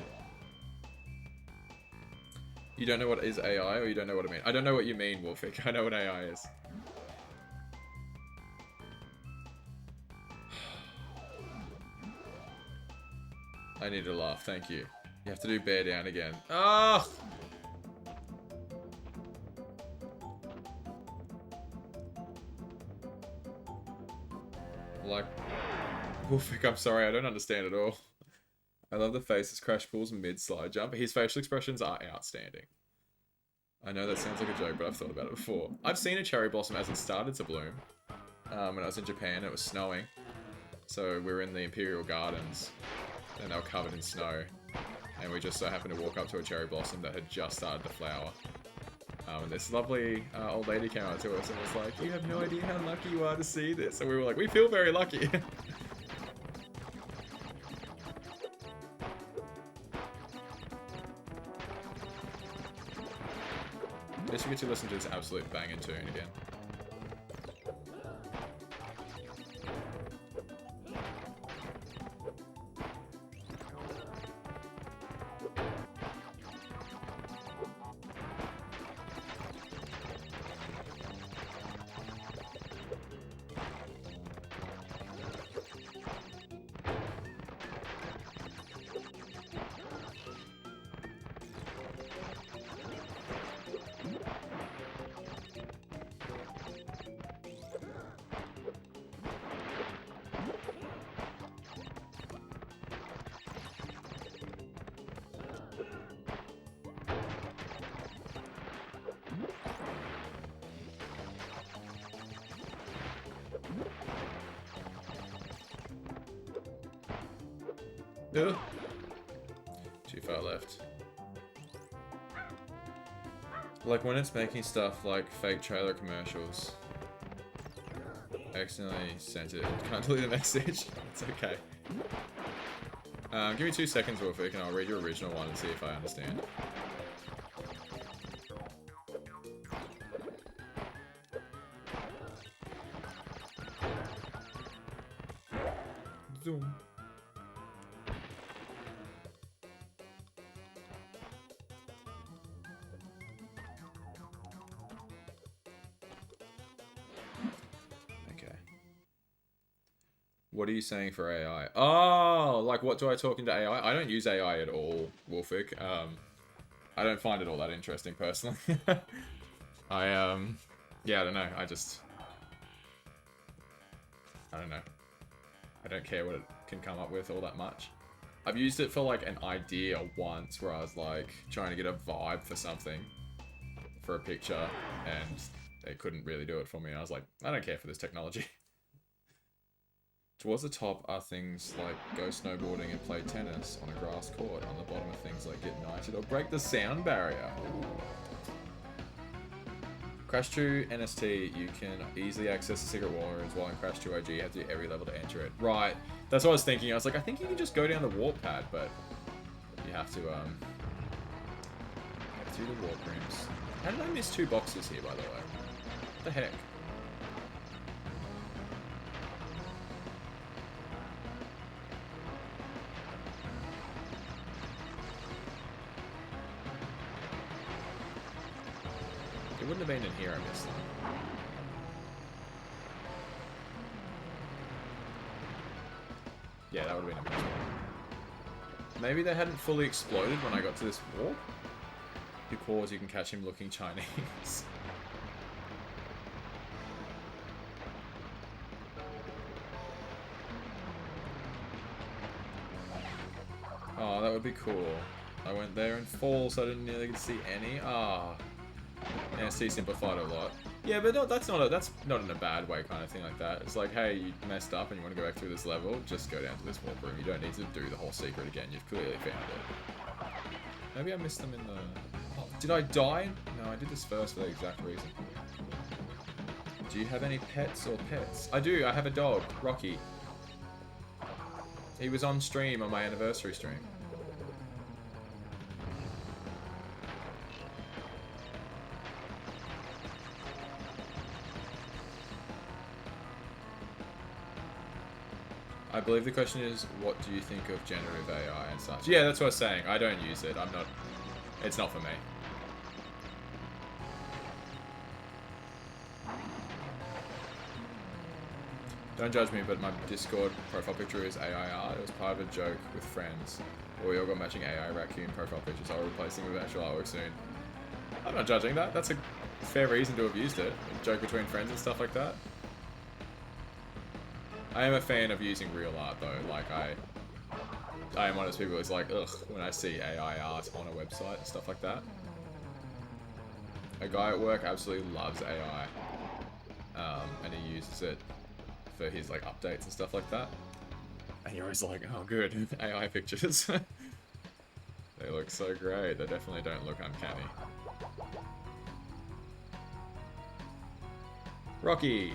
You don't know what is AI, or you don't know what I mean? I don't know what you mean, Wolfik. I know what AI is. I need to laugh, thank you. You have to do bear down again. Ah! Like, Wolfik, I'm sorry, I don't understand at all. I love the faces Crash pulls mid-slide jump. His facial expressions are outstanding. I know that sounds like a joke, but I've thought about it before. I've seen a cherry blossom as it started to bloom. When I was in Japan, it was snowing. So we were in the Imperial Gardens, and they were covered in snow. And we just so happened to walk up to a cherry blossom that had just started to flower. And this lovely old lady came out to us and was like, "You have no idea how lucky you are to see this." And we were like, "We feel very lucky." Guess you get to listen to this absolute banging tune again. Ugh. Too far left. Like when it's making stuff like fake trailer commercials. I accidentally sent it. Can't delete the message. It's okay. Give me 2 seconds, Wolfik, and I'll read your original one and see if I understand. Zoom. What are you saying for AI? Oh, like what do I talk into AI? I don't use AI at all, Wolfik. I don't find it all that interesting personally. Yeah, I don't know. I don't know. I don't care what it can come up with all that much. I've used it for like an idea once where I was like trying to get a vibe for something for a picture and it couldn't really do it for me. I was like, I don't care for this technology. Towards the top are things like go snowboarding and play tennis on a grass court. On the bottom are things like get knighted or break the sound barrier. Ooh. Crash 2 NST, you can easily access the secret wall rooms, while in Crash 2 OG you have to do every level to enter it. Right, that's what I was thinking. I was like, I think you can just go down the warp pad, but you have to get through the warp rooms. How did I miss 2 boxes here, by the way? What the heck? It wouldn't have been in here, I missed them. Yeah, that would have been a missed one. Maybe they hadn't fully exploded when I got to this warp? Because you can catch him looking Chinese. Oh, that would be cool. I went there in fall, so I didn't really get to see any. Ah. NST simplified a lot. Yeah, but that's not in a bad way kind of thing like that. It's like, hey, you messed up and you want to go back through this level, just go down to this warp room. You don't need to do the whole secret again. You've clearly found it. Maybe I missed them in the... Oh, did I die? No, I did this first for the exact reason. Do you have any pets or pets? I do. I have a dog, Rocky. He was on stream on my anniversary stream. I believe the question is, what do you think of generative AI and such? Yeah, that's what I was saying. I don't use it. I'm not... It's not for me. Don't judge me, but my Discord profile picture is AI art. It was part of a joke with friends. We all got matching AI raccoon profile pictures. I'll replace them with actual artwork soon. I'm not judging that. That's a fair reason to have used it. A joke between friends and stuff like that. I am a fan of using real art though. Like I am one of those people who's like, ugh, when I see AI art on a website and stuff like that. A guy at work absolutely loves AI. And he uses it for his like updates and stuff like that. And you're always like, oh good, AI pictures. They look so great. They definitely don't look uncanny. Rocky!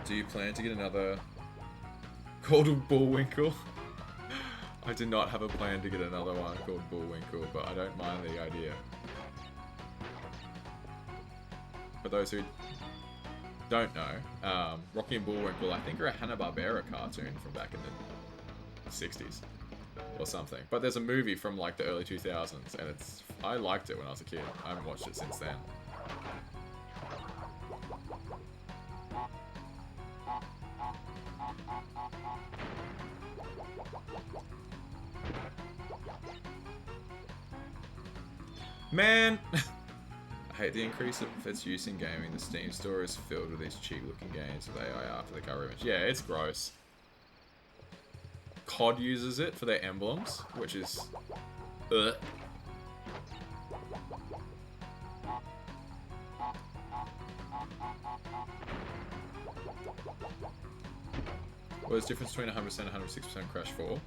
Do you plan to get another called Bullwinkle? I do not have a plan to get another one called Bullwinkle, but I don't mind the idea. For those who don't know, Rocky and Bullwinkle, I think, are a Hanna-Barbera cartoon from back in the 60s or something. But there's a movie from like the early 2000s, and I liked it when I was a kid. I haven't watched it since then. Man! I hate the increase of its use in gaming. The Steam store is filled with these cheap looking games with AI after the cover image. Yeah, it's gross. COD uses it for their emblems, which is... ugh. What is the difference between 100% and 106% Crash 4?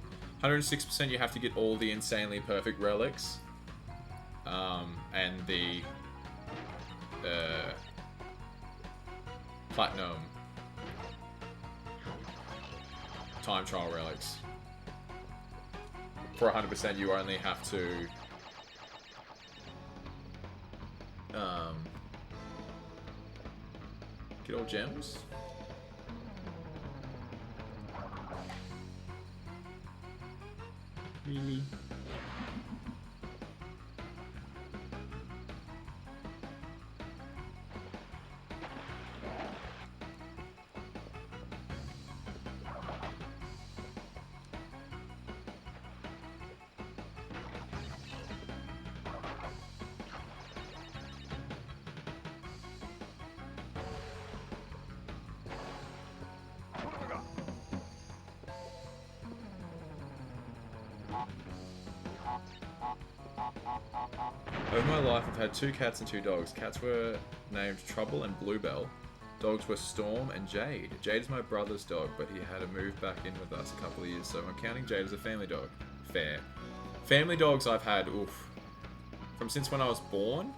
106% you have to get all the insanely perfect relics. And the platinum time trial relics. For 100% you only have to get all gems. Really? Over my life, I've had 2 cats and 2 dogs. Cats were named Trouble and Bluebell. Dogs were Storm and Jade. Jade is my brother's dog, but he had to move back in with us a couple of years, so I'm counting Jade as a family dog. Fair. Family dogs I've had, oof. From since when I was born,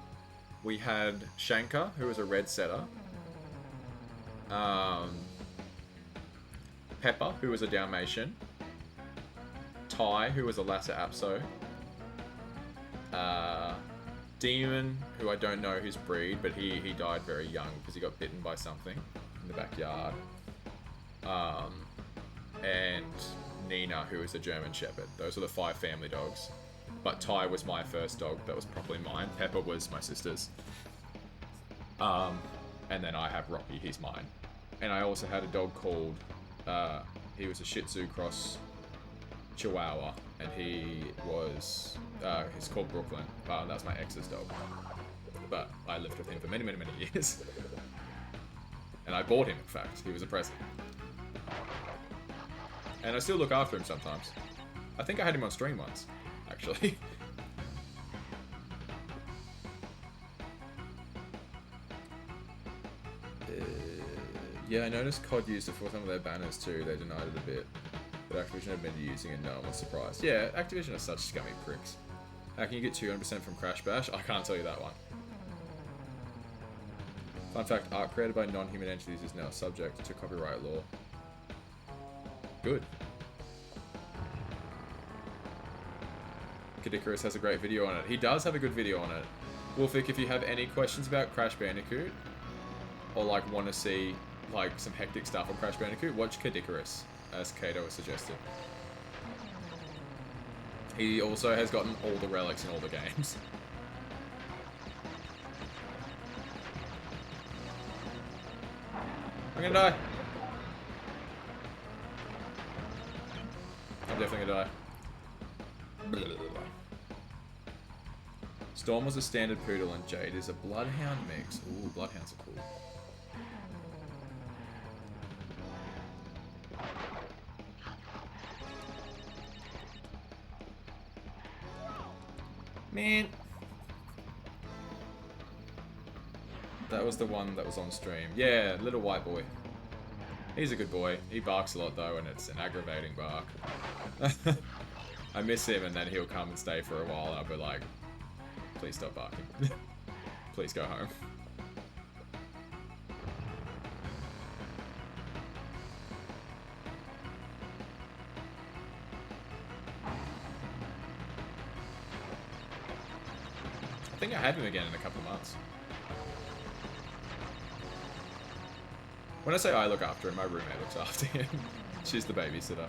we had Shankar, who was a red setter. Pepper, who was a Dalmatian. Ty, who was a Lhasa Apso. Demon, who I don't know his breed, but he died very young because he got bitten by something in the backyard. And Nina, who is a German Shepherd. Those are the 5 family dogs. But Ty was my first dog that was properly mine. Pepper was my sister's. And then I have Rocky, he's mine. And I also had a dog called, he was a Shih Tzu cross Chihuahua, and he was, he's called Brooklyn. That's my ex's dog. But I lived with him for many, many, many years. And I bought him, in fact. He was a present. And I still look after him sometimes. I think I had him on stream once, actually. Yeah, I noticed COD used it for some of their banners too. They denied it a bit. But Activision admitted using it, no one was surprised. Yeah, Activision are such scummy pricks. How can you get 200% from Crash Bash? I can't tell you that one. Fun fact, art created by non-human entities is now subject to copyright law. Good. Kadikarus has a great video on it. He does have a good video on it. Wolfic, if you have any questions about Crash Bandicoot, or like want to see like some hectic stuff on Crash Bandicoot, watch Kadikarus, as Kato has suggested. He also has gotten all the relics in all the games. I'm gonna die. I'm definitely gonna die. Storm was a standard poodle and Jade is a bloodhound mix. Ooh, bloodhounds are cool. Man. That was the one that was on stream. Yeah, little white boy. He's a good boy. He barks a lot though, and it's an aggravating bark. I miss him, and then he'll come and stay for a while, and I'll be like, please stop barking. Please go home. I think I have him again in a couple of months. When I say I look after him, my roommate looks after him. She's the babysitter.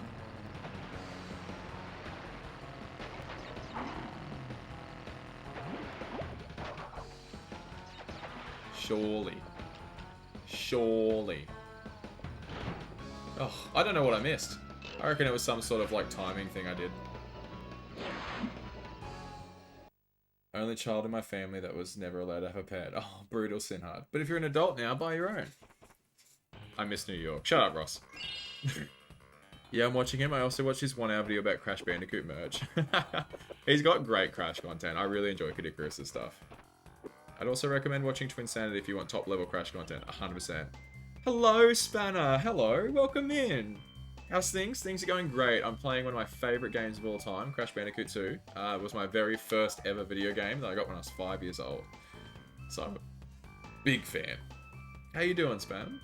Surely. Surely. Oh, I don't know what I missed. I reckon it was some sort of like timing thing I did. Only child in my family that was never allowed to have a pet. Oh, brutal Sinhard. But if you're an adult now, buy your own. I miss New York. Shut up, Ross. Yeah, I'm watching him. I also watched his 1 hour video about Crash Bandicoot merch. He's got great Crash content. I really enjoy Kadikarus' stuff. I'd also recommend watching Twinsanity if you want top level Crash content. 100%. Hello, Spanner. Hello. Welcome in. How's things? Things are going great. I'm playing one of my favorite games of all time, Crash Bandicoot 2. It was my very first ever video game that I got when I was 5 years old. So I'm a big fan. How you doing, Span?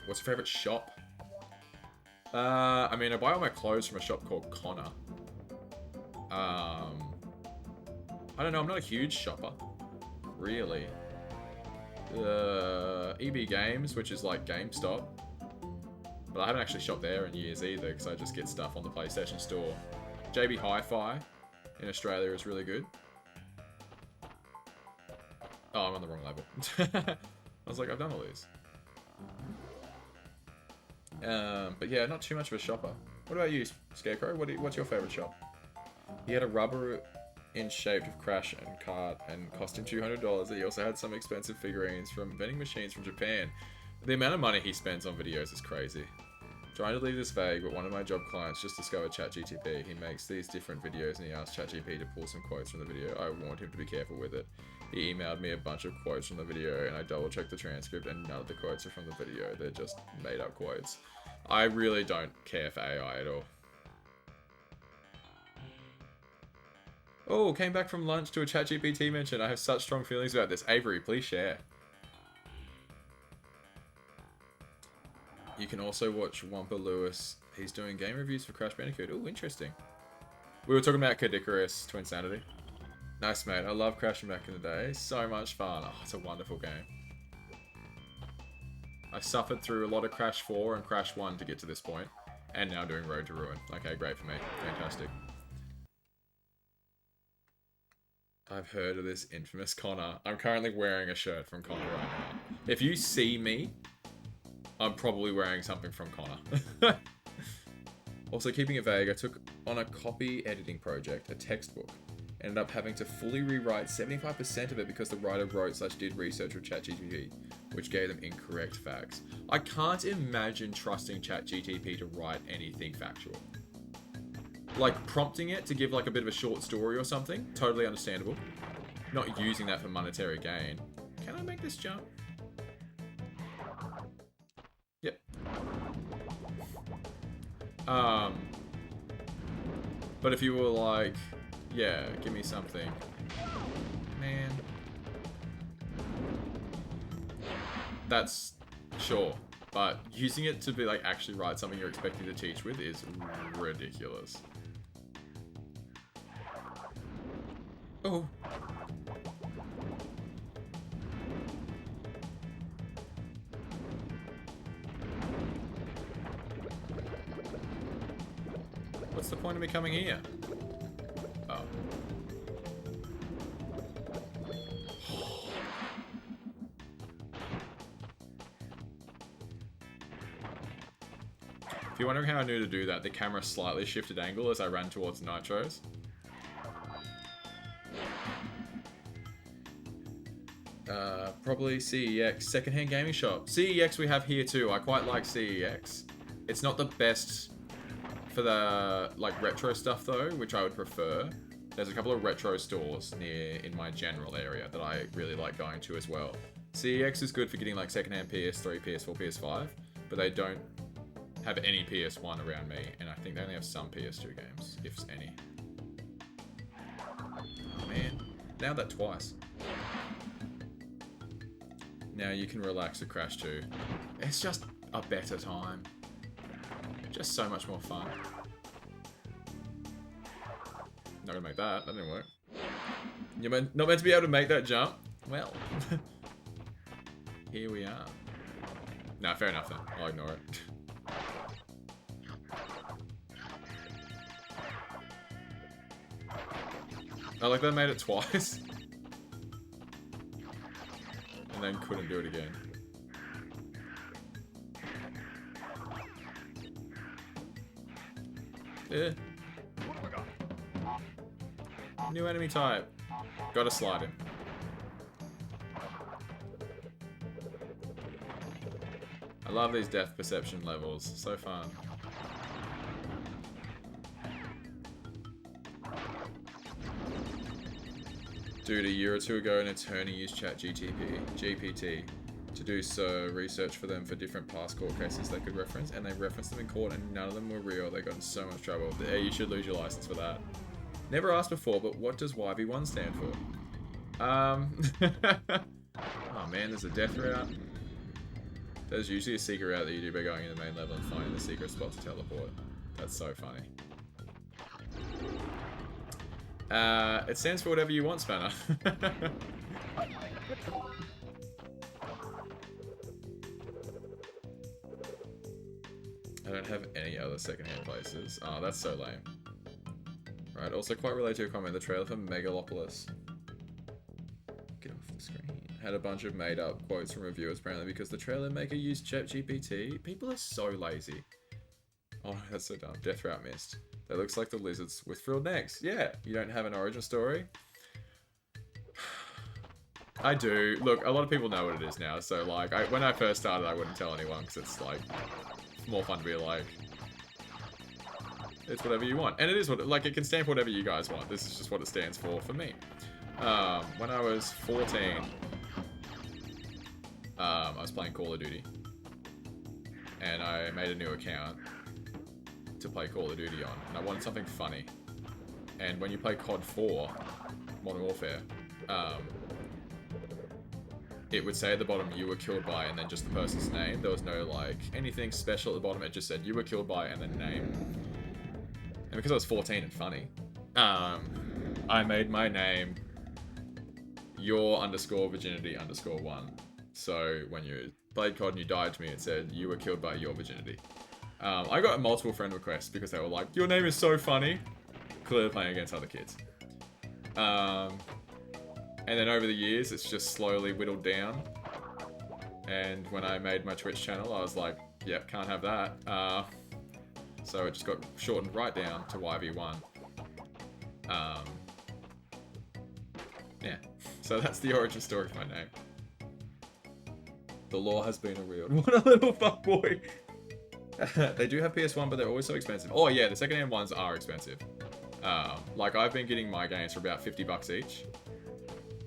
What's your favorite shop? I mean, I buy all my clothes from a shop called Connor. I don't know, I'm not a huge shopper. Really. EB Games, which is like GameStop. But I haven't actually shopped there in years either, because I just get stuff on the PlayStation Store. JB Hi-Fi in Australia is really good. Oh, I'm on the wrong level. I was like, I've done all these. But yeah, not too much of a shopper. What about you, Scarecrow? What's your favourite shop? He had a rubber in shape of Crash and Kart and cost him $200. He also had some expensive figurines from vending machines from Japan. The amount of money he spends on videos is crazy. Trying to leave this vague, but one of my job clients just discovered ChatGTP. He makes these different videos and he asked ChatGPT to pull some quotes from the video. I warned him to be careful with it. He emailed me a bunch of quotes from the video and I double checked the transcript and none of the quotes are from the video. They're just made up quotes. I really don't care for AI at all. Oh, came back from lunch to a ChatGPT mention. I have such strong feelings about this. Avery, please share. You can also watch Wampa Lewis. He's doing game reviews for Crash Bandicoot. Oh, interesting. We were talking about Kadikarus, Twinsanity. Nice, mate. I love crashing back in the day. So much fun. Oh, it's a wonderful game. I suffered through a lot of Crash 4 and Crash 1 to get to this point. And now doing Road to Ruin. Okay, great for me. Fantastic. I've heard of this infamous Connor. I'm currently wearing a shirt from Connor right now. If you see me, I'm probably wearing something from Connor. Also, keeping it vague, I took on a copy editing project, a textbook. Ended up having to fully rewrite 75% of it because the writer wrote/did research with ChatGPT, which gave them incorrect facts. I can't imagine trusting ChatGPT to write anything factual. Like, prompting it to give like a bit of a short story or something, totally understandable. Not using that for monetary gain. Can I make this jump? Yep. But if you were like, yeah, give me something. Man. That's sure. But using it to be like actually write something you're expecting to teach with is ridiculous. Oh. What's the point of me coming here? Oh. If you're wondering how I knew to do that, the camera slightly shifted angle as I ran towards nitros. Probably CEX, secondhand gaming shop. CEX we have here too. I quite like CEX. It's not the best for the like retro stuff though, which I would prefer. There's a couple of retro stores near in my general area that I really like going to as well. CEX is good for getting like secondhand PS3, PS4, PS5, but they don't have any PS1 around me, and I think they only have some PS2 games, if any. Oh man, nailed that twice. Now you can relax at Crash 2. It's just a better time. Just so much more fun. Not gonna make that. That didn't work. You're not meant to be able to make that jump? Well. Here we are. Nah, fair enough then. I'll ignore it. I like that I made it twice. And then couldn't do it again. Yeah. New enemy type. Gotta slide him. I love these depth perception levels. So fun. Dude, a year or two ago, an attorney used GPT to do research for them for different past court cases they could reference, and they referenced them in court, and none of them were real. They got in so much trouble. Yeah, you should lose your license for that. Never asked before, but what does YB1 stand for? Oh man, there's a death route. There's usually a secret route that you do by going in the main level and finding the secret spot to teleport. That's so funny. It stands for whatever you want, Spanner. I don't have any other secondhand places. Oh, that's so lame. Right, also quite related to your comment, the trailer for Megalopolis. Get off the screen. Had a bunch of made up quotes from reviewers apparently because the trailer maker used ChatGPT. People are so lazy. Oh, that's so dumb. Death route missed. That looks like the lizards with frilled necks. Yeah, you don't have an origin story? I do. Look, a lot of people know what it is now, so like, when I first started, I wouldn't tell anyone because it's like, more fun to be like, it's whatever you want. And it is what, like, it can stand for whatever you guys want. This is just what it stands for me. When I was 14, I was playing Call of Duty. And I made a new account to play Call of Duty on. And I wanted something funny. And when you play COD 4, Modern Warfare, it would say at the bottom, you were killed by, and then just the person's name. There was no, like, anything special at the bottom. It just said, you were killed by, and then name. And because I was 14 and funny, I made my name your_virginity_1. So when you played COD and you died to me, it said, you were killed by your virginity. I got multiple friend requests because they were like, your name is so funny. Clearly playing against other kids. And then over the years, it's just slowly whittled down. And when I made my Twitch channel, I was like, yep, can't have that. So it just got shortened right down to YV1. Yeah, so that's the origin story of my name. The law has been revealed. What a little fuckboy. They do have PS1, but they're always so expensive. Oh yeah, the secondhand ones are expensive. Like I've been getting my games for about $50 each.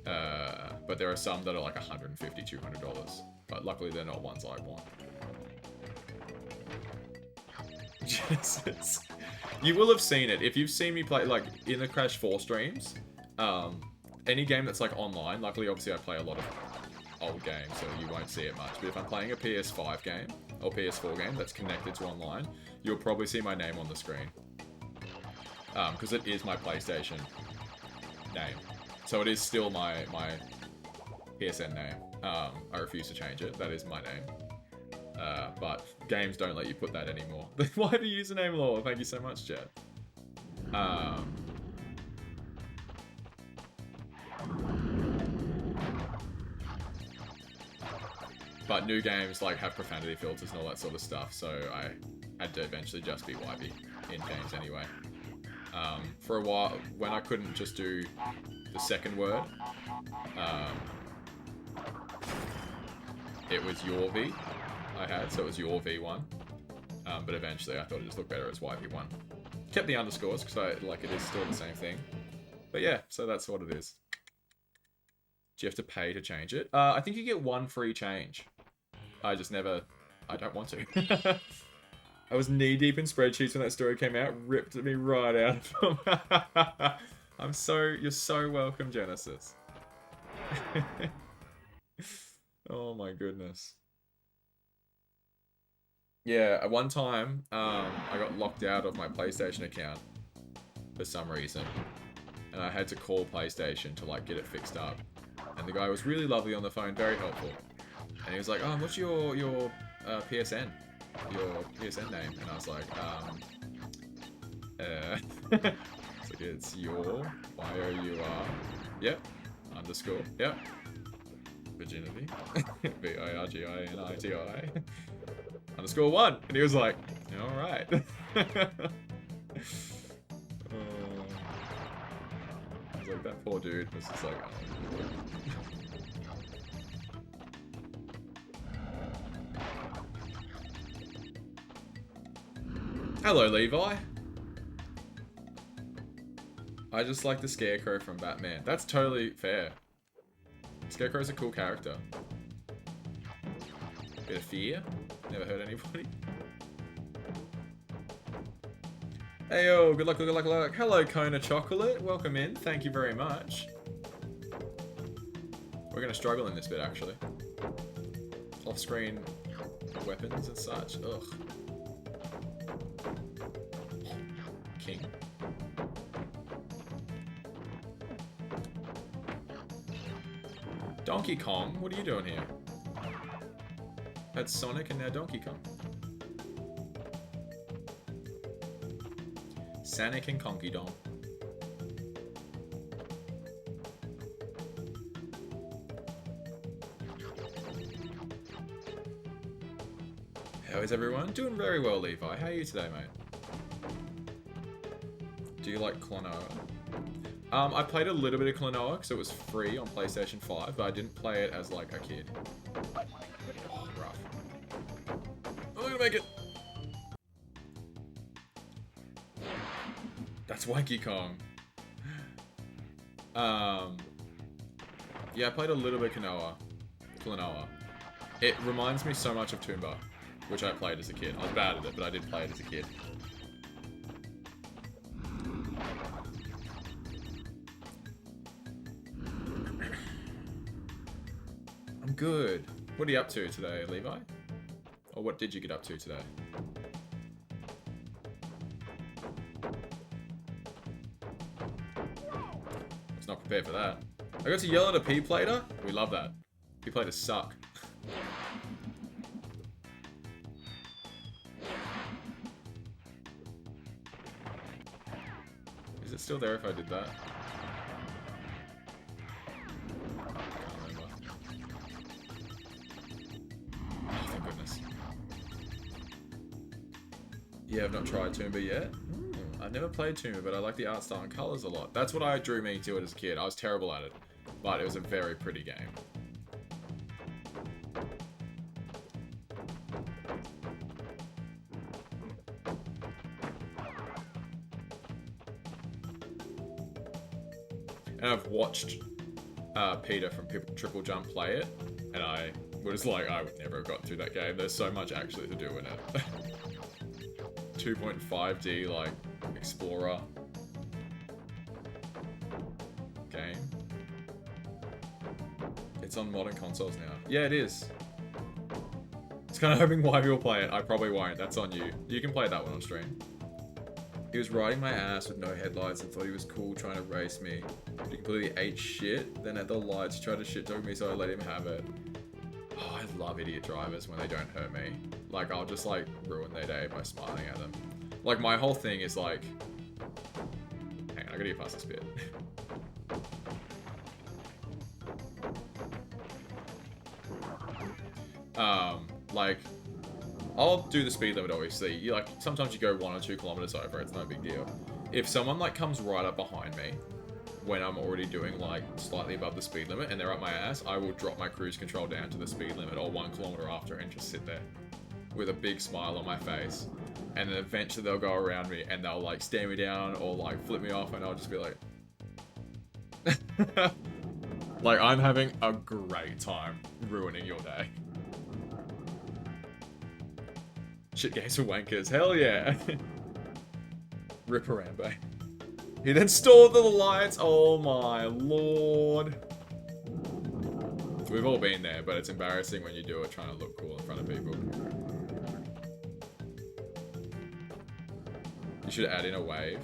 But there are some that are like $150, $200. But luckily they're not ones I want. Jesus. You will have seen it. If you've seen me play, like, in the Crash 4 streams, any game that's, like, online, luckily, obviously, I play a lot of old games, so you won't see it much. But if I'm playing a PS5 game, or PS4 game that's connected to online, you'll probably see my name on the screen. Because it is my PlayStation name. So it is still my PSN name. I refuse to change it. That is my name. But games don't let you put that anymore. Why the username law? Thank you so much, Jet. But new games like have profanity filters and all that sort of stuff, so I had to eventually just be YB in games anyway. For a while, when I couldn't just do the second word, it was your V I had, so it was your V1. But eventually I thought it just looked better as YV1. Kept the underscores, because it is still the same thing. But yeah, so that's what it is. Do you have to pay to change it? I think you get one free change. I don't want to. I was knee deep in spreadsheets when that story came out, ripped me right out of them. You're so welcome, Genesis. Oh my goodness. Yeah, at one time, I got locked out of my PlayStation account for some reason. And I had to call PlayStation to like get it fixed up. And the guy was really lovely on the phone, very helpful. And he was like, "Oh, what's your PSN? Your PSN name?" And I was like, it's like, it's your Y-O-U-R. Yep. Underscore. Yep. Virginity. V-I-R-G-I-N-I-T-I. Underscore 1. And he was like, alright. I was like, that poor dude was just like, oh. Hello, Levi. I just like the Scarecrow from Batman. That's totally fair. Scarecrow's a cool character. Bit of fear. Never hurt anybody. Hey yo, good luck, good luck, good luck. Hello, Kona Chocolate. Welcome in. Thank you very much. We're gonna struggle in this bit, actually. Off-screen weapons and such. Ugh. King. Donkey Kong? What are you doing here? That's Sonic and now Donkey Kong. Sonic and Conky Dong. How is everyone? Doing very well, Levi. How are you today, mate? Do you like Klonoa? I played a little bit of Klonoa because it was free on PlayStation 5, but I didn't play it as like a kid. Oh, rough. I'm gonna make it. That's Wanky Kong. Yeah, I played a little bit of Klonoa. It reminds me so much of Toomba, which I played as a kid. I was bad at it, but I did play it as a kid. I'm good. What are you up to today, Levi? Or what did you get up to today? I was not prepared for that. I got to yell at a P-plater? We love that. P-platers suck. Is it still there if I did that? Yeah, I've not tried Toomba yet. I've never played Toomba, but I like the art style and colours a lot. That's what drew me to it as a kid. I was terrible at it, but it was a very pretty game. And I've watched Peter from Triple Jump play it, and I was like, I would never have gotten through that game. There's so much actually to do in it. 2.5D like explorer game. It's on modern consoles now. Yeah, it is. It's kind of hoping YB will play it. I probably won't. That's on you. You can play that one on stream. He was riding my ass with no headlights and thought he was cool trying to race me. He completely ate shit. Then at the lights, tried to shit talk me, so I let him have it. Oh, I love idiot drivers when they don't hurt me. Like, I'll just, like, ruin their day by smiling at them. Like, my whole thing is, like... Hang on, I gotta get past this bit. Like, I'll do the speed limit, obviously. Like, sometimes you go 1 or 2 kilometers over, it's no big deal. If someone, like, comes right up behind me, when I'm already doing, like, slightly above the speed limit, and they're up my ass, I will drop my cruise control down to the speed limit, or 1 kilometer after, and just sit there. With a big smile on my face. And then eventually they'll go around me, and they'll, like, stare me down, or, like, flip me off, and I'll just be like... Like, I'm having a great time ruining your day. Shit games for wankers, hell yeah. Rip Harambe. He then stalled the lights, oh my lord. We've all been there, but it's embarrassing when you do it trying to look cool in front of people. You should add in a wave.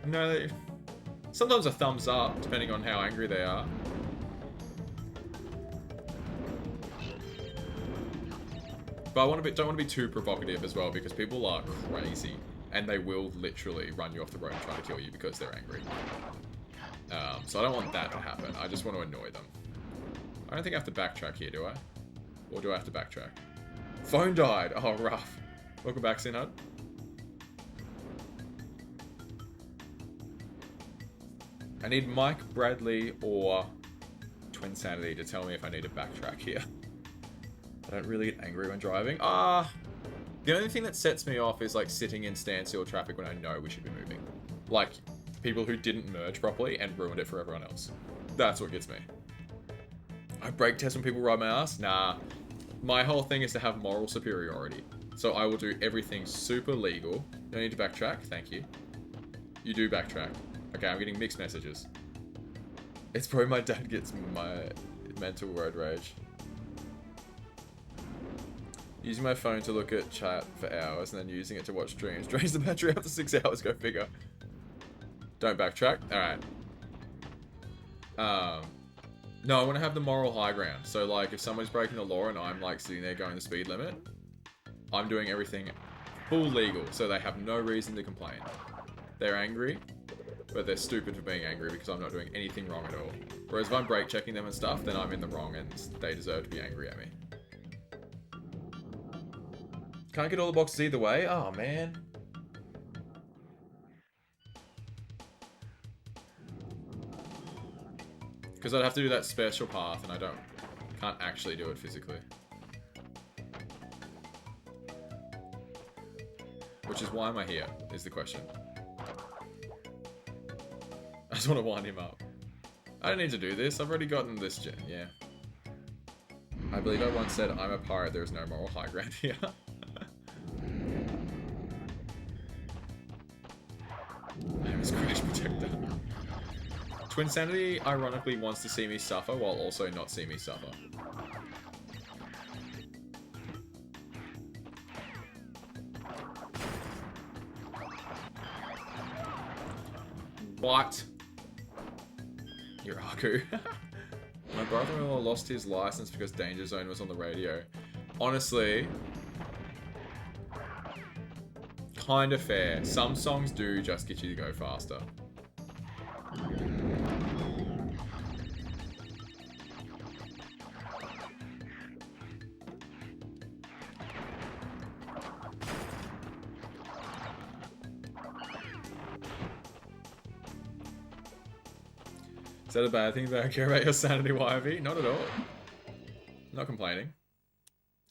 No, sometimes a thumbs up, depending on how angry they are. But don't want to be too provocative as well, because people are crazy, and they will literally run you off the road and try to kill you because they're angry. So I don't want that to happen. I just want to annoy them. I don't think I have to backtrack here, do I? Or do I have to backtrack? Phone died! Oh, rough. Welcome back, Sinhud. I need Mike, Bradley, or Twin Sanity to tell me if I need to backtrack here. I don't really get angry when driving. The only thing that sets me off is like sitting in standstill traffic when I know we should be moving. Like people who didn't merge properly and ruined it for everyone else. That's what gets me. I brake test when people ride my ass? Nah. My whole thing is to have moral superiority. So I will do everything super legal. Don't need to backtrack, thank you. You do backtrack. Okay, I'm getting mixed messages. It's probably my dad gets my mental road rage. Using my phone to look at chat for hours and then using it to watch streams. Drains the battery after 6 hours, go figure. Don't backtrack? Alright. No, I want to have the moral high ground. So like, if someone's breaking the law and I'm like sitting there going the speed limit, I'm doing everything full legal, so they have no reason to complain. They're angry, but they're stupid for being angry because I'm not doing anything wrong at all. Whereas if I'm brake checking them and stuff, then I'm in the wrong and they deserve to be angry at me. Can't get all the boxes either way? Oh, man. Because I'd have to do that special path and I can't actually do it physically. Which is why am I here, is the question. I just want to wind him up. I don't need to do this, I've already gotten this gen, yeah. I believe I once said, I'm a pirate, there is no moral high ground here. I am his crash protector. Twin Sanity ironically wants to see me suffer while also not see me suffer. What? You're Aku. My brother-in-law lost his license because Danger Zone was on the radio. Honestly, kind of fair. Some songs do just get you to go faster. Is that a bad thing that I care about your sanity, YV? Not at all. Not complaining.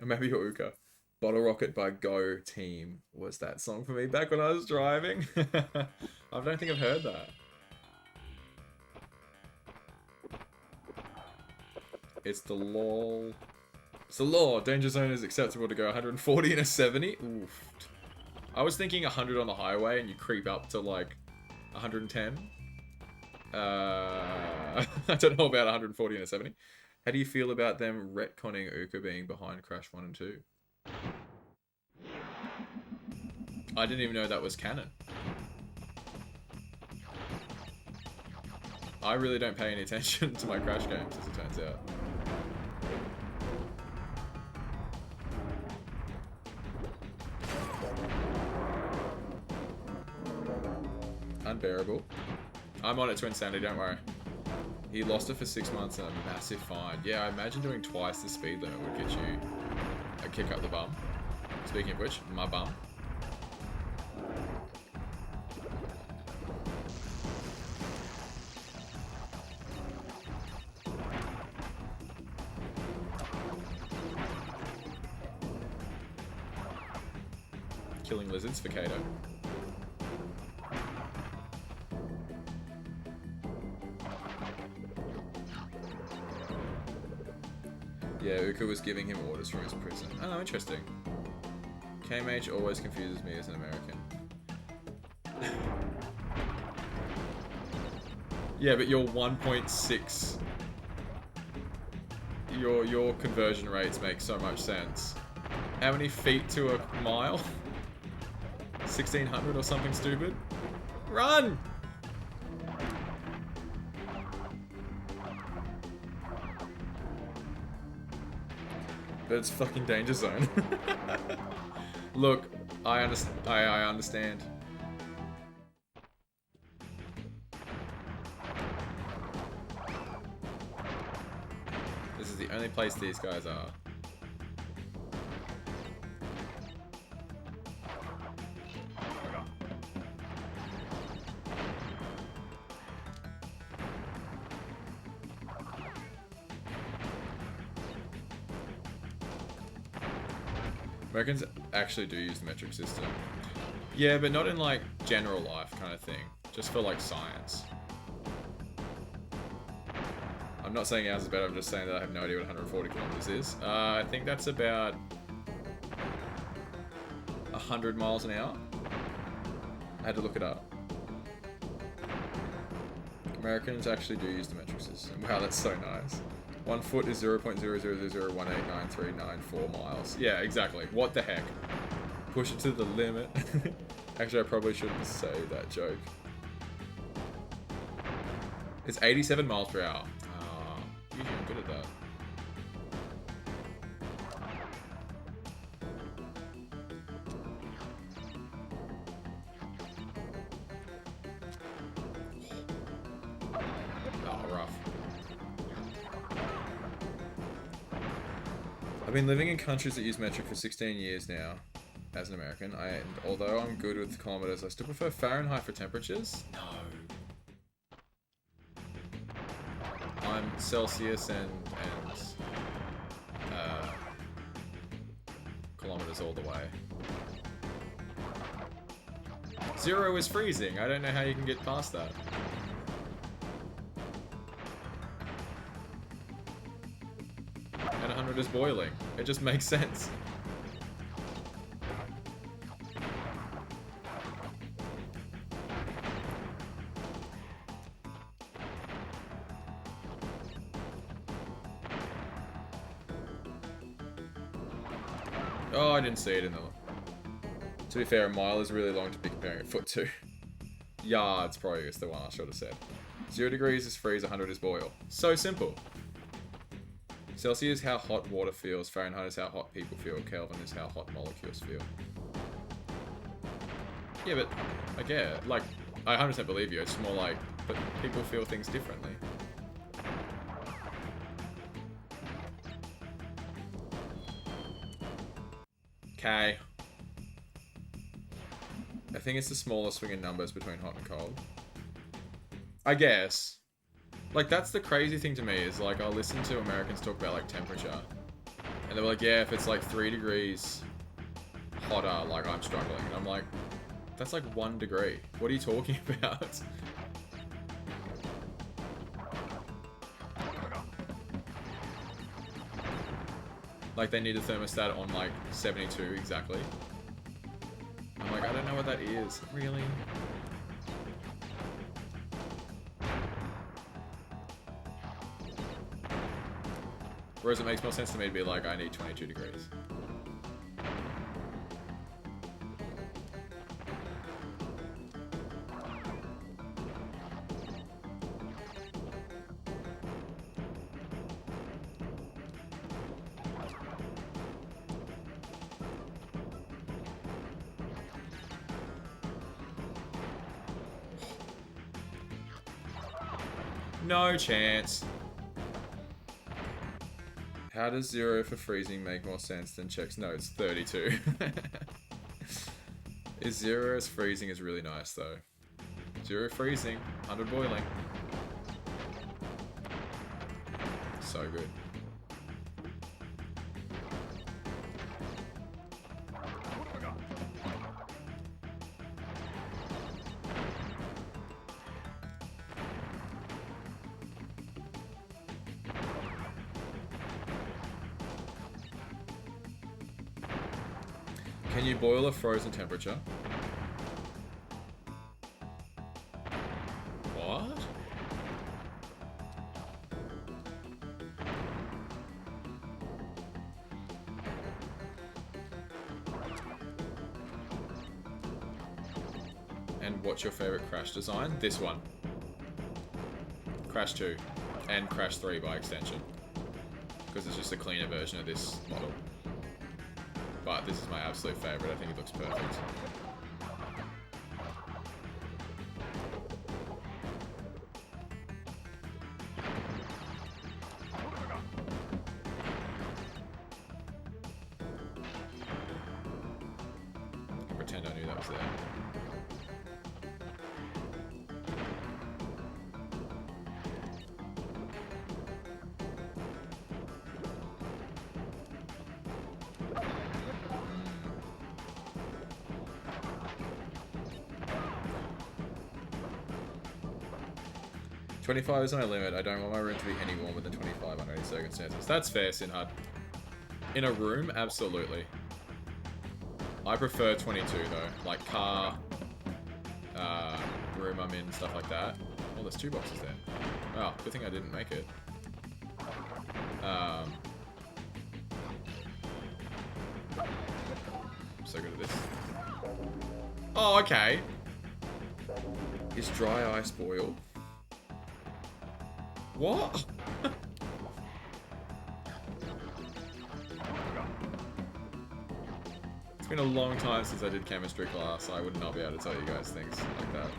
Or maybe your Uka. Bottle Rocket by Go Team was that song for me back when I was driving. I don't think I've heard that. It's the law. It's the law. Danger Zone is acceptable to go 140 and a 70. Oof. I was thinking 100 on the highway and you creep up to like 110. I don't know about 140 and a 70. How do you feel about them retconning Uka being behind Crash 1 and 2? I didn't even know that was canon. I really don't pay any attention to my Crash games, as it turns out. Unbearable. I'm on it to insanity, don't worry. He lost it for 6 months and a massive fine. Yeah, I imagine doing twice the speed limit would get you a kick up the bum. Speaking of which, my bum. Killing lizards for Kato. Yeah, Uka was giving him orders from his prison. Oh, interesting. KMH always confuses me as an American. Yeah, but your 1.6... Your conversion rates make so much sense. How many feet to a mile? 1600 or something stupid? Run! But it's fucking danger zone. Look, I understand. This is the only place these guys are. Americans actually do use the metric system. Yeah, but not in like general life kind of thing. Just for like science. I'm not saying ours is better, I'm just saying that I have no idea what 140 kilometers is. I think that's about 100 miles an hour. I had to look it up. Americans actually do use the metric system. Wow, that's so nice. 1 foot is 0.000189394 miles. Yeah, exactly. What the heck? Push it to the limit. Actually, I probably shouldn't say that joke. It's 87 miles per hour. Oh, usually I'm good at that. I've been living in countries that use metric for 16 years now, as an American, and although I'm good with kilometers, I still prefer Fahrenheit for temperatures. No. I'm Celsius and kilometers all the way. 0 is freezing. I don't know how you can get past that. And 100 is boiling. It just makes sense. Oh, I didn't see it in the... To be fair, a mile is really long to be comparing a foot to. Yards probably is the one I should have said. 0 degrees is freeze, 100 is boil. So simple. Celsius is how hot water feels, Fahrenheit is how hot people feel, Kelvin is how hot molecules feel. Yeah, but, like, yeah, like, I 100% believe you, it's more like, but people feel things differently. Okay. I think it's the smallest swing in numbers between hot and cold. I guess. Like, that's the crazy thing to me, is like, I'll listen to Americans talk about like temperature. And they're like, yeah, if it's like 3 degrees hotter, like I'm struggling. And I'm like, that's like 1 degree. What are you talking about? Like, they need a thermostat on like 72 exactly. I'm like, I don't know what that is. Really? Whereas it makes more sense to me to be like, I need 22 degrees. No chance. How does 0 for freezing make more sense than checks? No, it's 32. Is 0 as freezing is really nice though. 0 freezing, 100 boiling. So good. Can you boil a frozen temperature? What? And what's your favorite Crash design? This one. Crash 2. And Crash 3 by extension. Because it's just a cleaner version of this model. But this is my absolute favorite. I think it looks perfect. I can pretend I knew that was there. 25 is my limit. I don't want my room to be any warmer than 25 under any circumstances. That's fair, Sinhad. In a room, absolutely. I prefer 22 though. Like car, room I'm in, stuff like that. Oh, there's 2 boxes there. Oh, good thing I didn't make it. So good at this. Oh, okay. Is dry ice boil? What? It's been a long time since I did chemistry class. I would not be able to tell you guys things like that.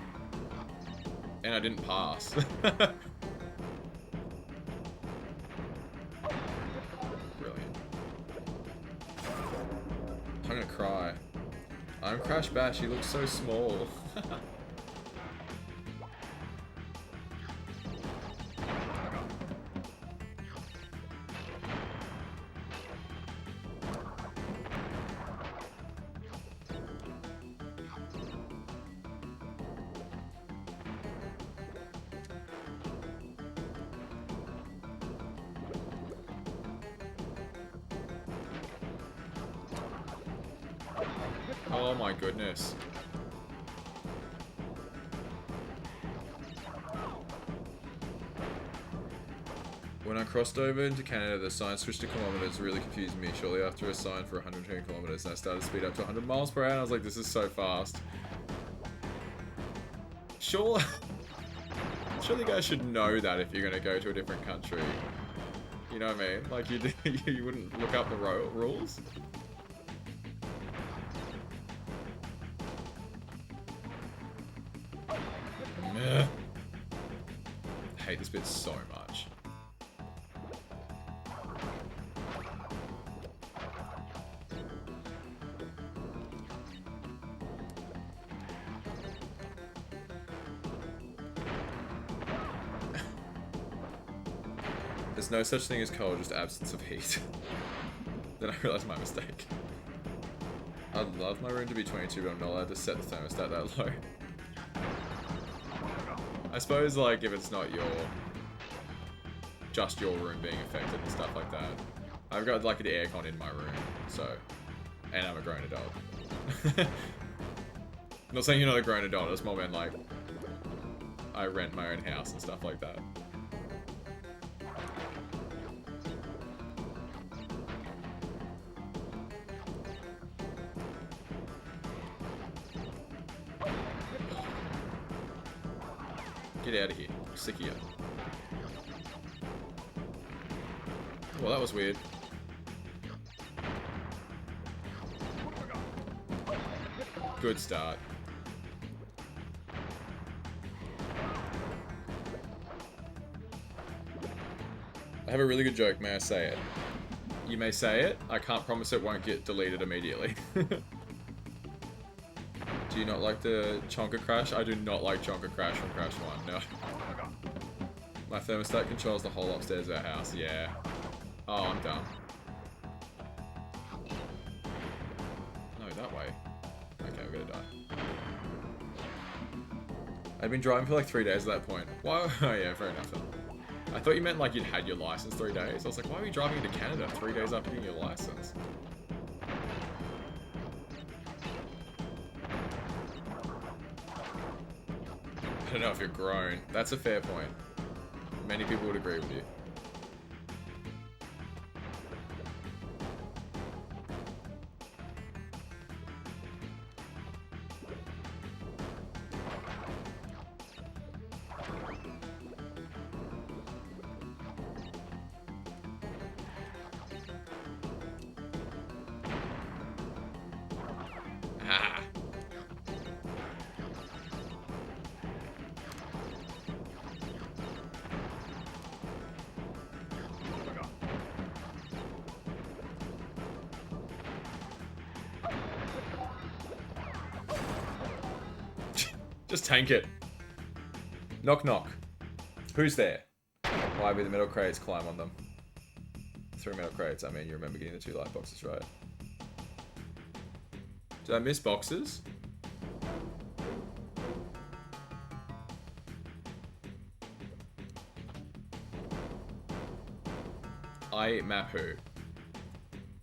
And I didn't pass. Brilliant. I'm gonna cry. I'm Crash Bash, he looks so small. Oh my goodness. When I crossed over into Canada, the sign switched to kilometers, really confused me. Shortly after, a sign for 110 kilometers, and I started to speed up to 100 miles per hour, and I was like, this is so fast. Surely you guys should know that if you're going to go to a different country. You know what I mean? Like, you wouldn't look up the rules? I hate this bit so much. There's no such thing as cold, just absence of heat. Then I realized my mistake. I'd love my room to be 22, but I'm not allowed to set the thermostat that low. I suppose, like, if it's not just your room being affected and stuff like that. I've got, like, the aircon in my room, so... And I'm a grown adult. I'm not saying you're not a grown adult, it's more when, like, I rent my own house and stuff like that. Get out of here. I'm sick of you. Well, that was weird. Good start. I have a really good joke, may I say it? You may say it, I can't promise it won't get deleted immediately. Do you not like the Chonka Crash? I do not like Chonka Crash from Crash 1, no. My thermostat controls the whole upstairs of our house, yeah. Oh, I'm dumb. No, that way. Okay, I'm gonna die. I've been driving for like 3 days at that point. Why? Oh yeah, fair enough then. I thought you meant like you'd had your license 3 days. I was like, why are you driving into Canada 3 days after getting your license? I don't know if you're grown. That's a fair point. Many people would agree with you. Ah. Just tank it. Knock knock. Who's there? Why be the metal crates? Climb on them. 3 metal crates. I mean, you remember getting the 2 light boxes, right? Did I miss boxes? I map who?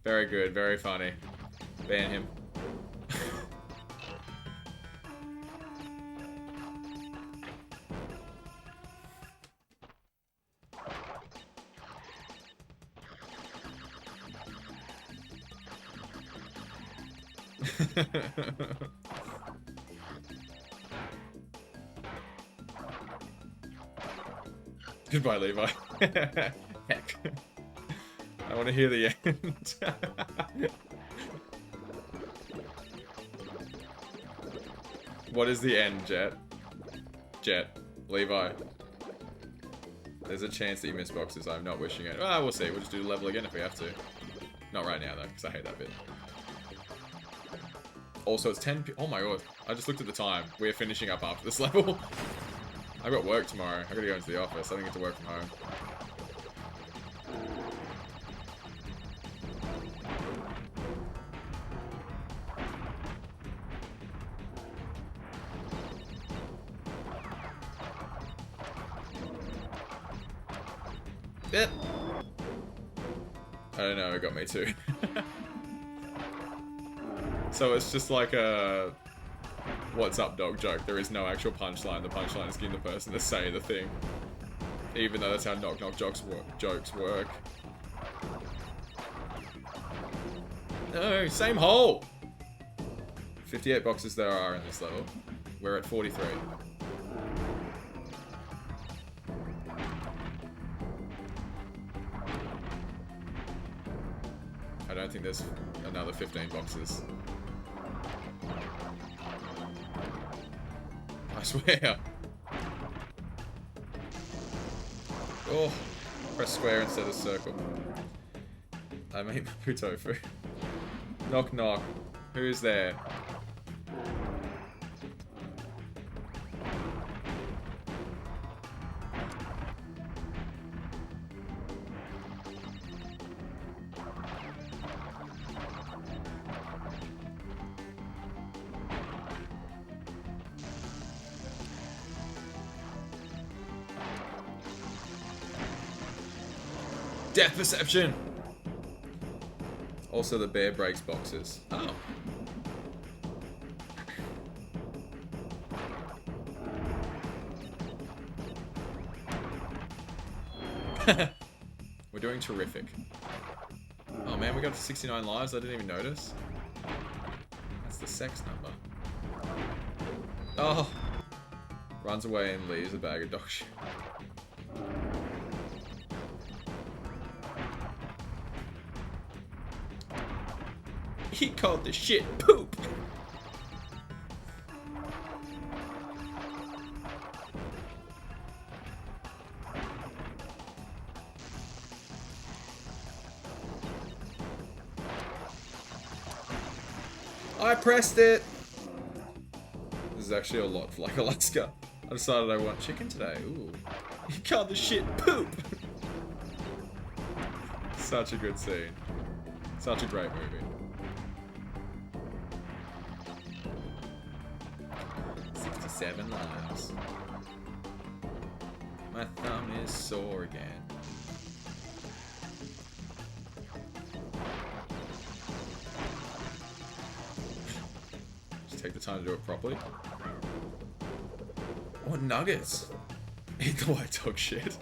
Very good, very funny. Ban him. Goodbye, Levi. Heck. I want to hear the end. What is the end, Jet? Jet. Levi. There's a chance that you miss boxes. I'm not wishing it. Ah, we'll see. We'll just do the level again if we have to. Not right now, though, because I hate that bit. Also, it's 10 oh my god. I just looked at the time. We're finishing up after this level. I've got work tomorrow. I've got to go into the office. I don't get to work from home. Yep. I don't know, it got me too. So it's just like a what's up dog joke. There is no actual punchline. The punchline is getting the person to say the thing. Even though that's how knock knock jokes work. No, same hole! 58 boxes there are in this level. We're at 43. I don't think there's another 15 boxes. I swear. Oh, press square instead of circle. I made the tofu. Knock knock. Who's there? Death perception! Also the bear breaks boxes. Oh. We're doing terrific. Oh man, we got to 69 lives, I didn't even notice. That's the sex number. Oh! Runs away and leaves a bag of dog shit. He called the shit poop. I pressed it! This is actually a lot like Alaska. I decided I want chicken today. Ooh. You called the shit poop! Such a good scene. Such a great movie. 67 lives. My thumb is sore again. Just take the time to do it properly. Oh, nuggets! Eat the white dog shit.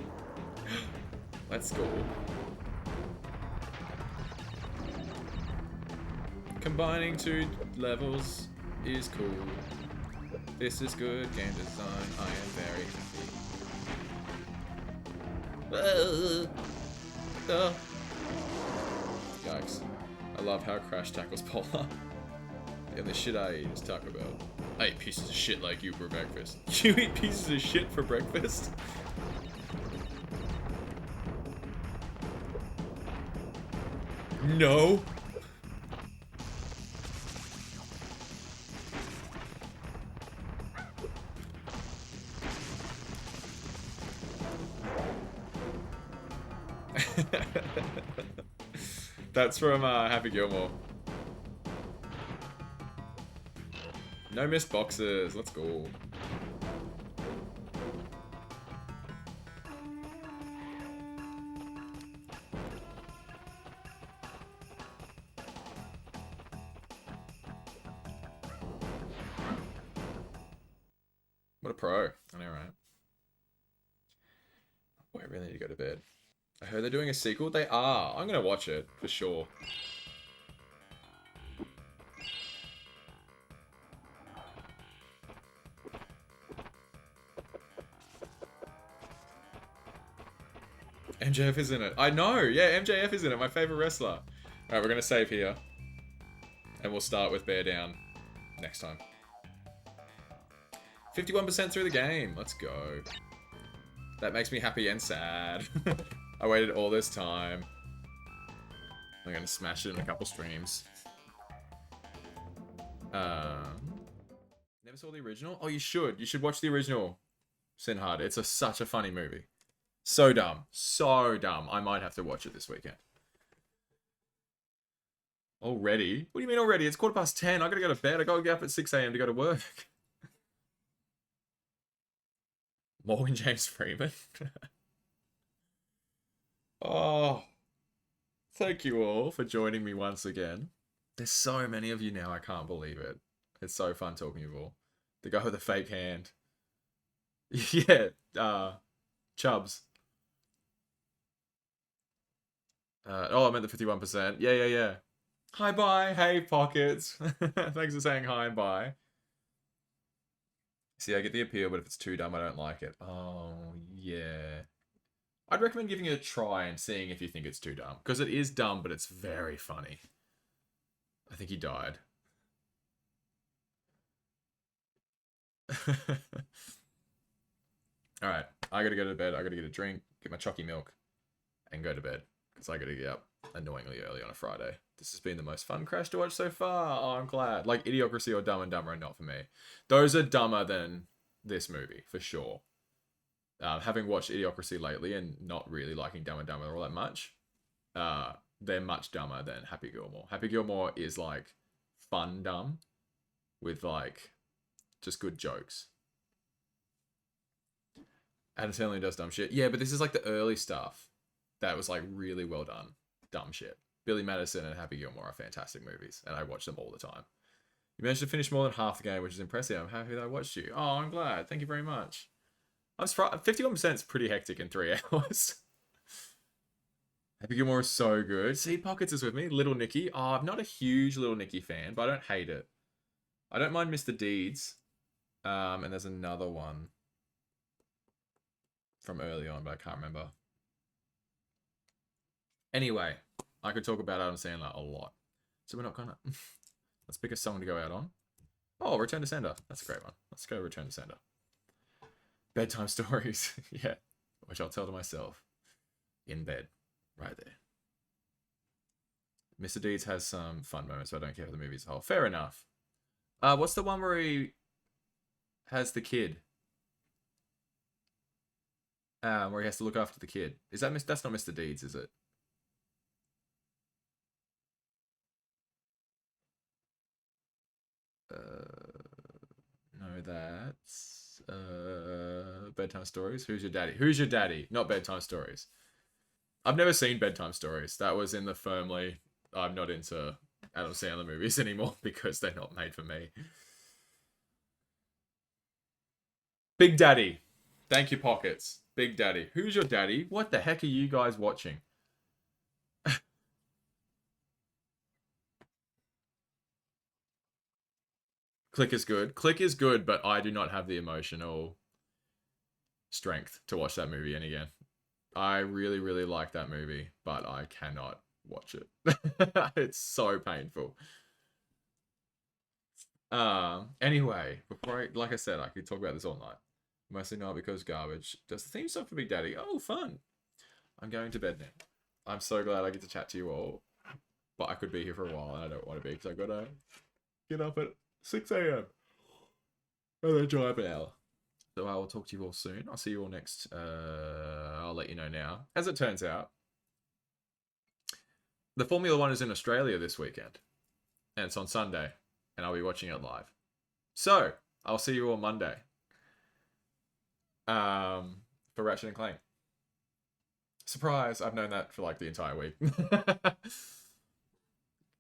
Let's go. Combining two levels is cool. This is good game design. I am very happy. Yikes. I love how Crash tackles Polar. The only shit I eat is Taco Bell. I eat pieces of shit like you for breakfast. You eat pieces of shit for breakfast? No. That's from Happy Gilmore. No missed boxes. Let's go. What a pro. I know, right? Boy, I really need to go to bed. I heard they're doing a sequel. They are. I'm going to watch it, for sure. MJF is in it. I know. Yeah, MJF is in it. My favorite wrestler. All right, we're going to save here. And we'll start with Bear Down next time. 51% through the game. Let's go. That makes me happy and sad. I waited all this time. I'm going to smash it in a couple streams. Never saw the original? Oh, you should. You should watch the original, Sinhard. It's such a funny movie. So dumb. So dumb. I might have to watch it this weekend. Already? What do you mean already? It's 10:15. I gotta go to bed. I gotta get up at 6 AM to go to work. Morgan James Freeman. Oh. Thank you all for joining me once again. There's so many of you now. I can't believe it. It's so fun talking to you all. The guy with the fake hand. Yeah. Chubbs. Oh, I meant the 51%. Yeah. Hi, bye. Hey, Pockets. Thanks for saying hi and bye. See, I get the appeal, but if it's too dumb, I don't like it. Oh, yeah. I'd recommend giving it a try and seeing if you think it's too dumb. Because it is dumb, but it's very funny. I think he died. Alright, I gotta go to bed. I gotta get a drink, get my chalky milk, and go to bed. Because I gotta get up annoyingly early on a Friday. This has been the most fun Crash to watch so far. Oh, I'm glad. Like, Idiocracy or Dumb and Dumber are not for me. Those are dumber than this movie, for sure. Having watched Idiocracy lately and not really liking Dumb and Dumber all that much, they're much dumber than Happy Gilmore. Happy Gilmore is, like, fun dumb with, like, just good jokes. Adam Sandler does dumb shit. Yeah, but this is, like, the early stuff that was, like, really well done. Dumb shit. Billy Madison and Happy Gilmore are fantastic movies, and I watch them all the time. You managed to finish more than half the game, which is impressive. I'm happy that I watched you. Oh, I'm glad. Thank you very much. I'm surprised. 51% is pretty hectic in 3 hours. Happy Gilmore is so good. See, Pockets is with me. Little Nicky. Oh, I'm not a huge Little Nicky fan, but I don't hate it. I don't mind Mr. Deeds. And there's another one from early on, but I can't remember. Anyway, I could talk about Adam Sandler a lot. So we're not gonna. Let's pick a song to go out on. Oh, Return to Sender. That's a great one. Let's go Return to Sender. Bedtime stories. Yeah. Which I'll tell to myself. In bed. Right there. Mr. Deeds has some fun moments, so I don't care for the movie as a whole. Fair enough. What's the one where he has the kid? Where he has to look after the kid. Is that that's not Mr. Deeds, is it? No, that's bedtime stories. Who's your daddy? Who's your daddy? Not bedtime stories. I've never seen bedtime stories. That was in the firmly. I'm not into Adam Sandler movies anymore because they're not made for me. Big Daddy. Thank you, Pockets. Big Daddy. Who's your daddy? What the heck are you guys watching? Click is good. Click is good, but I do not have the emotional strength to watch that movie again. I really, really like that movie, but I cannot watch it. It's so painful. Anyway, like I said, I could talk about this all night. Mostly not because garbage. Does the theme song for Big Daddy? Oh, fun. I'm going to bed now. I'm so glad I get to chat to you all. But I could be here for a while and I don't want to be because I gotta get up at 6 a.m. and then drive an hour. So I will talk to you all soon. I'll see you all next. I'll let you know now. As it turns out, the Formula One is in Australia this weekend. And it's on Sunday. And I'll be watching it live. So, I'll see you all Monday. For Ratchet and Clank. Surprise! I've known that for like the entire week.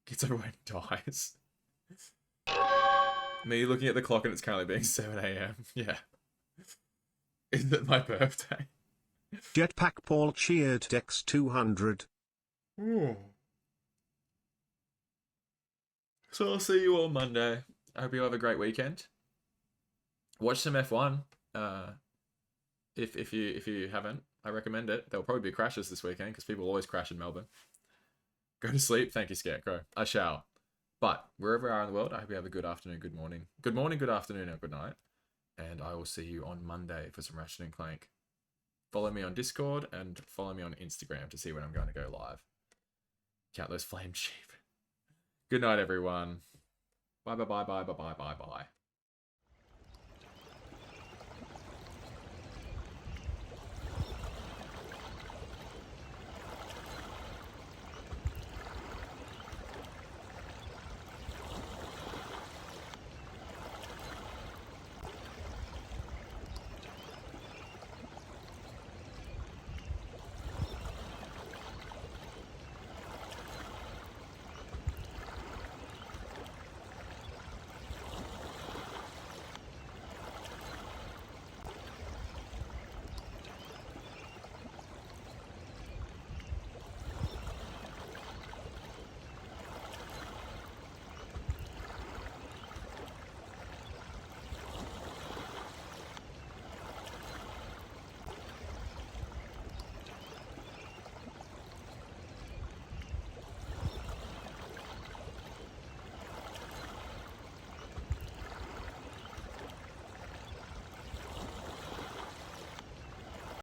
Gets over when he dies. Me looking at the clock and it's currently being 7 a.m. Yeah. Is it my birthday? Jetpack Paul cheered Dex 200. So I'll see you all Monday. I hope you have a great weekend. Watch some F1. If you haven't, I recommend it. There'll probably be crashes this weekend because people always crash in Melbourne. Go to sleep. Thank you, Scarecrow. I shall. But wherever you are in the world, I hope you have a good afternoon, good morning. Good morning, good afternoon, and good night. And I will see you on Monday for some Ratchet and Clank. Follow me on Discord and follow me on Instagram to see when I'm going to go live. Count those flame sheep. Good night, everyone. Bye, bye, bye, bye, bye, bye, bye, bye.